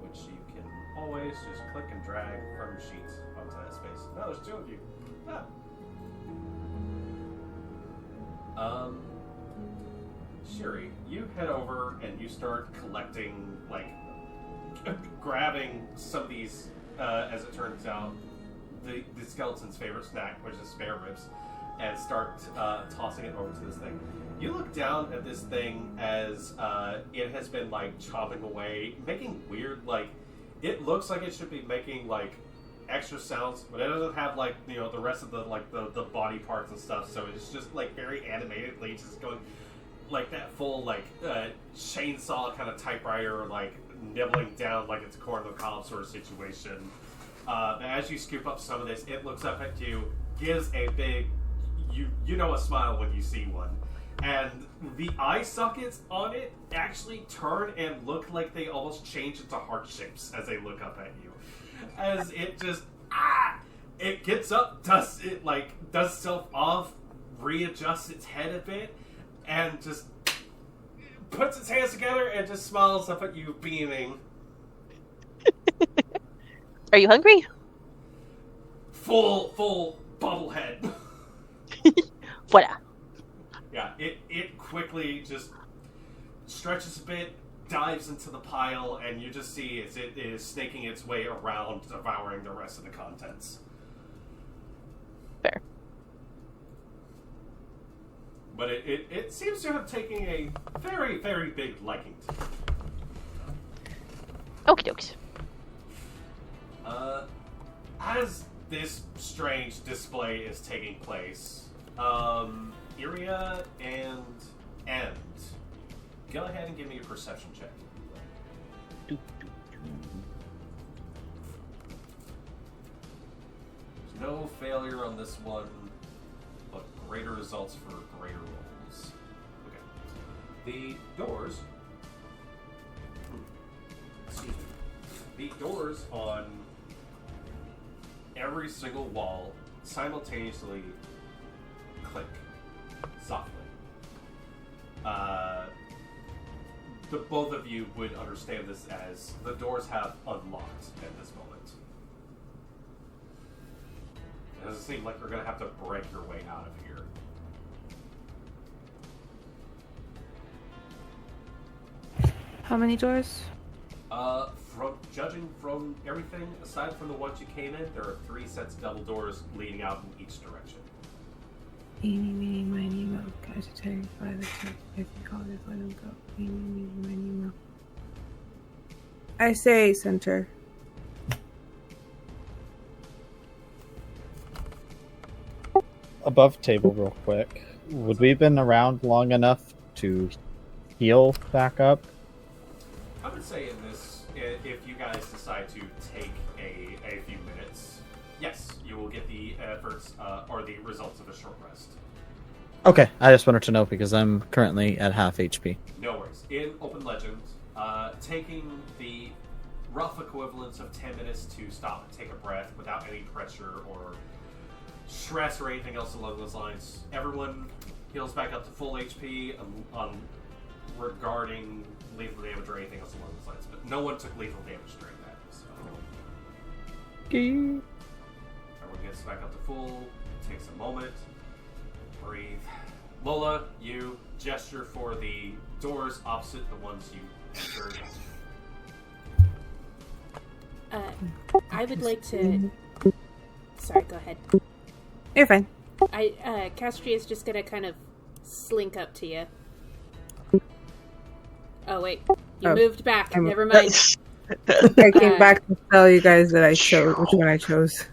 which you can always just click and drag from sheets onto that space. No, there's 2 of you. Shiri, you head over and you start collecting, like, grabbing some of these, as it turns out, the skeleton's favorite snack, which is spare ribs, and start tossing it over to this thing. You look down at this thing as it has been, like, chopping away, making weird, like, it looks like it should be making, like, extra sounds, but it doesn't have, like, you know, the rest of the, like, the body parts and stuff, so it's just, like, very animatedly just going, like, that full, like, chainsaw kind of typewriter, like, nibbling down like it's a corn on the cob sort of situation. As you scoop up some of this, it looks up at you, gives a big, you know, a smile when you see one, and the eye sockets on it actually turn and look like they almost change into heart shapes as they look up at you. As it just it gets up, does itself off, readjusts its head a bit, and just puts its hands together and just smiles up at you, beaming. Are you hungry? Full bubblehead. Voila. Yeah, it quickly just stretches a bit, dives into the pile, and you just see as it is snaking its way around, devouring the rest of the contents. Fair. But it seems to have taken a very, very big liking to you. Okie dokes. As this strange display is taking place, Iria and End, go ahead and give me a perception check. There's no failure on this one, but greater results for greater rolls. Okay. The doors... Excuse me. The doors on every single wall simultaneously click softly. The both of you would understand this as the doors have unlocked at this moment. It doesn't seem like you're going to have to break your way out of here. How many doors? Judging from everything, aside from the ones you came in, there are 3 sets of double doors leading out in each direction. Eeny, meeny, miny, mo. Guys are terrified. If you call it, let them go. Eeny, meeny, miny, mo. I say center. Above table real quick. Would we have been around long enough to heal back up? I would say in this, if you guys decide to take a few minutes, yes, you will get the efforts or the results of a short rest. Okay, I just wanted to know because I'm currently at half HP. No worries. In Open Legend, taking the rough equivalence of 10 minutes to stop and take a breath without any pressure or stress or anything else along those lines. Everyone heals back up to full HP regarding lethal damage or anything else along those lines, but no one took lethal damage during that. So. Everyone gets back up to full, takes a moment, breathe. Lola, you gesture for the doors opposite the ones you entered. I would like to Sorry, go ahead. You're fine. Castria is just gonna kind of slink up to you. Oh, wait. You moved back. Never mind. I came back to tell you guys that I chose which one I chose.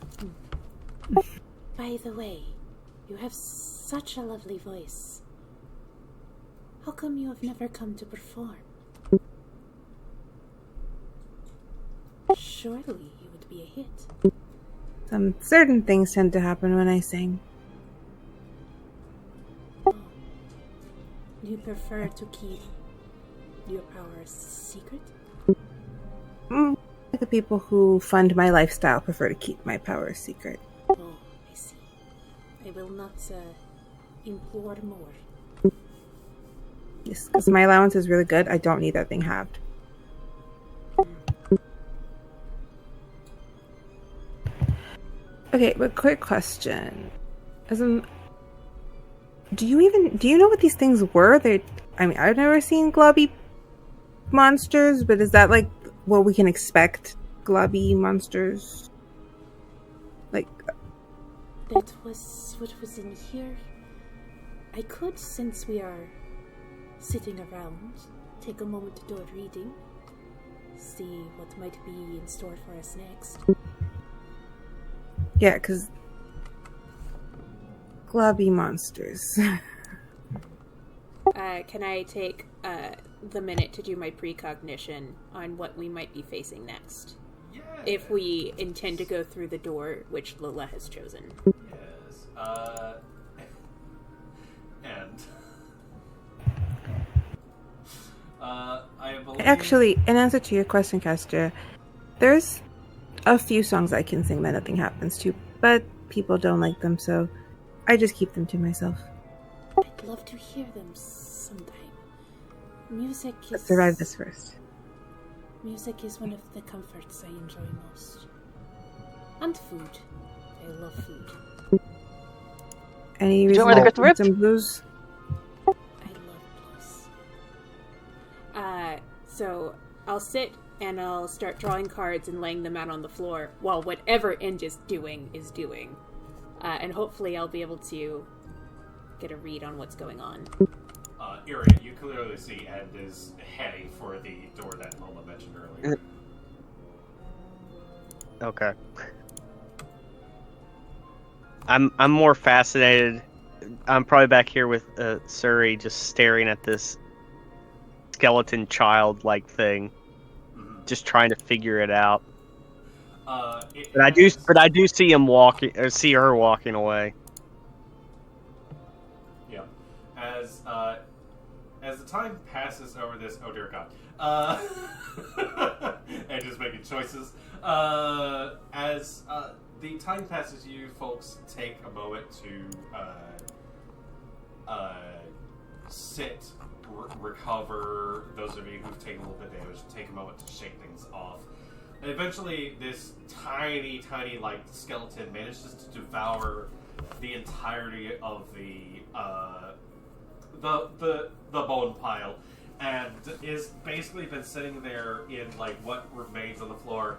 By the way, you have such a lovely voice. How come you have never come to perform? Surely you would be a hit. Some certain things tend to happen when I sing. Oh. You prefer to keep your powers secret? The people who fund my lifestyle prefer to keep my powers secret. Oh, I see. I will not implore more. Yes, because my allowance is really good. I don't need that thing halved. Okay, but quick question. Do you know what these things were? I've never seen globby monsters, but is that like what we can expect? Globby monsters? Like... That was what was in here. I could, since we are sitting around, take a moment to do a reading. See what might be in store for us next. Yeah, because... globby monsters. Can I take the minute to do my precognition on what we might be facing next? Yeah. If we intend to go through the door which Lola has chosen. Yes. And I believe... Actually, in answer to your question, Castor, there's a few songs I can sing that nothing happens to, but people don't like them, so I just keep them to myself. I'd love to hear them sometime. Music is... Let's survive this first. Music is one of the comforts I enjoy most. And food. I love food. Any Do you reason want to to go put through? some blues? I love blues. So I'll sit and I'll start drawing cards and laying them out on the floor while whatever End is doing. And hopefully I'll be able to get a read on what's going on. Iria, you clearly see End is heading for the door that Lola mentioned earlier. Okay. I'm more fascinated. I'm probably back here with Suri, just staring at this skeleton child-like thing, just trying to figure it out. But I do see him walking, or see her walking away. Yeah. As the time passes over this, oh dear God, and just making choices. As the time passes, you folks take a moment to sit, recover. Those of you who've taken a little bit of damage, take a moment to shake things off. And eventually, this tiny, like skeleton manages to devour the entirety of the bone pile, and is basically been sitting there in like what remains on the floor.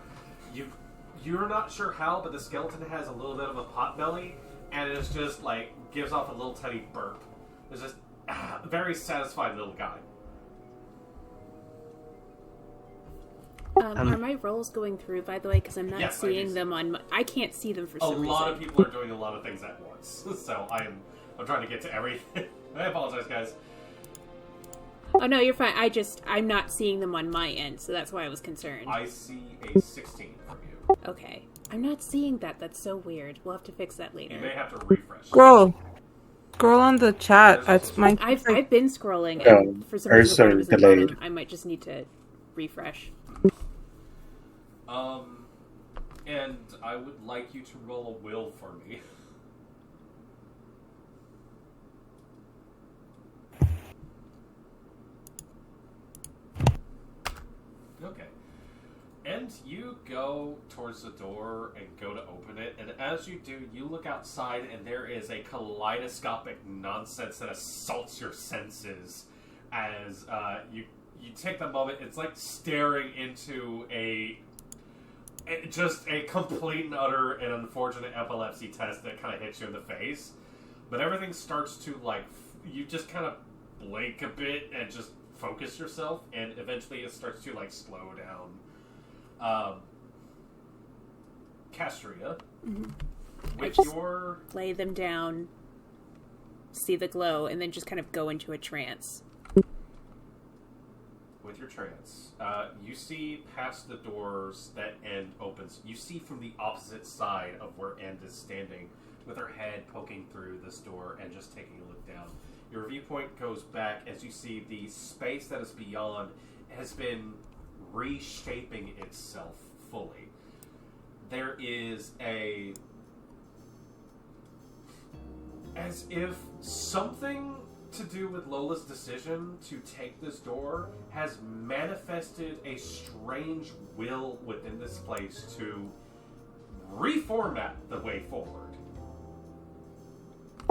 You're not sure how, but the skeleton has a little bit of a pot belly, and it's just like gives off a little tiny burp. It's just very satisfied little guy. Are my rolls going through, by the way? Because I'm not seeing them on. I can't see them for some reason. A lot of people are doing a lot of things at once, so I'm trying to get to everything. I apologize, guys. Oh no, you're fine. I'm not seeing them on my end, so that's why I was concerned. I see a 16 from you. Okay, I'm not seeing that. That's so weird. We'll have to fix that later. You may have to refresh. Scroll on the chat. That's my. I've been scrolling, and for some reason, when I was in the bottom, I might just need to refresh. And I would like you to roll a will for me. Okay. And you go towards the door and go to open it, and as you do, you look outside and there is a kaleidoscopic nonsense that assaults your senses as you take the moment. It's like staring into a just a complete and utter and unfortunate epilepsy test that kind of hits you in the face. But everything starts to, like, you just kind of blink a bit and just focus yourself, and eventually it starts to, like, slow down. Castria, with your... lay them down, see the glow, and then just kind of go into a trance. With your trance, you see past the doors that End opens. You see from the opposite side of where End is standing, with her head poking through this door and just taking a look down. Your viewpoint goes back as you see the space that is beyond has been reshaping itself fully. There is as if something to do with Lola's decision to take this door has manifested a strange will within this place to reformat the way forward.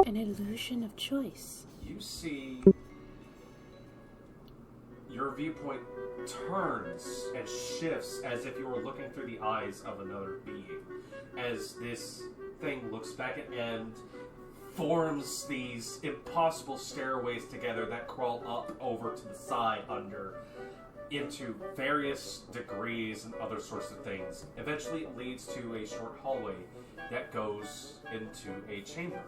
An illusion of choice. You see your viewpoint turns and shifts as if you were looking through the eyes of another being. As this thing looks back at End, forms these impossible stairways together that crawl up over to the side under into various degrees and other sorts of things. Eventually it leads to a short hallway that goes into a chamber.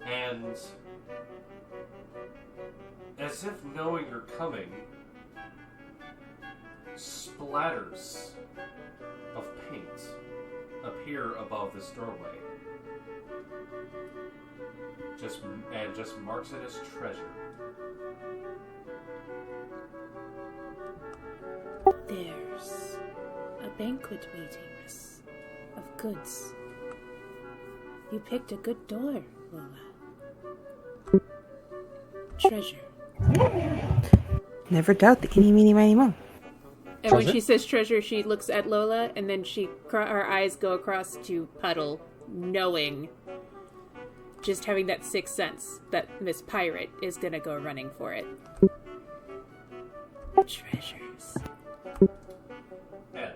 And as if knowing you're coming, splatters of paint appear above this doorway. Just marks it as treasure. There's a banquet waiting us of goods. You picked a good door, Lola. Treasure. Never doubt the eeny, meeny, miny, mo. And when she says treasure, she looks at Lola, and then her eyes go across to Puddle, knowing, just having that sixth sense that Miss Pirate is gonna go running for it. Treasures. And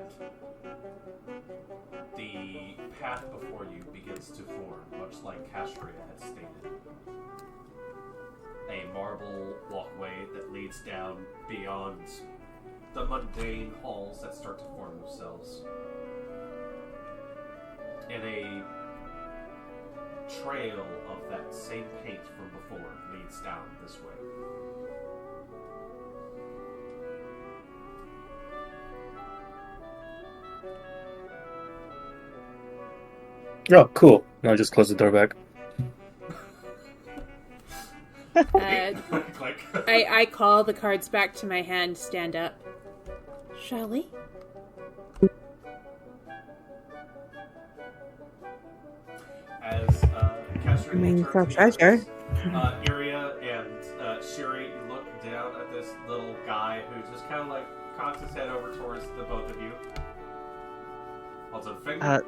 the path before you begins to form, much like Castria had stated. A marble walkway that leads down beyond the mundane halls that start to form themselves. And a trail of that same paint from before leads down this way. Oh, cool. Now I just close the door back. Click. I call the cards back to my hand, stand up. Shall we? As Castria Main turns treasure. Iria and Shiri, you look down at this little guy who just kind of like cocks his head over towards the both of you. Holds a finger,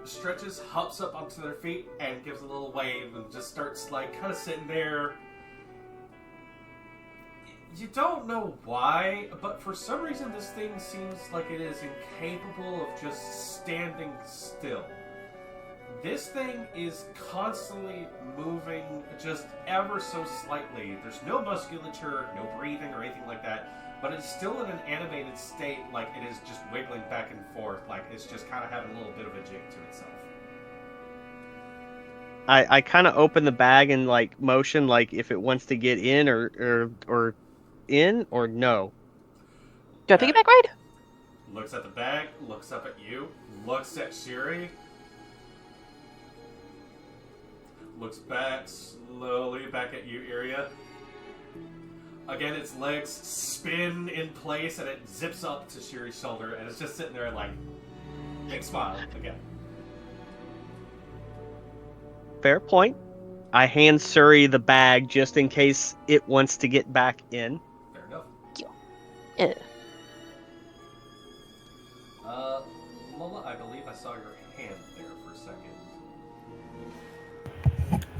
stretches, hops up onto their feet, and gives a little wave and just starts like kind of sitting there. You don't know why, but for some reason this thing seems like it is incapable of just standing still. This thing is constantly moving just ever so slightly. There's no musculature, no breathing or anything like that, but it's still in an animated state, like it is just wiggling back and forth, like it's just kind of having a little bit of a jig to itself. I kind of open the bag and like motion like if it wants to get in or in or no. Do I piggyback ride? Looks at the bag, looks up at you, looks at Shiri, looks back slowly back at you, Iria. Again, its legs spin in place and it zips up to Shiri's shoulder and it's just sitting there like, big smile again. Fair point. I hand Suri the bag just in case it wants to get back in. Fair enough. Yeah. Lola, I believe I saw your hand there for a second.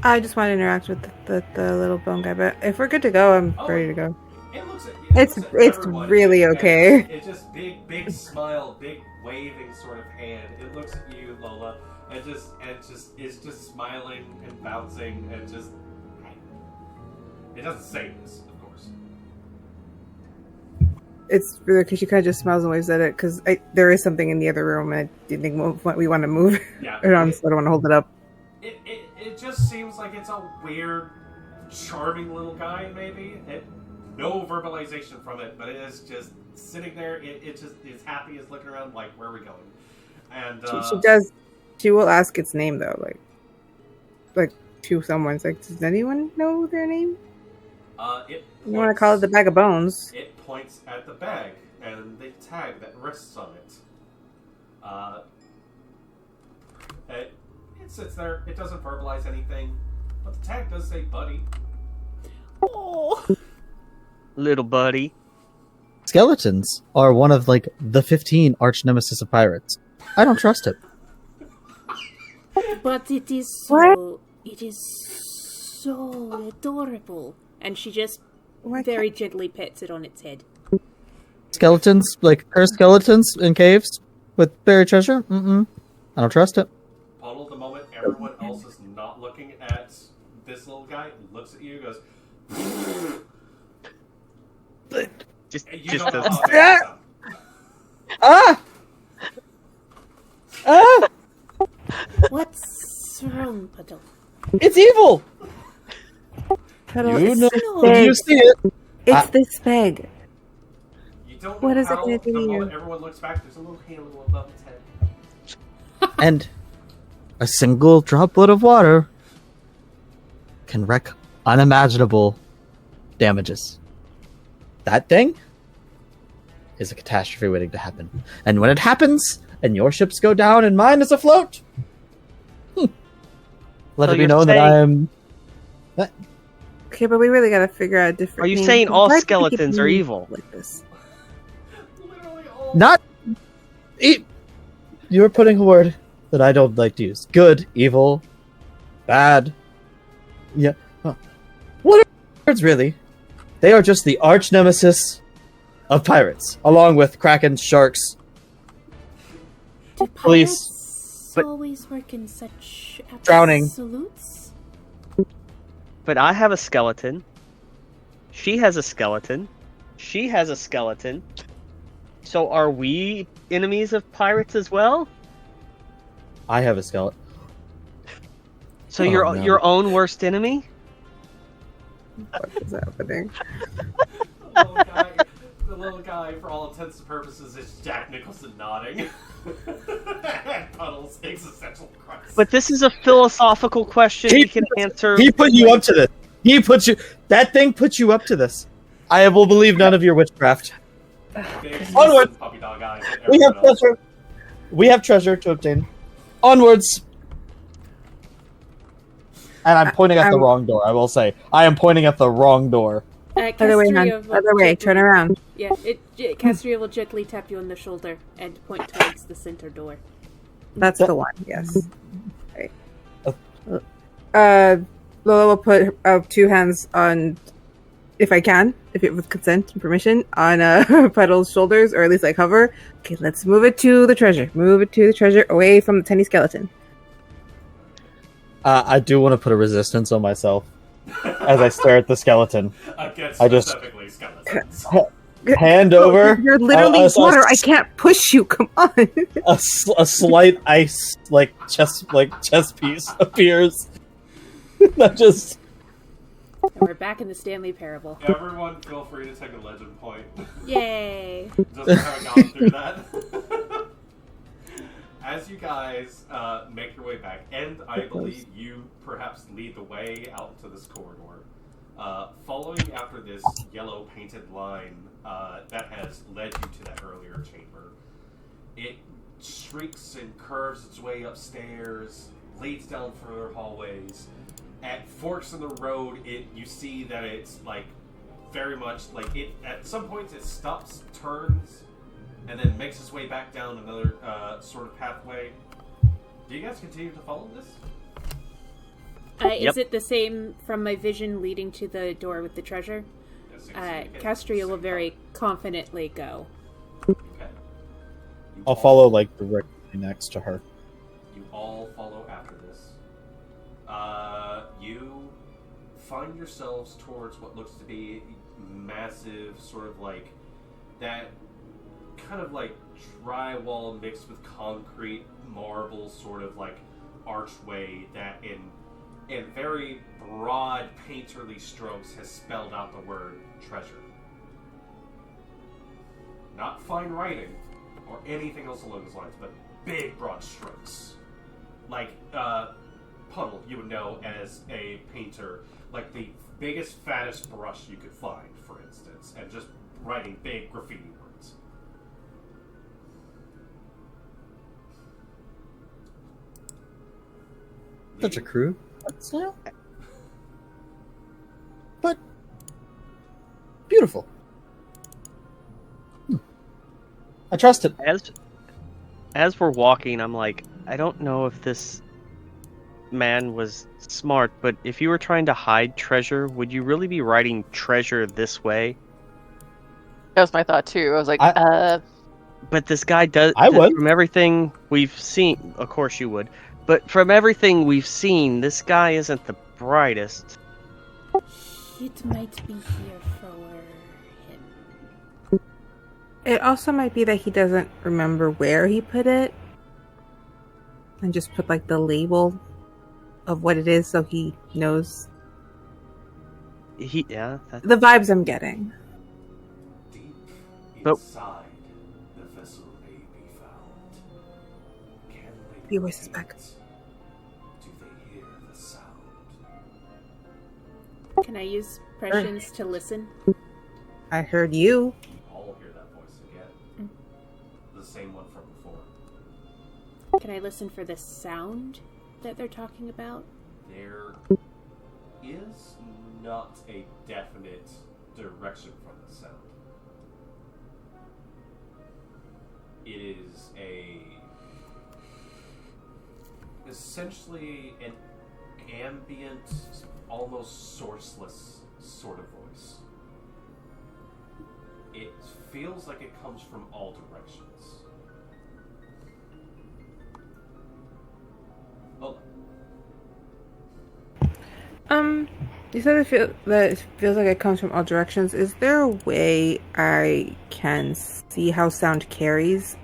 I just want to interact with the little bone guy, but if we're good to go, I'm ready to go. It looks at It's everyone, really and okay. It's just big smile, big waving sort of hand. It looks at you, Lola, and is just smiling and bouncing and just. It doesn't say this, of course. It's really because she kind of just smiles and waves at it because there is something in the other room and I didn't think we want to move. Yeah. So I don't want to hold it up. It just seems like it's a weird, charming little guy, maybe. No verbalization from it, but it is just sitting there. It just is happy, is looking around like, where are we going? And she will ask its name though, like to someone. It's like, does anyone know their name? You want to call it the bag of bones? It points at the bag and the tag that rests on it. It sits there. It doesn't verbalize anything, but the tag does say "buddy." Oh. Little buddy. Skeletons are one of like the 15 arch nemesis of pirates. I don't trust it. But it is What? it is so adorable. And she just Why very gently pets it on its head. Skeletons, like cursed skeletons in caves with buried treasure? I don't trust it. Puddle, the moment everyone else is not looking at this little guy, looks at you, goes. Just You just don't know does. how to make sound. Ah! Ah! What's wrong, Puddle? It's evil! Petal, You it's know, this no. did bag. you see it? It's this bag. You don't know What is it how gonna do the to moment you? everyone looks back, there's a little handle above its head. And a single droplet of water can wreak unimaginable damages. That thing is a catastrophe waiting to happen. And when it happens, and your ships go down and mine is afloat, let So it be you're known that saying- I am... Okay, but we really gotta figure out a different. Are you name. saying all Why do we keep skeletons are naming evil? Like this? Literally all. Not... You're putting a word that I don't like to use. Good, evil, bad. Yeah. Well, what are words, really? They are just the arch nemesis of pirates, along with krakens, sharks. Do Police. pirates But- always work in such Drowning. absolutes? But I have a skeleton. She has a skeleton. She has a skeleton. So are we enemies of pirates as well? I have a skeleton. So Oh, you're no. your own worst enemy? What is happening? The little guy, for all intents and purposes, is Jack Nicholson nodding. And Puddle's existential crisis. But this is a philosophical question we can answer. He put you up to this. He put you... That thing put you up to this. I will believe none of your witchcraft. Big Onward. puppy dog eyes at We have everyone else. treasure. We have treasure to obtain. Onwards. And I'm pointing at the wrong door, I will say. I am pointing at the wrong door. Other way, man. Castria will Other way. gently- Turn around. Yeah, Castria will gently tap you on the shoulder and point towards the center door. That's the one. Yes. Right. Lola will put two hands on, if I can, with consent and permission, on Puddle's shoulders, or at least like hover. Okay, let's move it to the treasure. Move it to the treasure, away from the tiny skeleton. I do want to put a resistance on myself as I stare at the skeleton. Against I just- specifically skeletons. Hand over. You're literally a water. I can't push you. Come on. a slight ice chest piece appears. That just And we're back in the Stanley Parable. Everyone feel free to take a legend point. Yay! Just having gone through that. As you guys make your way back, and I believe you perhaps lead the way out into this corridor, following after this yellow painted line that has led you to that earlier chamber, it shrieks and curves its way upstairs, leads down further hallways. At forks in the road, you see that it's like very much like it. At some points, it stops, turns, and then makes its way back down another sort of pathway. Do you guys continue to follow this? Is it the same from my vision leading to the door with the treasure? Castria will very confidently go. Okay. You I'll all- follow like directly next to her. You all follow after this. You find yourselves towards what looks to be massive, sort of like that kind of like drywall mixed with concrete marble sort of like archway that in very broad painterly strokes has spelled out the word treasure. Not fine writing or anything else along those lines, but big broad strokes. Like Puddle, you would know as a painter, like the biggest, fattest brush you could find, for instance, and just writing big graffiti words. Such a crude style, but beautiful. I trust it. As we're walking, I'm like, I don't know if this man was smart, but if you were trying to hide treasure, would you really be writing treasure this way? That was my thought too. I was like, But this guy does. I would. From everything we've seen, of course you would. But from everything we've seen, this guy isn't the brightest. It might be here for him. It also might be that he doesn't remember where he put it. And just put like the label of what it is so he knows. Yeah. The vibes I'm getting. Deep But- inside, the vessel may be found. Can they Your voice is back. locate it? Do they hear the sound? Can I use prescience to listen? I heard you. You all hear that voice again. The same one from before. Can I listen for the sound that they're talking about? There is not a definite direction from the sound. It is essentially an ambient, almost sourceless sort of voice. It feels like it comes from all directions. Oh, You said that it feels like it comes from all directions. Is there a way I can see how sound carries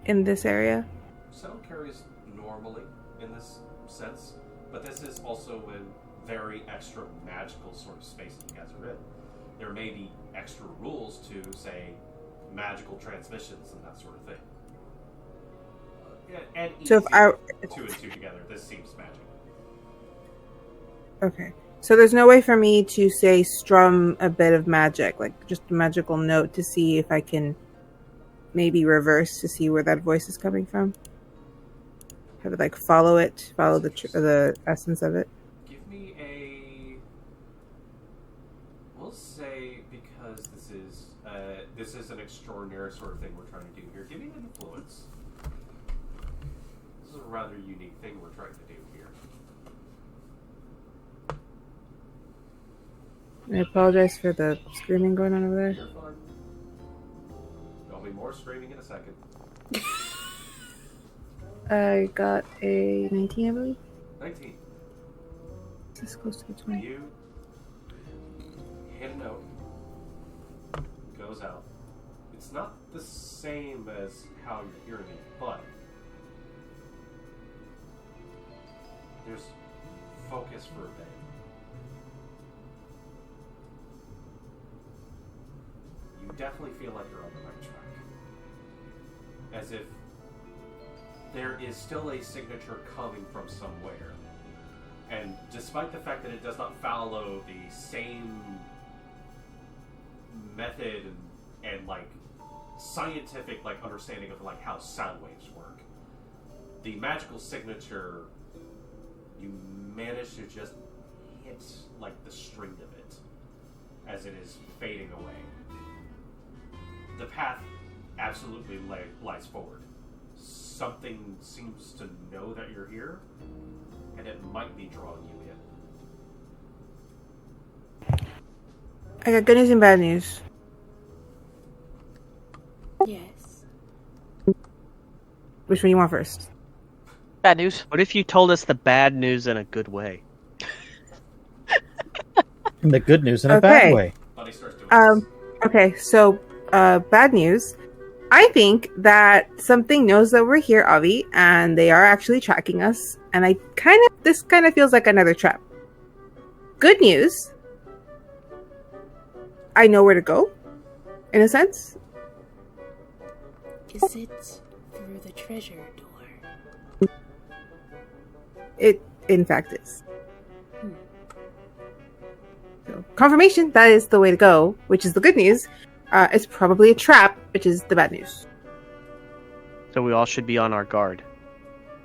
in this area? sound carries normally in this sense, but this is also a very extra magical sort of space that you guys are in. There may be extra rules to, say, magical transmissions and that sort of thing. And So if two and two together, this seems magic. Okay. So there's no way for me to say strum a bit of magic, like just a magical note to see if I can maybe reverse to see where that voice is coming from? Have to like follow it, follow the essence of it. Give me a. We'll say, because this is an extraordinary sort of thing we're trying to do here. Give me an influence. This is a rather unique thing we're trying to do here. I apologize for the screaming going on over there. You're fine. There'll be more screaming in a second. I got a 19, I believe. 19. Is this close to the 20? You hit a note. Goes out. It's not the same as how you're hearing it, but there's focus for a bit. You definitely feel like you're on the right track. As if there is still a signature coming from somewhere. And despite the fact that it does not follow the same method and like scientific like understanding of like how sound waves work, the magical signature, you manage to just hit like the string of it as it is fading away. The path absolutely lies forward. Something seems to know that you're here, and it might be drawing you I got good news and bad news. Yes. Which one you want first? Bad news. What if you told us the bad news in a good way? And the good news in a bad Okay. way. Buddy starts doing this. Okay, so bad news. I think that something knows that we're here, Avi, and they are actually tracking us. And this kind of feels like another trap. Good news. I know where to go, in a sense. Is it through the treasure door? It, in fact, is. So, confirmation, that is the way to go, which is the good news. It's probably a trap, which is the bad news. So we all should be on our guard.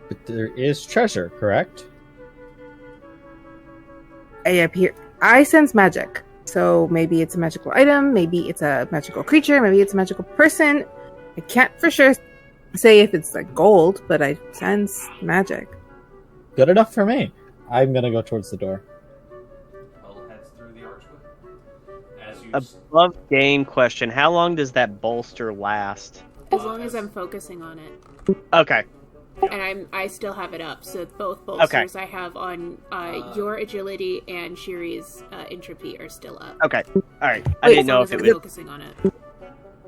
But there is treasure, correct? I sense magic. So maybe it's a magical item, maybe it's a magical creature, maybe it's a magical person. I can't for sure say if it's like gold, but I sense magic. Good enough for me. I'm gonna go towards the door. Puddle heads through the archway. As you Above game question, how long does that bolster last? As long as I'm focusing on it. Okay. And I still have it up, so both bolsters I have on your agility and Shiri's entropy are still up. Okay. Alright. I didn't know if it I'm was... focusing on it.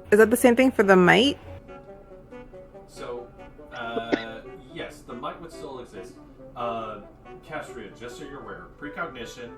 Is that the same thing for the might? So, yes, the might would still exist. Castria, just so you're aware, precognition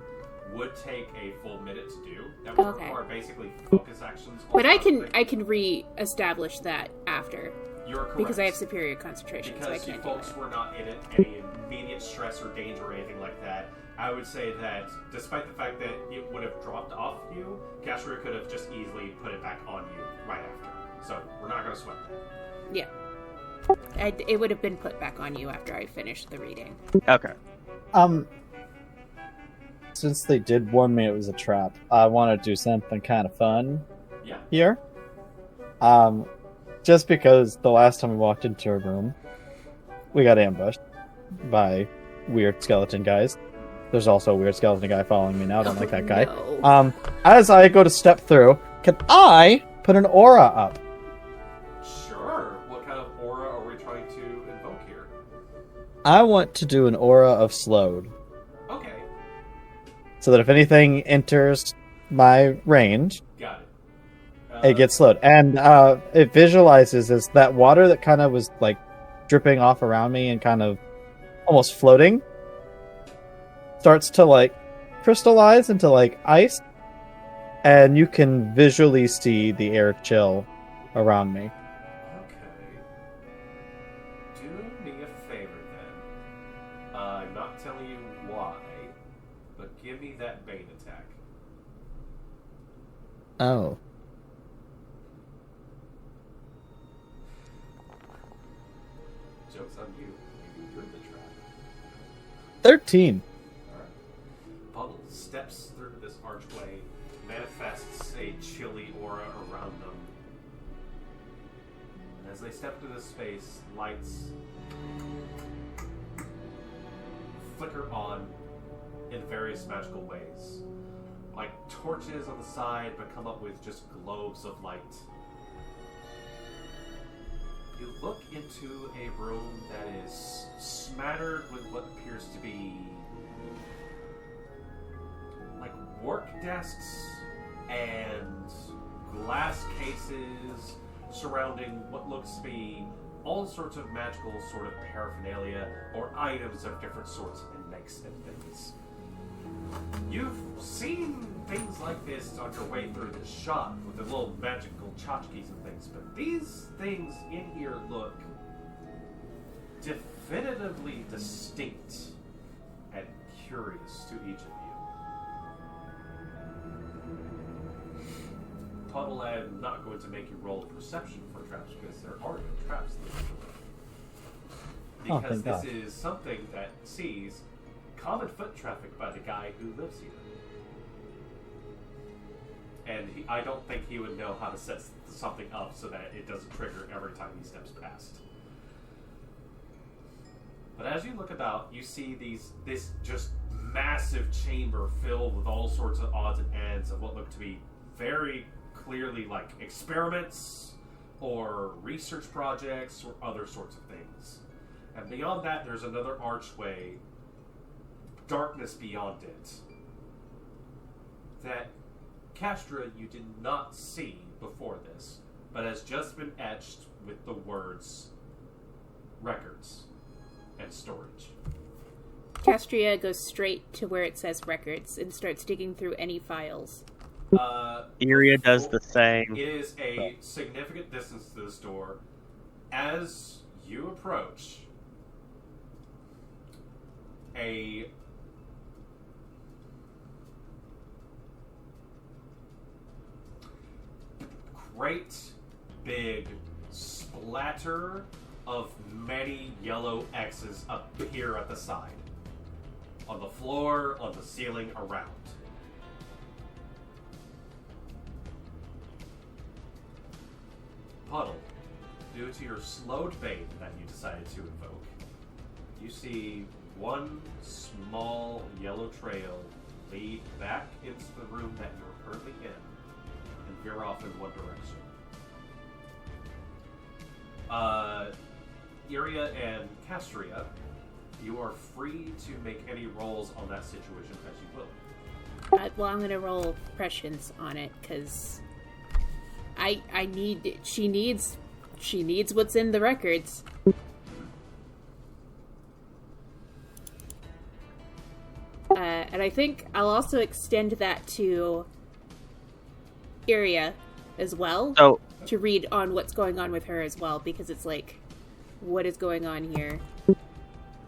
would take a full minute to do. That would require basically focus actions. But I can re-establish that after. You're correct. Because I have superior concentration, so I Because you can't do folks it. were not in any immediate stress or danger or anything like that, I would say that despite the fact that it would have dropped off you, Castria could have just easily put it back on you right after. So we're not going to sweat that. Yeah. It would have been put back on you after I finished the reading. Okay. Since they did warn me it was a trap, I want to do something kind of fun Yeah. here. Just because the last time we walked into a room, we got ambushed by weird skeleton guys. There's also a weird skeleton guy following me now. I don't like that guy. No. As I go to step through, can I put an aura up? Sure. What kind of aura are we trying to invoke here? I want to do an aura of slowed. Okay. So that if anything enters my range, Got it. it gets slowed. And it visualizes as that water that kind of was like dripping off around me and kind of almost floating starts to like crystallize into like ice, and you can visually see the air chill around me. Okay. Do me a favor then. I'm not telling you why, but give me that bane attack. Oh. Joke's on you. Maybe you're the trap. 13. Alright. Bubble steps through this archway, manifests a chilly aura around them. And as they step into this space, lights flicker on in various magical ways. Like torches on the side, but come up with just globes of light. You look into a room that is smattered with what appears to be like work desks and glass cases surrounding what looks to be all sorts of magical sort of paraphernalia or items of different sorts and makes and things. You've seen things like this on your way through the shop with the little magical tchotchkes and things, but these things in here look definitively distinct and curious to each of you. Puddle, I'm not going to make you roll a perception for traps because there are no traps there. Because thank this God. is something that sees common foot traffic by the guy who lives here. And I don't think he would know how to set something up so that it doesn't trigger every time he steps past. But as you look about, you see this just massive chamber filled with all sorts of odds and ends of what look to be very clearly like experiments or research projects or other sorts of things. And beyond that, there's another archway, darkness beyond it, that Castra you did not see before this, but has just been etched with the words records and storage. Castria goes straight to where it says records and starts digging through any files. Iria does the same. It is a significant distance to this door. As you approach, a great big splatter of many yellow X's appear at the side. On the floor, on the ceiling, around. Puddle, due to your slowed fate that you decided to invoke, you see one small yellow trail lead back into the room that you're currently in and veer off in one direction. Iria and Castria, you are free to make any rolls on that situation as you will. Well, I'm gonna roll prescience on it because she needs what's in the records. And I think I'll also extend that to Iria as well. So, to read on what's going on with her as well, because it's like, what is going on here?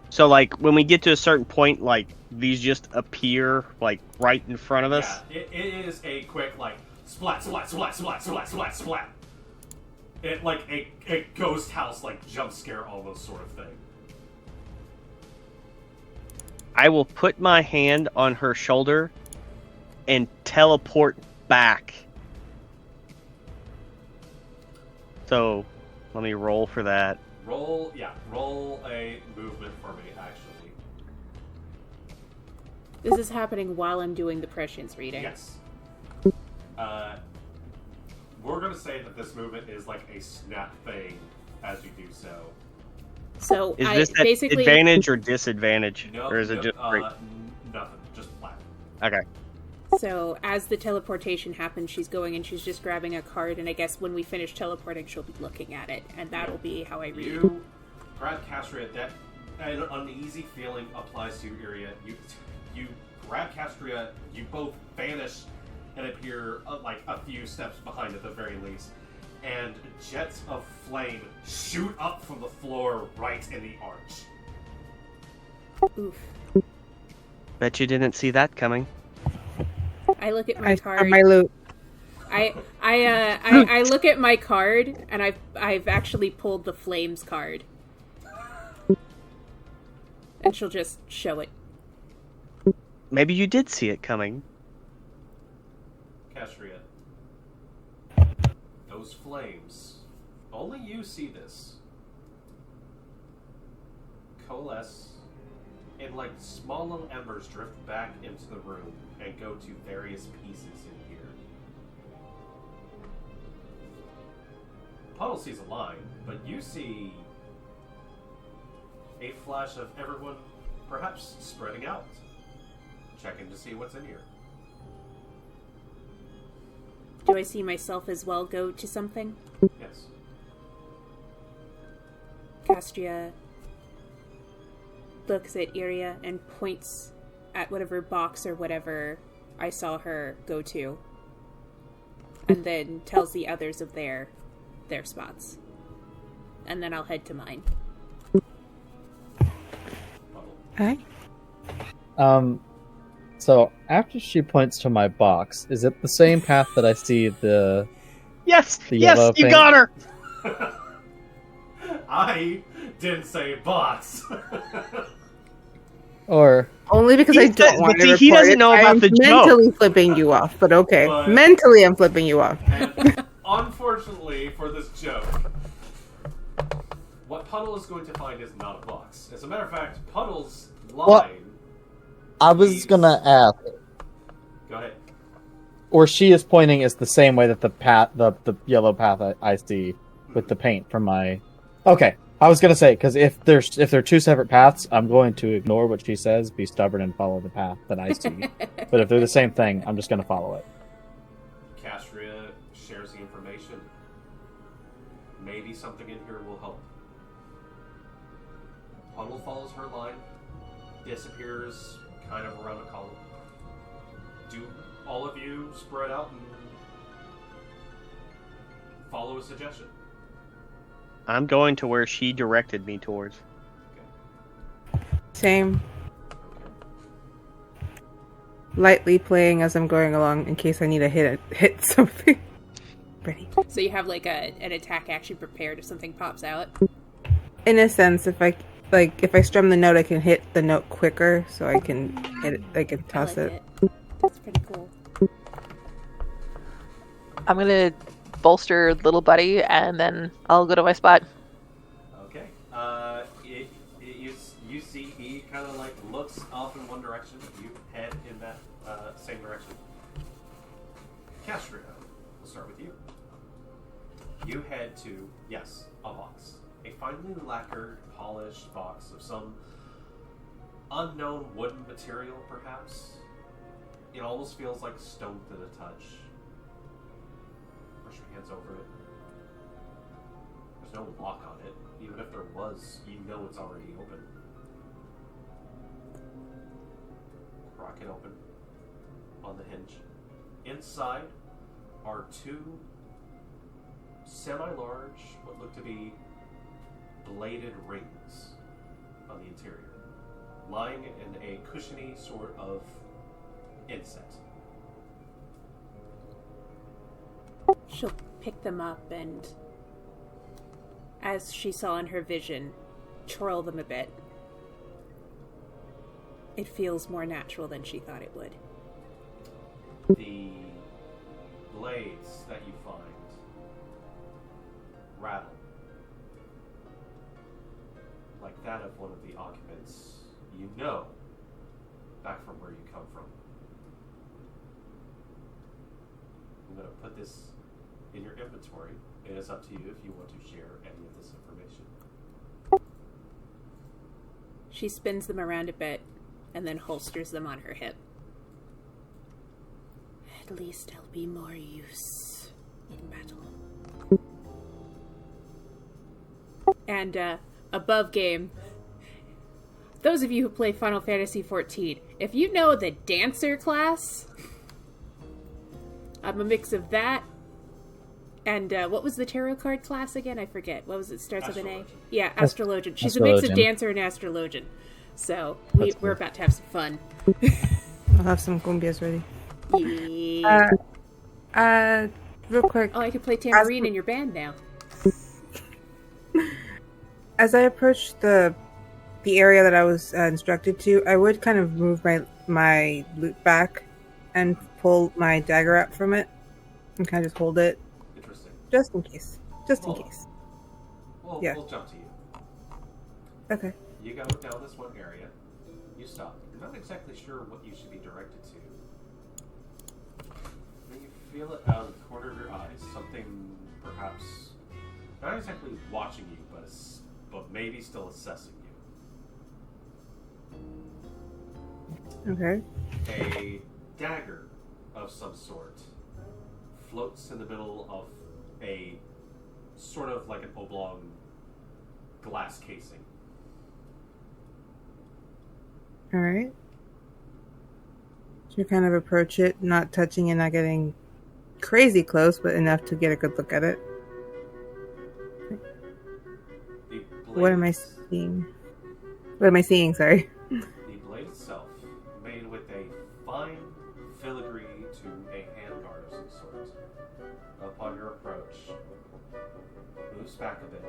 so like when we get to a certain point, like these just appear like right in front of us. Yeah, it is a quick like splat, splat, splat, splat, splat, splat, splat. It like a ghost house like jump scare almost sort of thing. I will put my hand on her shoulder and teleport back. So, let me roll for that. Roll a movement for me, actually. This is happening while I'm doing the prescience reading. Yes. We're gonna say that this movement is like a snap thing as you do so. So Is I this at basically advantage or disadvantage? No, Or is it just straight? nothing, just flat. Okay. So as the teleportation happens, she's going and she's just grabbing a card, and I guess when we finish teleporting, she'll be looking at it, and that'll be how I read. You grab Castria. That an uneasy feeling applies to your area. You grab Castria. You both vanish and appear like a few steps behind at the very least. And jets of flame shoot up from the floor right in the arch. Oof. Bet you didn't see that coming. I look at my I card. found my loot. I look at my card, and I've actually pulled the flames card, and she'll just show it. Maybe you did see it coming. Castria. Those flames. Only you see this. Coalesce and like small little embers drift back into the room and go to various pieces in here. Puddle sees a line, but you see a flash of everyone perhaps spreading out, checking to see what's in here. Do I see myself as well go to something? Yes. Castria looks at Iria and points at whatever box or whatever I saw her go to, and then tells the others of their spots. And then I'll head to mine. Hi. So after she points to my box, is it the same path that I see the Yes! The Yes! yellow You thing? got her! I didn't say box. or Only because He I says- don't want but to see, he report doesn't it. know about I'm the joke. mentally flipping you off, but okay. But- Mentally, I'm flipping you off. And unfortunately for this joke, what Puddle is going to find is not a box. As a matter of fact, Puddle's line... What? I was leads- gonna ask. Go ahead. Or she is pointing is the same way that the yellow path I see with the paint from my... Okay, I was gonna say, because if they're two separate paths, I'm going to ignore what she says, be stubborn, and follow the path that I see. But if they're the same thing, I'm just gonna follow it. Castria shares the information. Maybe something in here will help. Puddle follows her line, disappears kind of around a column. Do all of you spread out and follow a suggestion? I'm going to where she directed me towards. Same. Lightly playing as I'm going along in case I need to hit something. Ready. So you have like an attack action prepared if something pops out. In a sense, if I strum the note, I can hit the note quicker, so I can hit it. I can toss I like it. That's pretty cool. I'm gonna bolster little buddy, and then I'll go to my spot. Okay. You see he kind of like looks off in one direction. You head in that same direction. Castria, we'll start with you. You head to, yes, a box. A finely lacquered, polished box of some unknown wooden material, perhaps. It almost feels like stone to the touch. Brush your hands over it. There's no lock on it. Even if there was, you know it's already open. Crack it open on the hinge. Inside are two semi-large, what look to be bladed rings on the interior, lying in a cushiony sort of inset. She'll pick them up and, as she saw in her vision, twirl them a bit. It feels more natural than she thought it would. The blades that you find rattle like that of one of the occupants you know back from where you come from. I'm going to put this in your inventory. It is up to you if you want to share any of this information. She spins them around a bit and then holsters them on her hip. At least I'll be more use in battle. And, above game, those of you who play Final Fantasy XIV, if you know the Dancer class, I'm a mix of that and, what was the tarot card class again? I forget. What was it? Starts with an A? Yeah, Astrologian. She's a mix of Dancer and Astrologian. So, we're about to have some fun. I'll have some cumbias ready. Yeah. Real quick. Oh, I can play tambourine in your band now. As I approach the area that I was instructed to, I would kind of move my loot back and pull my dagger out from it and kind of just hold it. Interesting. Just in case. Hold on. Case. We'll jump to you. Okay. You go down this one area. You stop. You're not exactly sure what you should be directed to. Then you feel it out of the corner of your eyes. Something perhaps not exactly watching you, but maybe still assessing you. Okay. A dagger of some sort floats in the middle of a sort of like an oblong glass casing. Alright. So you kind of approach it, not touching and not getting crazy close, but enough to get a good look at it. What am I seeing? What am I seeing? Sorry. The blade itself made with a fine filigree to a handguard of some sort. Upon your approach, moves back a bit,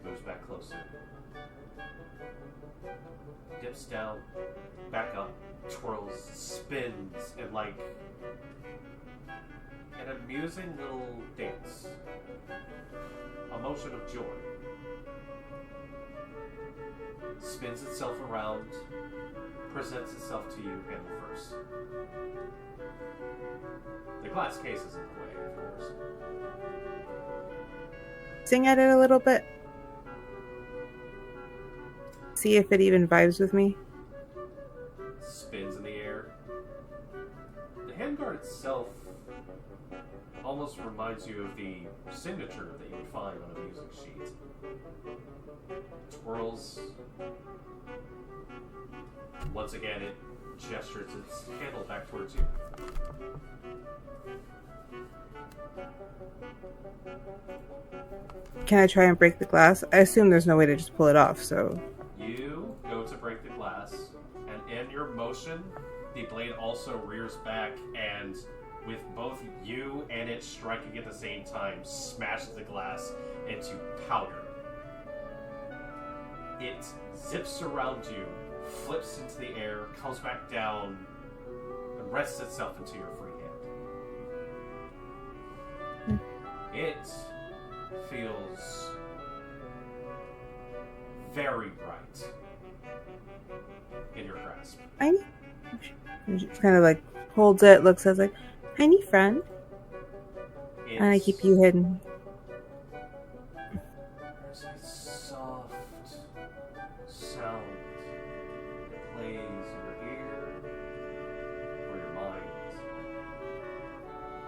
moves back closer, dips down, back up, twirls, spins, and like an amusing little dance, a motion of joy. Spins itself around, presents itself to you handle first. The glass case is in the way, of course. Sing at it a little bit. See if it even vibes with me. Spins in the air. The handguard itself almost reminds you of the signature that you would find on a music sheet. Twirls. Once again, it gestures its handle back towards you. Can I try and break the glass? I assume there's no way to just pull it off, so... You go to break the glass, and in your motion, the blade also rears back and, with both you and it striking at the same time, smashes the glass into powder. It zips around you, flips into the air, comes back down, and rests itself into your free hand. It feels very bright in your grasp. She kind of like holds it, looks as like, I need friend. It's, And I keep you hidden. There's a soft sound that plays in your ear or your mind.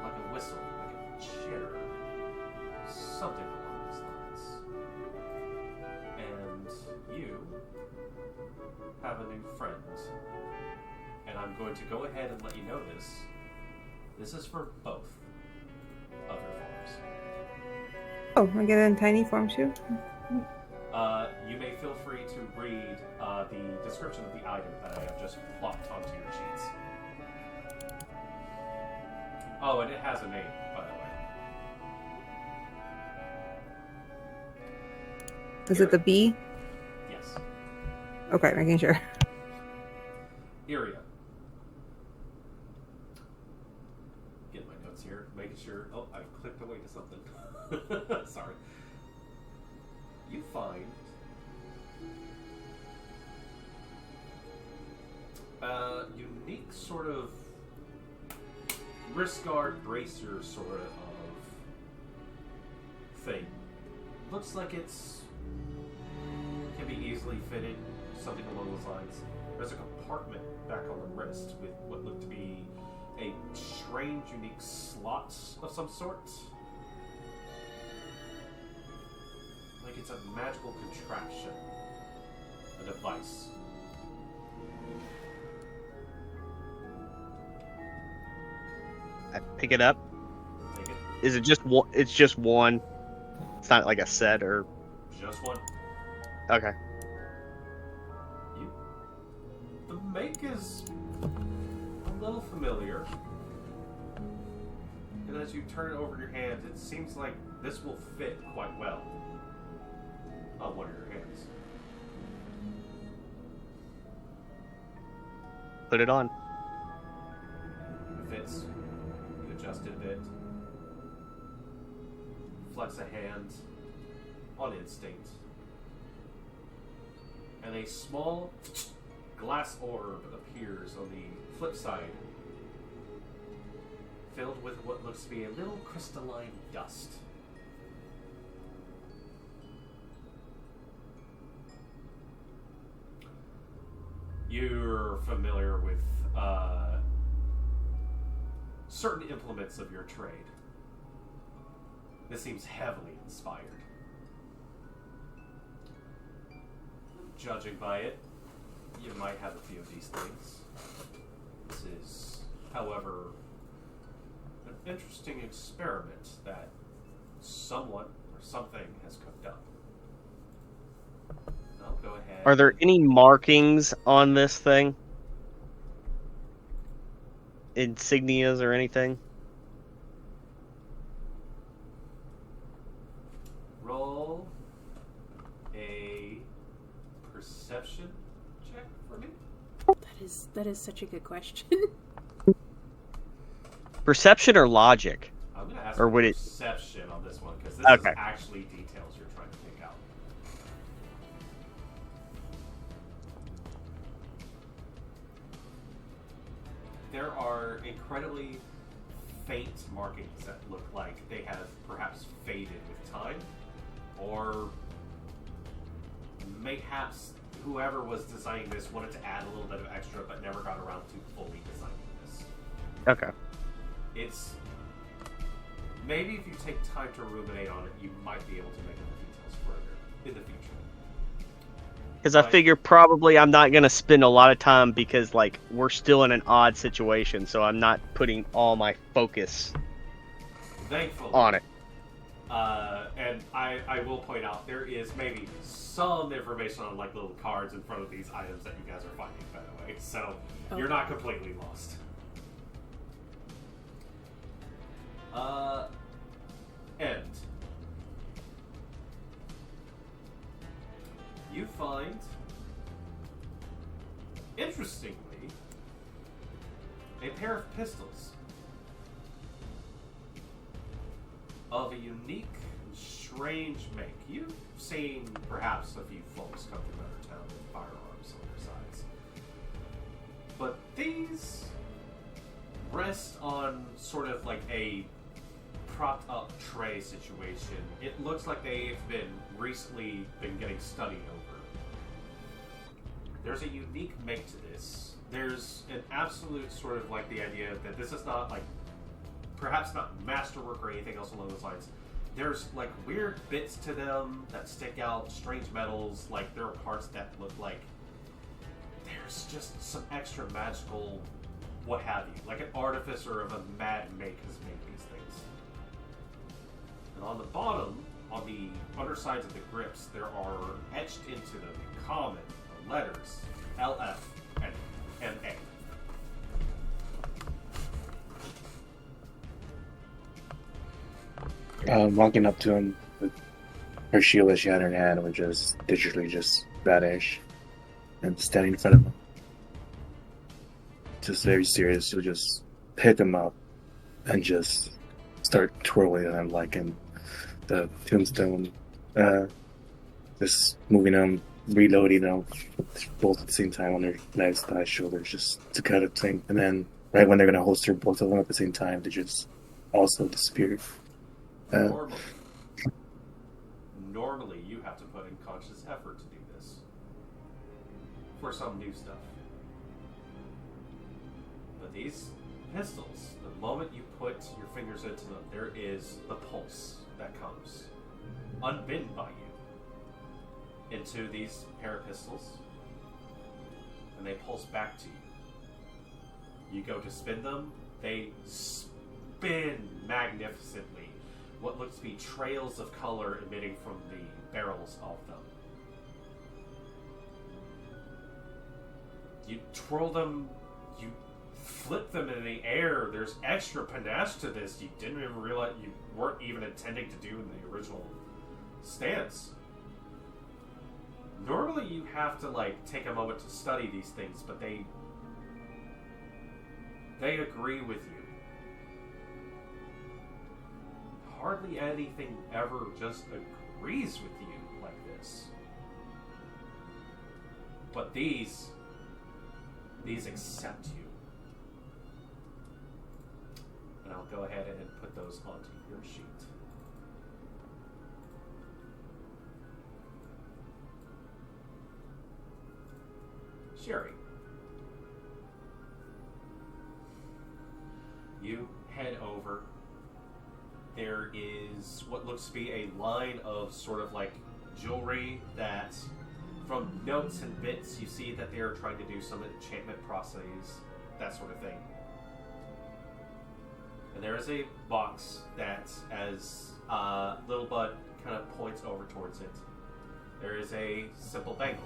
Like a whistle, like a chitter. Something along those lines. And you have a new friend. And I'm going to go ahead and let you know this. This is for both of your forms. Oh, I get it in tiny form too? You may feel free to read the description of the item that I have just plopped onto your sheets. Oh, and it has a name, by the way. Is it the B? Yes. Okay, making sure. Iria. Get my notes here, making sure. Oh, I've clicked away to something. Sorry. You find a unique sort of wrist guard bracer sort of thing. Looks like it's can be easily fitted, something along those lines. There's a compartment back on the wrist with what looked to be a strange, unique slot of some sort. Like it's a magical contraption. A device. I pick it up. Take it. Is it just one? It's just one. It's not like a set or. Just one. Okay. The make is a little familiar. And as you turn it over in your hand, it seems like this will fit quite well on one of your hands. Put it on. It fits. You adjust it a bit. Flex a hand on instinct. And a small glass orb appears on the flip side, filled with what looks to be a little crystalline dust. You're familiar with certain implements of your trade. This seems heavily inspired. Judging by it, you might have a few of these things. This is, however, an interesting experiment that someone or something has cooked up. I'll go ahead. Are there any markings on this thing? Insignias or anything? Roll a perception check for me. That is such a good question. Perception or logic? I'm going to ask Or for would it- perception on this one, because this Okay. is actually details you're trying to pick out. There are incredibly faint markings that look like they have perhaps faded with time, or mayhaps whoever was designing this wanted to add a little bit of extra but never got around to fully designing this. Okay. It's maybe if you take time to ruminate on it, you might be able to make the details further in the future. Because I figure probably I'm not going to spend a lot of time because, like, we're still in an odd situation, so I'm not putting all my focus Thankfully, on it. And I will point out, there is maybe some information on, like, little cards in front of these items that you guys are finding, by the way. So, you're not completely lost. End. You find, interestingly, a pair of pistols of a unique and strange make. You've seen perhaps a few folks come from out of town with firearms on their sides, but these rest on sort of like a propped up tray situation. It looks like they've recently been getting studied over. There's a unique make to this. There's an absolute sort of like the idea that this is not like, perhaps not masterwork or anything else along those lines. There's like weird bits to them that stick out, strange metals, like there are parts that look like there's just some extra magical what have you. Like an artificer of a mad make has made these things. And on the bottom, on the undersides of the grips, there are etched into them in common the letters LF and MA. Walking up to him with her shield that she had in her hand, which is digitally just vanish, and standing in front of him, just very serious. She'll just pick him up and just start twirling him like in the tombstone, just moving him, reloading them both at the same time on their knives, thighs, shoulders, just to cut a thing. And then right when they're gonna holster both of them at the same time, they just also disappear. Normally, you have to put in conscious effort to do this for some new stuff. But these pistols, the moment you put your fingers into them, there is the pulse that comes, unbidden by you, into these pair of pistols, and they pulse back to you. You go to spin them, they spin magnificently. What looks to be trails of color emitting from the barrels of them. You twirl them, you flip them in the air. There's extra panache to this you didn't even realize you weren't even intending to do in the original stance. Normally you have to like take a moment to study these things, but they agree with you. Hardly anything ever just agrees with you like this. But these accept you. And I'll go ahead and put those onto your sheet. Sherry, you head over. There is what looks to be a line of sort of like jewelry that, from notes and bits, you see that they are trying to do some enchantment processes, that sort of thing. And there is a box that, as Little Bud kind of points over towards it, there is a simple bangle.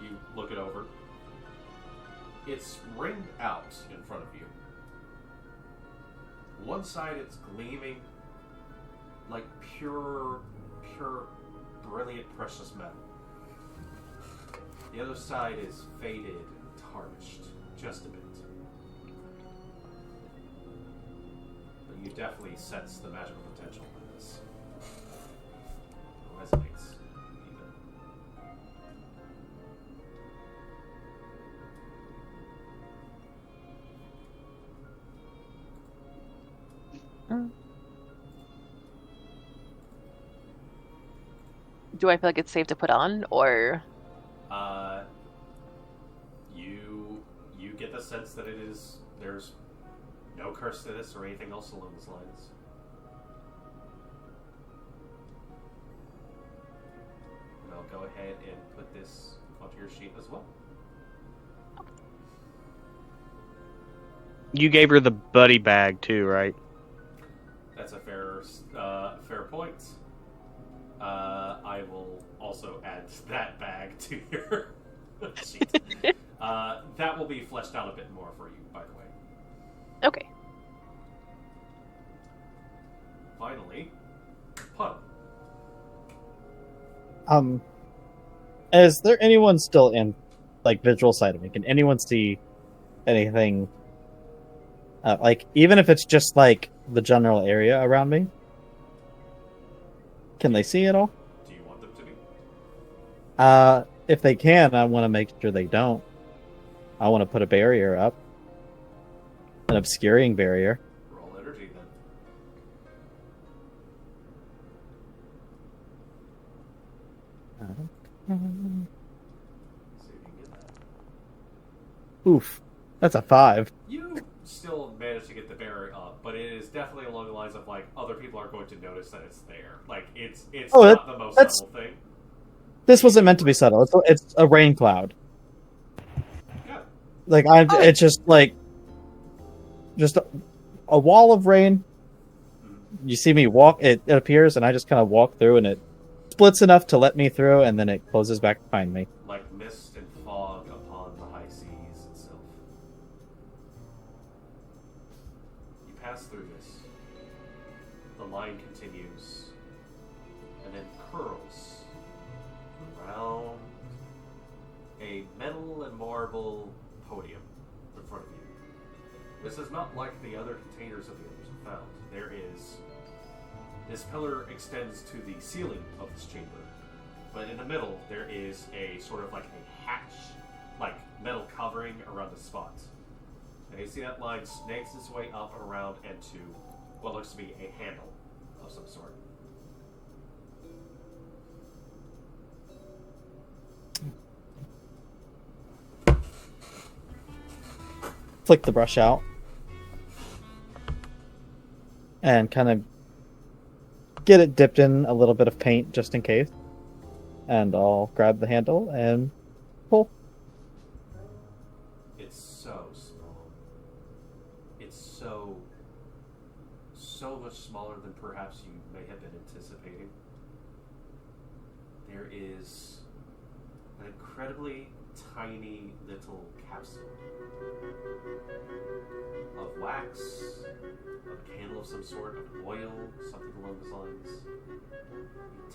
You look it over. It's ringed out in front of you. One side it's gleaming like pure, brilliant, precious metal. The other side is faded and tarnished, just a bit. But you definitely sense the magical potential in this. It resonates, even. Do I feel like it's safe to put on, or? You get the sense that there's no curse to this or anything else along those lines. And I'll go ahead and put this onto your sheet as well. You gave her the buddy bag too, right? That's a fair point. I will also add that bag to your sheet. That will be fleshed out a bit more for you, by the way. Okay. Finally, Puddle. Is there anyone still in, like, visual sight of me? Can anyone see anything? Like, even if it's just, like, the general area around me? Can they see it all? Do you want them to be? If they can, I want to make sure they don't. I want to put a barrier up. An obscuring barrier. Roll energy, then. See if you can get that. Oof. That's a 5. You still manage to get the barrier up, but it is definitely along the lines of, like, other people are going to notice that it's there. Like, it's not the most subtle thing. This wasn't meant to be subtle. It's a rain cloud. Yeah. Like, it's just, like, just a wall of rain. You see me walk, it appears, and I just kind of walk through, and it splits enough to let me through, and then it closes back behind me. Like mist and fog upon the high seas itself. You pass through this. The line continues, and then curls around a metal and marble podium in front of you. This is not like the other containers that the others have found. This pillar extends to the ceiling of this chamber, but in the middle there is a sort of like a hatch, like metal covering around the spot. And you see that line snakes its way up and around into what looks to be a handle of some sort. Flick the brush out. And kind of get it dipped in a little bit of paint just in case. And I'll grab the handle and pull. It's so small. It's so much smaller than perhaps you may have been anticipating. There is an incredibly tiny little capsule of wax, of a candle of some sort, of oil, something along those lines. A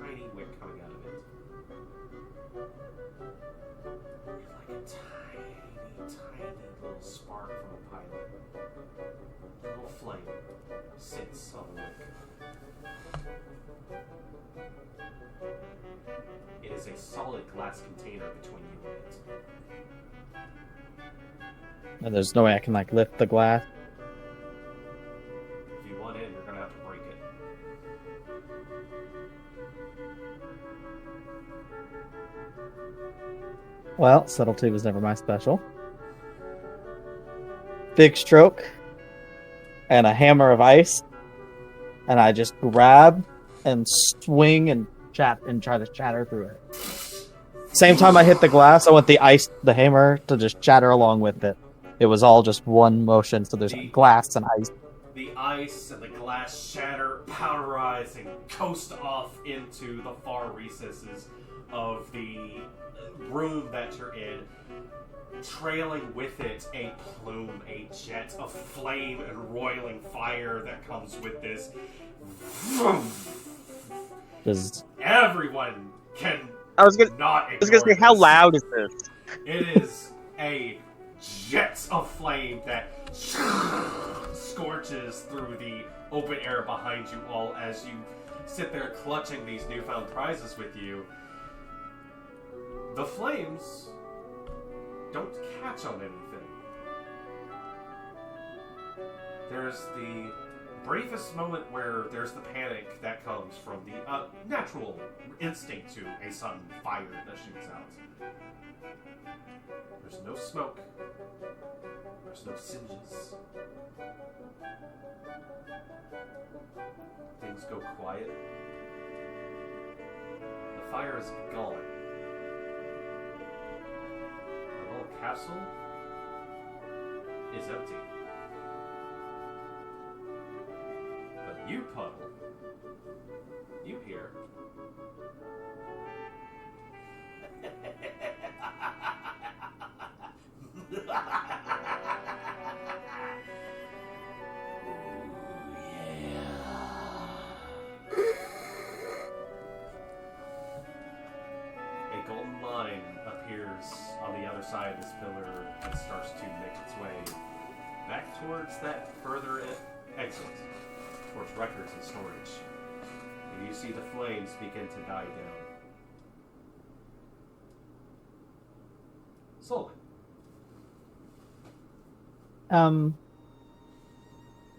tiny wick coming out of it. And like a tiny little spark from a pilot. A little flame sits on the wick. It is a solid glass container between you and it. And there's no way I can, like, lift the glass. If you want in, you're gonna have to break it. Well, subtlety was never my special. Big stroke. And a hammer of ice. And I just grab and swing and try to shatter through it. Same time I hit the glass, I want the hammer to just shatter along with it. It was all just one motion, so there's glass and ice. the ice and the glass shatter, powderize, and coast off into the far recesses of the room that you're in, trailing with it a plume, a jet of flame and roiling fire that comes with this. Everyone can I was gonna say, how loud is this? It is a jet of flame that scorches through the open air behind you all as you sit there clutching these newfound prizes with you. The flames don't catch on anything. There's the briefest moment where there's the panic that comes from the natural instinct to a sudden fire that shoots out. There's no smoke. There's no singes. Things go quiet. The fire is gone. The little capsule is empty. But you, Puddle, you hear. A golden line appears on the other side of this pillar and starts to make its way back towards that further exit, towards records and storage. And you see the flames begin to die down. Slowly. Is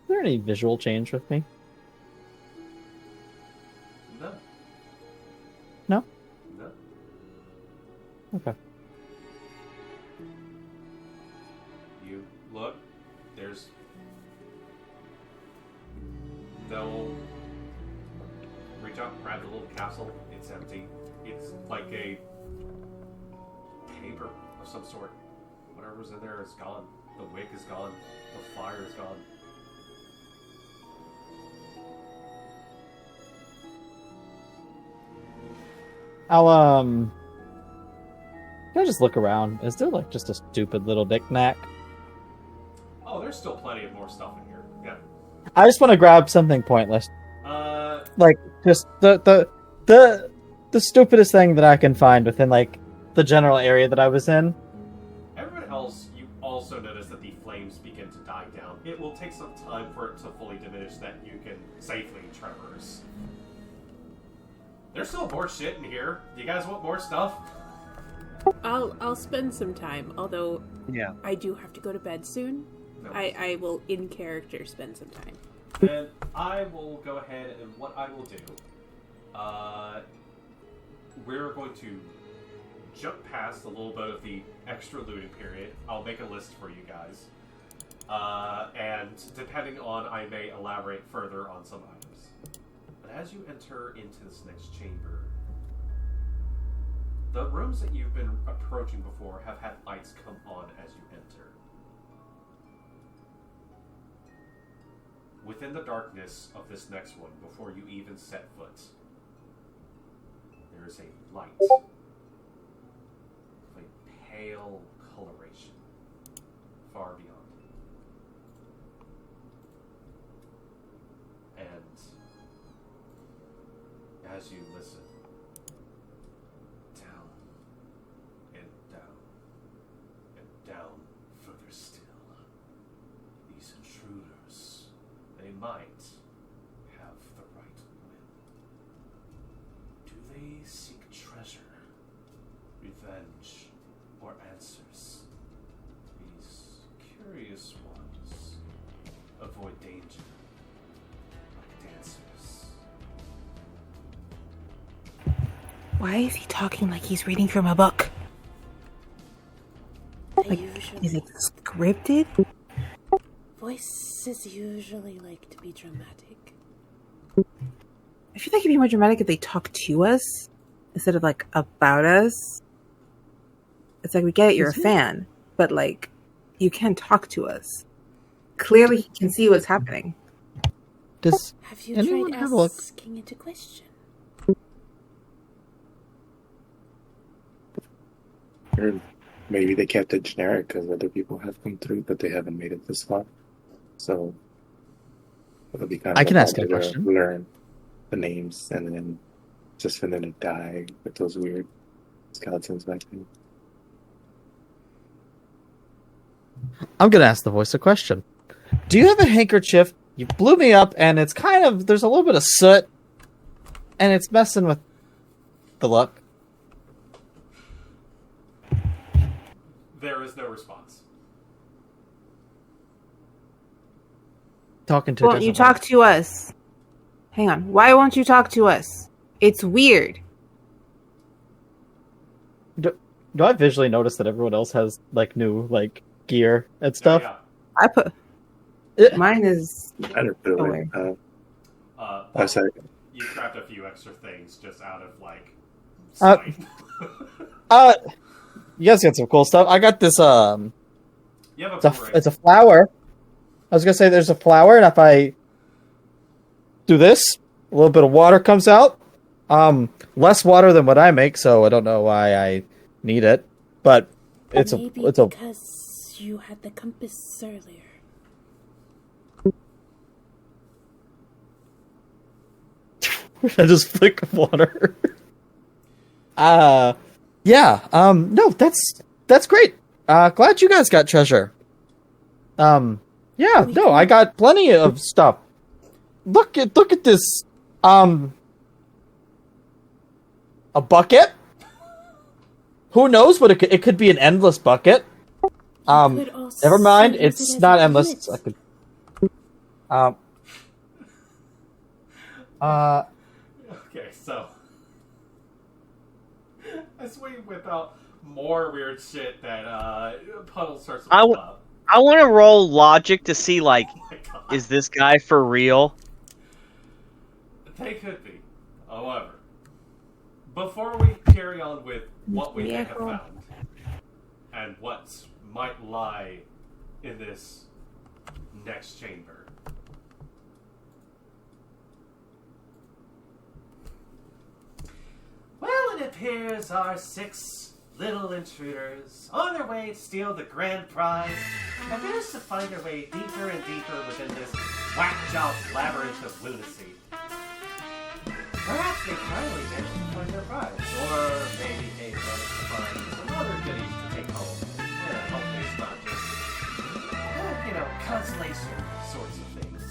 there any visual change with me? No. No? No. Okay. You look, there's no... Reach out, grab the little capsule, it's empty. It's like a paper of some sort. Whatever was in there is gone. The wick is gone. The fire is gone. Can I just look around? Is there like just a stupid little knick-knack? Oh, there's still plenty of more stuff in here. Yeah. I just want to grab something pointless. Like just the stupidest thing that I can find within like the general area that I was in. Everyone else, you also notice that the flames begin to die down. It will take some time for it to fully diminish that you can safely traverse. There's still more shit in here. Do you guys want more stuff? I'll spend some time, although Yeah. I do have to go to bed soon. No. I will, in character, spend some time. And I will go ahead and what I will do, we're going to jump past a little bit of the extra looting period. I'll make a list for you guys. And depending on, I may elaborate further on some items. But as you enter into this next chamber, the rooms that you've been approaching before have had lights come on as you enter. Within the darkness of this next one, before you even set foot, there is a light of a pale coloration far beyond. And as you listen, down and down and down further still, these intruders, they might have the right will. Do they seek treasure, revenge, or answers? These curious ones avoid danger like dancers. Why is he talking like he's reading from a book? Like, is it scripted? Voices usually like to be dramatic. I feel like it'd be more dramatic if they talk to us instead of like about us. It's like, we get it, you're a fan, but like, you can't talk to us. Clearly, he can see what's happening. Does Have you anyone tried have a look? asking it a question? Or maybe they kept it generic because other people have come through, but they haven't made it this far. So it'll be kind of I can ask harder a question. to learn the names and then just for them to die with those weird skeletons back then. I'm gonna ask the voice a question. Do you have a handkerchief? You blew me up, and it's kind of there's a little bit of soot, and it's messing with the luck. There is no response. Talking to. Won't you talk to us? Hang on. Why won't you talk to us? It's weird. Do I visually notice that everyone else has like new like gear and stuff? Yeah. I put mine is I don't feel away. like Well, sorry. you grabbed a few extra things just out of like Uh, spite. You guys got some cool stuff. I got this. You have a boomerang. It's a flower. I was gonna say there's a flower, and if I do this, a little bit of water comes out. Less water than what I make, so I don't know why I need it. But it's Maybe a because you had the compass earlier. I just flick water. Yeah. No, that's great. Glad you guys got treasure. Yeah. No, I got plenty of stuff. Look at this. A bucket. Who knows what it could be? An endless bucket. could also Never mind. use it It's as not a endless. pit. I could. Okay, so as we whip out more weird shit that Puddle starts to whip up. I want to roll logic to see, like, Oh my God. is this guy for real? They could be. However, before we carry on with what we have Vehicle. found and what might lie in this next chamber, well, it appears our 6 little intruders, on their way to steal the grand prize, have managed to find their way deeper and deeper within this whack-job labyrinth of lunacy. Perhaps they finally managed to find their prize, or maybe they managed to find some other goodies to take home. Yeah, hopefully it's not just, consolation sorts of things.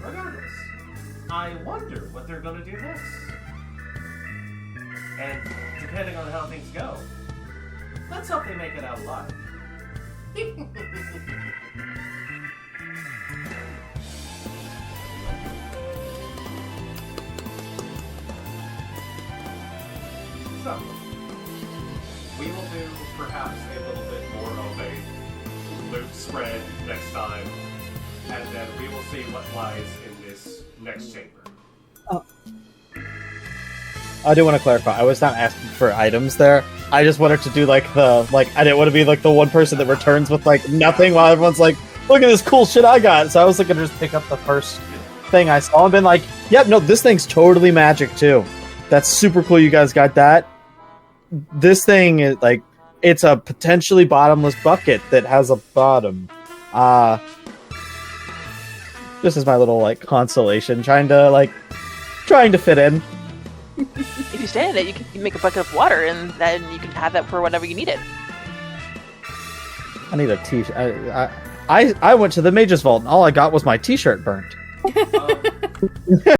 Regardless, I wonder what they're going to do next. And depending on how things go, let's hope they make it out alive. So, we will do perhaps a little bit more of a loop spread next time, and then we will see what lies in this next chamber. I do want to clarify. I was not asking for items there. I just wanted to do I didn't want to be like the one person that returns with like nothing while everyone's like, look at this cool shit I got. So I was looking to just pick up the first thing I saw and been like, yep, no, this thing's totally magic too. That's super cool. You guys got that. This thing is like, it's a potentially bottomless bucket that has a bottom. This is my little like consolation, trying to fit in. If you stand in it, you can make a bucket of water, and then you can have that for whenever you need it. I need a t-shirt. I went to the Mage's Vault and all I got was my t-shirt burnt.